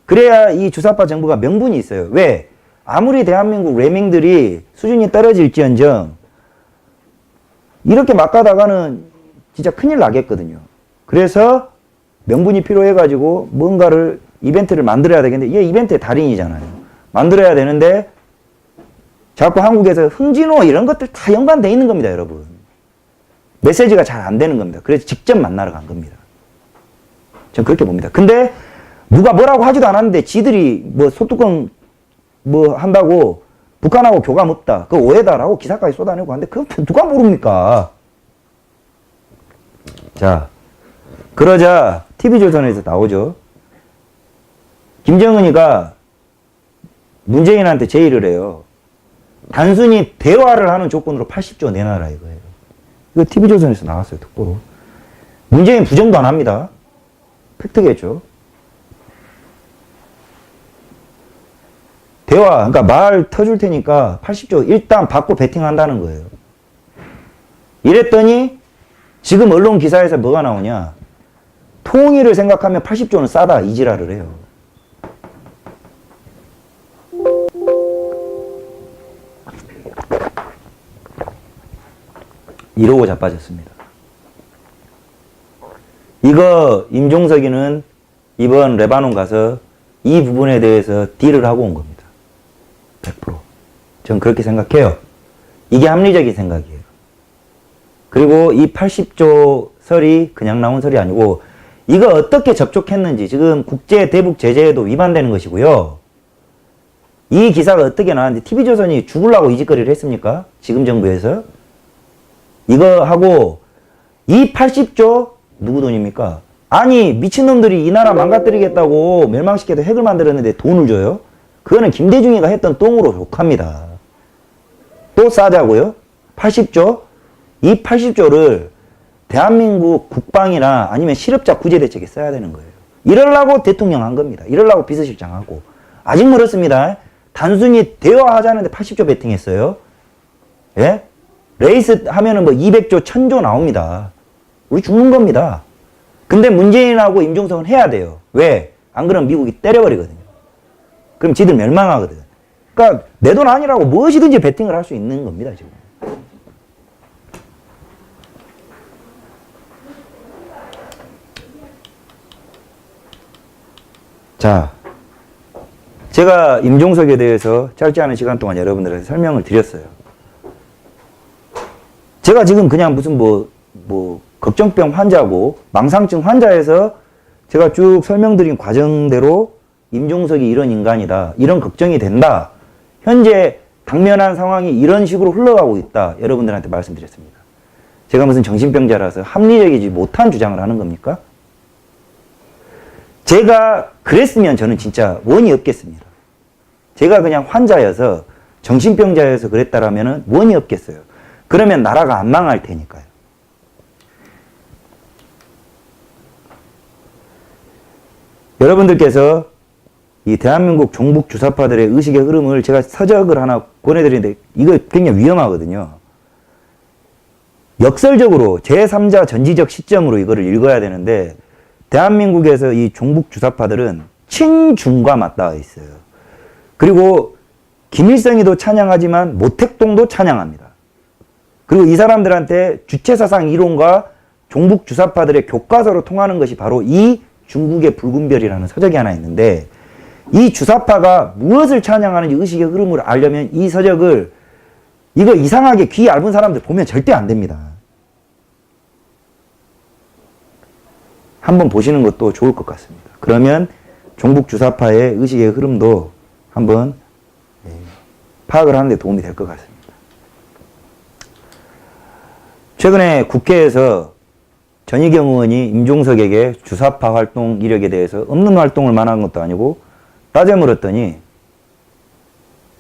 그래야 이 주사파 정부가 명분이 있어요. 왜? 아무리 대한민국 레밍들이 수준이 떨어질지언정 이렇게 막 가다가는 진짜 큰일 나겠거든요. 그래서 명분이 필요해가지고 뭔가를 이벤트를 만들어야 되겠는데 얘 이벤트의 달인이잖아요. 만들어야 되는데 자꾸 한국에서 흥진호 이런 것들 다 연관돼 있는 겁니다, 여러분. 메시지가 잘 안 되는 겁니다. 그래서 직접 만나러 간 겁니다. 전 그렇게 봅니다. 근데 누가 뭐라고 하지도 않았는데 지들이 뭐 소뚜껑 뭐 한다고 북한하고 교감 없다. 그거 오해다라고 기사까지 쏟아내고 하는데 그거 누가 모릅니까? 자, 그러자 TV조선에서 나오죠. 김정은이가 문재인한테 제의를 해요. 단순히 대화를 하는 조건으로 80조 내놔라 이거예요. 이거 TV조선에서 나왔어요, 특보로. 문재인 부정도 안 합니다. 팩트겠죠. 대화, 그러니까 말 터줄 테니까 80조 일단 받고 베팅한다는 거예요. 이랬더니 지금 언론 기사에서 뭐가 나오냐. 통일을 생각하면 80조는 싸다 이 지랄을 해요. 이러고 자빠졌습니다. 이거 임종석이는 이번 레바논 가서 이 부분에 대해서 딜을 하고 온 겁니다. 100%. 전 그렇게 생각해요. 이게 합리적인 생각이에요. 그리고 이 80조 설이 그냥 나온 설이 아니고 이거 어떻게 접촉했는지 지금 국제 대북 제재에도 위반되는 것이고요. 이 기사가 어떻게 나왔는지 TV조선이 죽으려고 이 짓거리를 했습니까? 지금 정부에서. 이거 하고 이 80조 누구 돈입니까? 아니 미친놈들이 이 나라 망가뜨리겠다고 멸망시켜서 핵을 만들었는데 돈을 줘요? 그거는 김대중이가 했던 똥으로 속합니다. 또 싸자고요? 80조? 이 80조를 대한민국 국방이나 아니면 실업자 구제 대책에 써야 되는 거예요. 이러려고 대통령 한 겁니다. 이러려고 비서실장 하고. 아직 멀었습니다. 단순히 대화하자는데 80조 베팅했어요. 예? 레이스 하면은 뭐 200조, 1000조 나옵니다. 우리 죽는 겁니다. 근데 문재인하고 임종석은 해야 돼요. 왜? 안 그러면 미국이 때려버리거든요. 그럼 지들 멸망하거든. 그러니까 내 돈 아니라고 무엇이든지 베팅을 할 수 있는 겁니다, 지금. 자, 제가 임종석에 대해서 짧지 않은 시간 동안 여러분들한테 설명을 드렸어요. 제가 지금 그냥 무슨 걱정병 환자고 망상증 환자에서 제가 쭉 설명드린 과정대로 임종석이 이런 인간이다. 이런 걱정이 된다. 현재 당면한 상황이 이런 식으로 흘러가고 있다. 여러분들한테 말씀드렸습니다. 제가 무슨 정신병자라서 합리적이지 못한 주장을 하는 겁니까? 제가 그랬으면 저는 진짜 원이 없겠습니다. 제가 그냥 환자여서 정신병자여서 그랬다라면 원이 없겠어요. 그러면 나라가 안 망할 테니까요. 여러분들께서 이 대한민국 종북 주사파들의 의식의 흐름을 제가 서적을 하나 보내드리는데 이거 굉장히 위험하거든요. 역설적으로 제3자 전지적 시점으로 이거를 읽어야 되는데 대한민국에서 이 종북 주사파들은 친중과 맞닿아 있어요. 그리고 김일성이도 찬양하지만 모택동도 찬양합니다. 그리고 이 사람들한테 주체사상 이론과 종북 주사파들의 교과서로 통하는 것이 바로 이 중국의 붉은 별이라는 서적이 하나 있는데 이 주사파가 무엇을 찬양하는지 의식의 흐름을 알려면 이 서적을 이거 이상하게 귀 얇은 사람들 보면 절대 안 됩니다. 한번 보시는 것도 좋을 것 같습니다. 그러면 종북 주사파의 의식의 흐름도 한번 파악을 하는 데 도움이 될 것 같습니다. 최근에 국회에서 전희경 의원이 임종석에게 주사파 활동 이력에 대해서 없는 활동을 말한 것도 아니고 따져 물었더니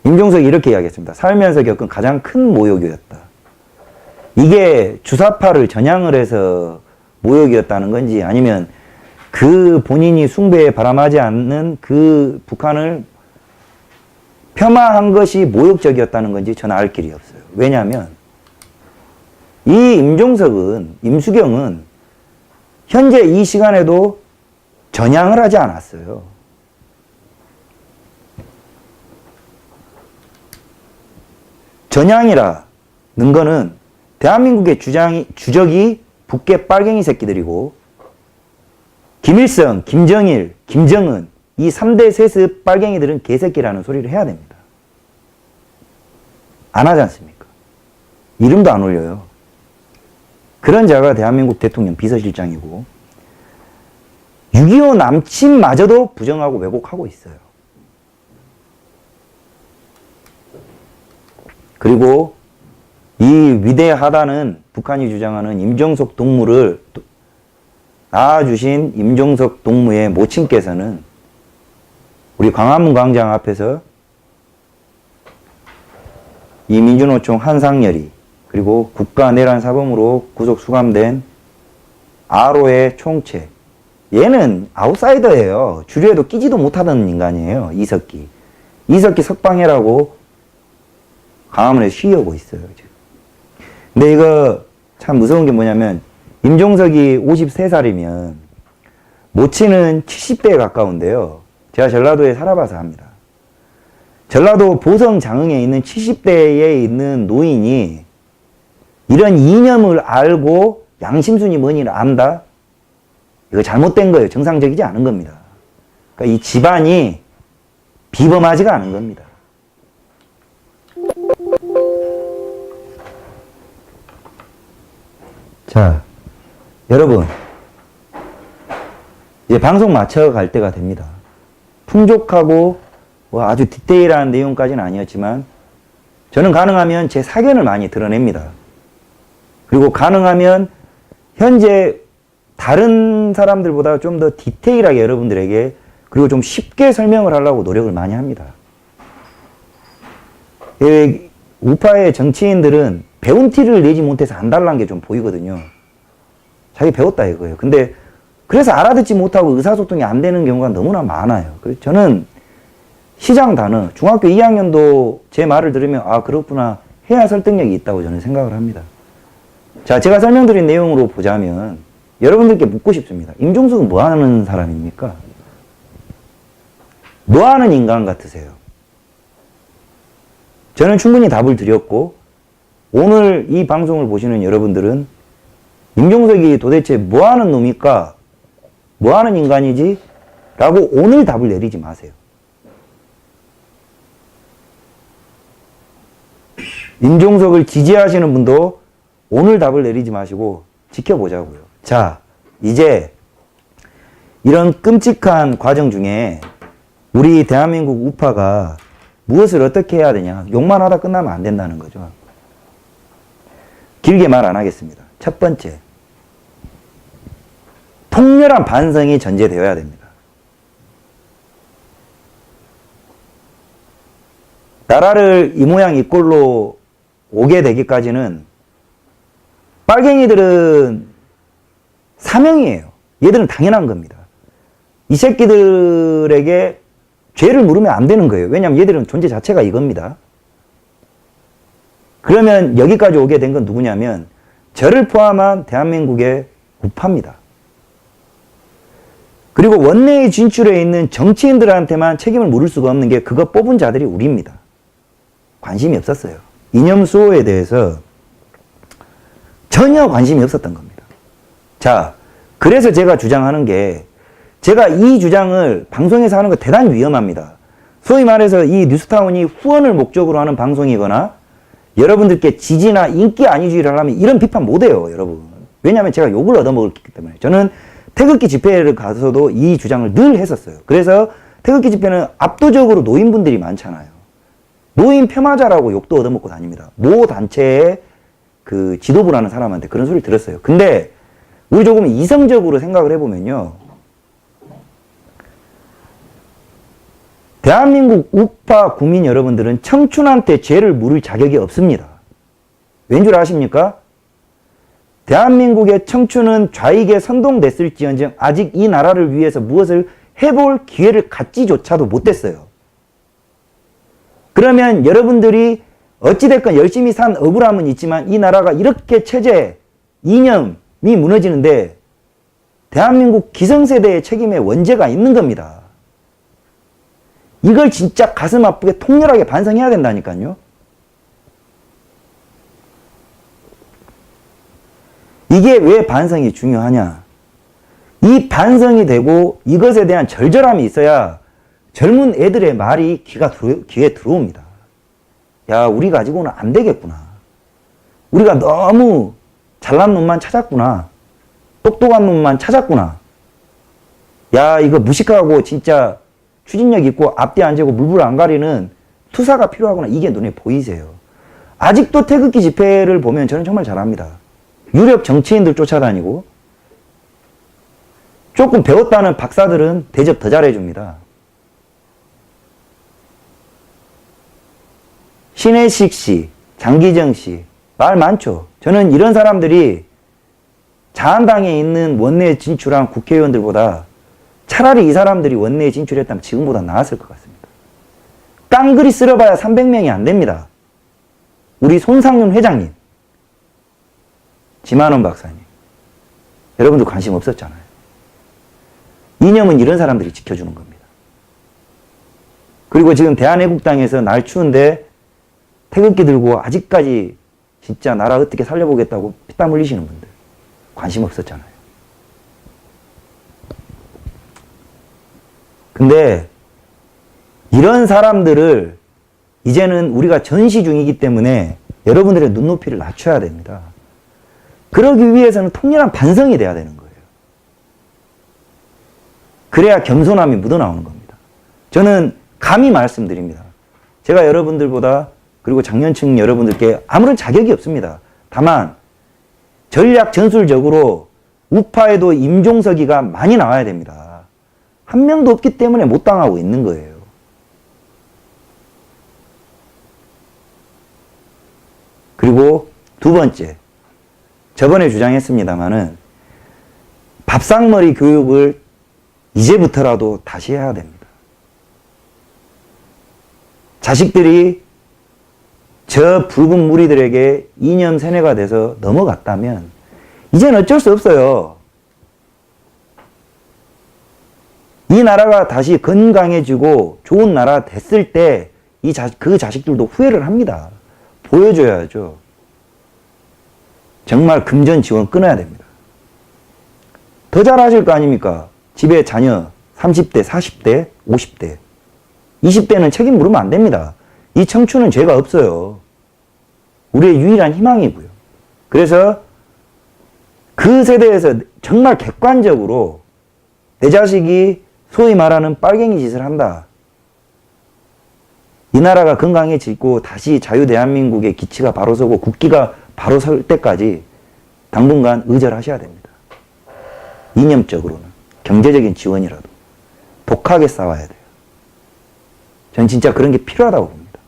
임종석이 이렇게 이야기했습니다. 살면서 겪은 가장 큰 모욕이었다. 이게 주사파를 전향을 해서 모욕이었다는 건지 아니면 그 본인이 숭배에 바람하지 않는 그 북한을 폄하한 것이 모욕적이었다는 건지 저는 알 길이 없어요. 왜냐하면 이 임수경은 현재 이 시간에도 전향을 하지 않았어요. 전향이라는 거는 대한민국의 주적이 북계 빨갱이 새끼들이고 김일성, 김정일, 김정은 이 3대 세습 빨갱이들은 개새끼라는 소리를 해야 됩니다. 안 하지 않습니까? 이름도 안 올려요. 그런 자가 대한민국 대통령 비서실장이고 6.25 남친마저도 부정하고 왜곡하고 있어요. 그리고 이 위대하다는 북한이 주장하는 임종석 동무를 낳아주신 임종석 동무의 모친께서는 우리 광화문 광장 앞에서 이 민주노총 한상열이 그리고 국가내란 사범으로 구속 수감된 아로의 총체. 얘는 아웃사이더예요. 주류에도 끼지도 못하던 인간이에요. 이석기 석방해라고 광화문에 시위하고 있어요. 지금. 근데 이거 참 무서운 게 뭐냐면 임종석이 53살이면 모친은 70대에 가까운데요. 제가 전라도에 살아봐서 합니다. 전라도 보성 장흥에 있는 70대에 있는 노인이 이런 이념을 알고 양심순이 뭔지를 안다? 이거 잘못된 거예요. 정상적이지 않은 겁니다. 그러니까 이 집안이 비범하지가 않은 겁니다. 자, 여러분, 이제 방송 마쳐갈 때가 됩니다. 풍족하고 뭐 아주 디테일한 내용까지는 아니었지만 저는 가능하면 제 사견을 많이 드러냅니다. 그리고 가능하면 현재 다른 사람들보다 좀 더 디테일하게 여러분들에게 그리고 좀 쉽게 설명을 하려고 노력을 많이 합니다. 우파의 정치인들은 배운 티를 내지 못해서 안달난 게 좀 보이거든요. 자기 배웠다 이거예요. 근데 그래서 알아듣지 못하고 의사소통이 안 되는 경우가 너무나 많아요. 그래서 저는 시장 단어, 중학교 2학년도 제 말을 들으면 아 그렇구나 해야 설득력이 있다고 저는 생각을 합니다. 자, 제가 설명드린 내용으로 보자면 여러분들께 묻고 싶습니다. 임종석은 뭐 하는 사람입니까? 뭐 하는 인간 같으세요? 저는 충분히 답을 드렸고 오늘 이 방송을 보시는 여러분들은 임종석이 도대체 뭐 하는 놈일까? 뭐 하는 인간이지? 라고 오늘 답을 내리지 마세요. 임종석을 지지하시는 분도 오늘 답을 내리지 마시고 지켜보자고요. 자, 이제 이런 끔찍한 과정 중에 우리 대한민국 우파가 무엇을 어떻게 해야 되냐. 욕만 하다 끝나면 안 된다는 거죠. 길게 말 안 하겠습니다. 첫 번째, 통렬한 반성이 전제되어야 됩니다. 나라를 이 모양 이 꼴로 오게 되기까지는 빨갱이들은 사명이에요. 얘들은 당연한 겁니다. 이 새끼들에게 죄를 물으면 안 되는 거예요. 왜냐하면 얘들은 존재 자체가 이겁니다. 그러면 여기까지 오게 된 건 누구냐면 저를 포함한 대한민국의 우파입니다. 그리고 원내에 진출해 있는 정치인들한테만 책임을 물을 수가 없는 게 그거 뽑은 자들이 우리입니다. 관심이 없었어요. 이념 수호에 대해서 전혀 관심이 없었던 겁니다. 자, 그래서 제가 주장하는 게 제가 이 주장을 방송에서 하는 거 대단히 위험합니다. 소위 말해서 이 뉴스타운이 후원을 목적으로 하는 방송이거나 여러분들께 지지나 인기 안위주의를 하려면 이런 비판 못해요, 여러분. 왜냐하면 제가 욕을 얻어먹었기 때문에. 저는 태극기 집회를 가서도 이 주장을 늘 했었어요. 그래서 태극기 집회는 압도적으로 노인분들이 많잖아요. 노인 폄하자라고 욕도 얻어먹고 다닙니다. 모 단체의 그 지도부라는 사람한테 그런 소리를 들었어요. 근데 우리 조금 이성적으로 생각을 해보면요. 대한민국 우파 국민 여러분들은 청춘한테 죄를 물을 자격이 없습니다. 왠 줄 아십니까? 대한민국의 청춘은 좌익에 선동됐을지언정 아직 이 나라를 위해서 무엇을 해볼 기회를 갖지조차도 못했어요. 그러면 여러분들이 어찌됐건 열심히 산 억울함은 있지만 이 나라가 이렇게 체제, 이념이 무너지는데 대한민국 기성세대의 책임에 원죄가 있는 겁니다. 이걸 진짜 가슴 아프게 통렬하게 반성해야 된다니까요. 이게 왜 반성이 중요하냐. 이 반성이 되고 이것에 대한 절절함이 있어야 젊은 애들의 말이 귀에 들어옵니다. 야, 우리 가지고는 안 되겠구나. 우리가 너무 잘난 놈만 찾았구나. 똑똑한 놈만 찾았구나. 야, 이거 무식하고 진짜 추진력 있고 앞뒤 안 재고 물불 안 가리는 투사가 필요하구나. 이게 눈에 보이세요. 아직도 태극기 집회를 보면 저는 정말 잘합니다. 유력 정치인들 쫓아다니고 조금 배웠다는 박사들은 대접 더 잘해줍니다. 신혜식 씨, 장기정 씨, 말 많죠. 저는 이런 사람들이 자한당에 있는 원내에 진출한 국회의원들보다 차라리 이 사람들이 원내에 진출했다면 지금보다 나았을 것 같습니다. 깡그리 쓸어봐야 300명이 안 됩니다. 우리 손상윤 회장님, 지만원 박사님, 여러분들 관심 없었잖아요. 이념은 이런 사람들이 지켜주는 겁니다. 그리고 지금 대한애국당에서 날 추운데 태극기 들고 아직까지 진짜 나라 어떻게 살려보겠다고 피땀 흘리시는 분들 관심 없었잖아요. 근데 이런 사람들을 이제는 우리가 전시 중이기 때문에 여러분들의 눈높이를 낮춰야 됩니다. 그러기 위해서는 통렬한 반성이 돼야 되는 거예요. 그래야 겸손함이 묻어나오는 겁니다. 저는 감히 말씀드립니다. 제가 여러분들보다 그리고 장년층 여러분들께 아무런 자격이 없습니다. 다만 전략 전술적으로 우파에도 임종석이가 많이 나와야 됩니다. 한 명도 없기 때문에 못 당하고 있는 거예요. 그리고 두 번째, 저번에 주장했습니다마는 밥상머리 교육을 이제부터라도 다시 해야 됩니다. 자식들이 저 붉은 무리들에게 이념 세뇌가 돼서 넘어갔다면 이제는 어쩔 수 없어요. 이 나라가 다시 건강해지고 좋은 나라 됐을 때 그 자식들도 후회를 합니다. 보여줘야죠. 정말 금전 지원 끊어야 됩니다. 더 잘하실 거 아닙니까? 집에 자녀 30대, 40대, 50대, 20대는 책임 물으면 안 됩니다. 이 청춘은 죄가 없어요. 우리의 유일한 희망이고요. 그래서 그 세대에서 정말 객관적으로 내 자식이 소위 말하는 빨갱이 짓을 한다. 이 나라가 건강해지고 다시 자유대한민국의 기치가 바로 서고 국기가 바로 설 때까지 당분간 의절하셔야 됩니다. 이념적으로는. 경제적인 지원이라도. 독하게 싸워야 돼요. 전 진짜 그런 게 필요하다고 봅니다.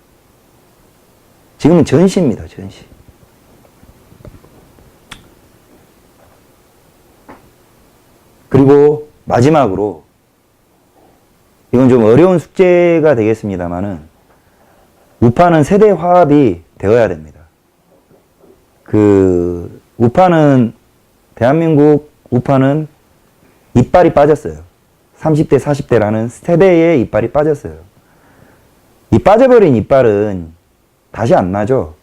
지금은 전시입니다, 전시. 그리고 마지막으로 이건 좀 어려운 숙제가 되겠습니다만은 우파는 세대 화합이 되어야 됩니다. 우파는 대한민국 우파는 이빨이 빠졌어요. 30대, 40대라는 세대의 이빨이 빠졌어요. 이 빠져버린 이빨은 다시 안 나죠.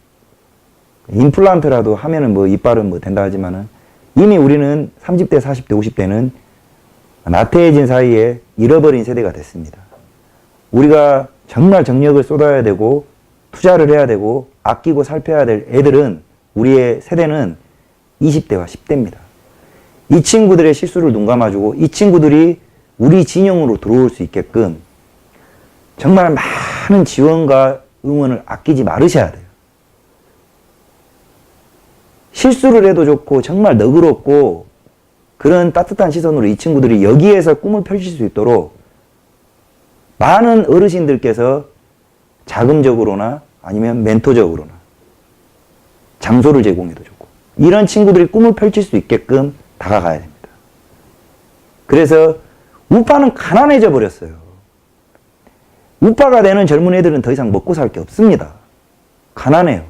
임플란트라도 하면은 뭐 이빨은 뭐 된다 하지만은 이미 우리는 30대, 40대, 50대는 나태해진 사이에 잃어버린 세대가 됐습니다. 우리가 정말 정력을 쏟아야 되고 투자를 해야 되고 아끼고 살펴야 될 애들은 우리의 세대는 20대와 10대입니다. 이 친구들의 실수를 눈 감아주고 이 친구들이 우리 진영으로 들어올 수 있게끔 정말 많은 지원과 응원을 아끼지 말으셔야 돼요. 실수를 해도 좋고 정말 너그럽고 그런 따뜻한 시선으로 이 친구들이 여기에서 꿈을 펼칠 수 있도록 많은 어르신들께서 자금적으로나 아니면 멘토적으로나 장소를 제공해도 좋고 이런 친구들이 꿈을 펼칠 수 있게끔 다가가야 됩니다. 그래서 우파는 가난해져 버렸어요. 우파가 되는 젊은 애들은 더 이상 먹고 살 게 없습니다. 가난해요.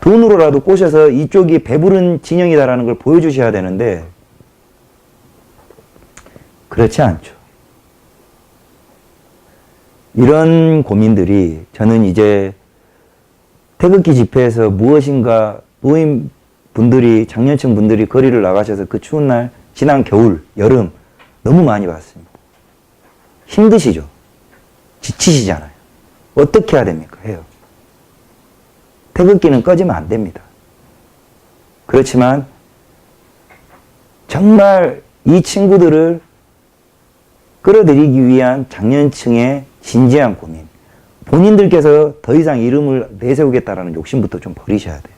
돈으로라도 꼬셔서 이쪽이 배부른 진영이다라는 걸 보여주셔야 되는데 그렇지 않죠. 이런 고민들이 저는 이제 태극기 집회에서 무엇인가 노인분들이 장년층 분들이 거리를 나가셔서 그 추운 날 지난 겨울, 여름 너무 많이 봤습니다. 힘드시죠? 지치시잖아요. 어떻게 해야 됩니까? 해요. 태극기는 꺼지면 안 됩니다. 그렇지만 정말 이 친구들을 끌어들이기 위한 장년층의 진지한 고민, 본인들께서 더 이상 이름을 내세우겠다라는 욕심부터 좀 버리셔야 돼요.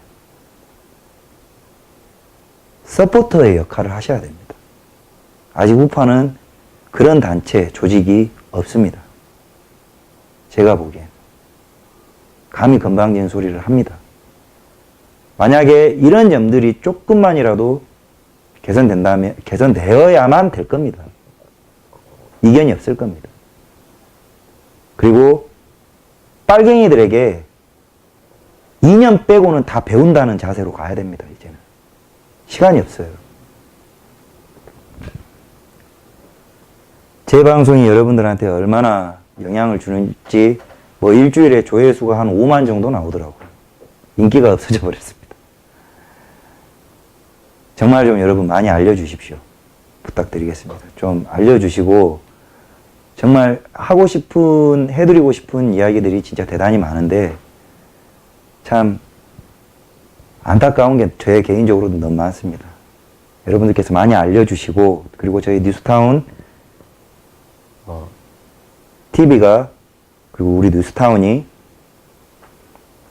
서포터의 역할을 하셔야 됩니다. 아직 우파는 그런 단체, 조직이 없습니다. 제가 보기엔. 감히 건방진 소리를 합니다. 만약에 이런 점들이 조금만이라도 개선된다면, 개선되어야만 될 겁니다. 이견이 없을 겁니다. 그리고 빨갱이들에게 2년 빼고는 다 배운다는 자세로 가야 됩니다, 이제는. 시간이 없어요. 제 방송이 여러분들한테 얼마나 영향을 주는지 뭐 일주일에 조회수가 한 5만 정도 나오더라고요. 인기가 없어져 버렸습니다. 정말 좀 여러분 많이 알려주십시오. 부탁드리겠습니다. 좀 알려주시고 정말 하고 싶은, 해드리고 싶은 이야기들이 진짜 대단히 많은데 참 안타까운 게 제 개인적으로도 너무 많습니다. 여러분들께서 많이 알려주시고, 그리고 저희 뉴스타운 TV가, 그리고 우리 뉴스타운이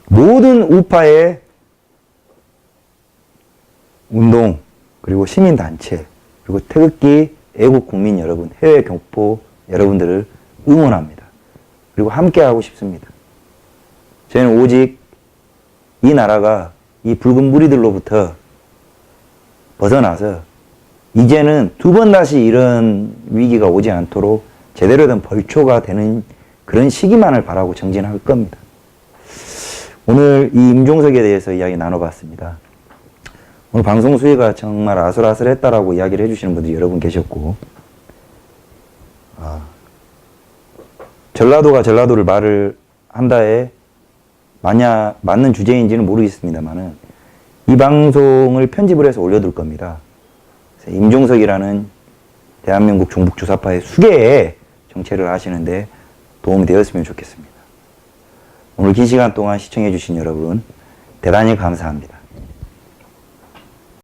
모든 우파의 운동, 그리고 시민단체, 그리고 태극기 애국 국민 여러분, 해외 교포 여러분들을 응원합니다. 그리고 함께하고 싶습니다. 저희는 오직 이 나라가 이 붉은 무리들로부터 벗어나서 이제는 두 번 다시 이런 위기가 오지 않도록 제대로 된 벌초가 되는 그런 시기만을 바라고 정진할 겁니다. 오늘 이 임종석에 대해서 이야기 나눠봤습니다. 오늘 방송 수위가 정말 아슬아슬했다라고 이야기를 해주시는 분들이 여러 분 계셨고, 전라도가 전라도를 말을 한다에 맞는 주제인지는 모르겠습니다만은 이 방송을 편집을 해서 올려둘 겁니다. 임종석이라는 대한민국 종북주사파의 수계에 정체를 하시는데 도움이 되었으면 좋겠습니다. 오늘 긴 시간 동안 시청해주신 여러분 대단히 감사합니다.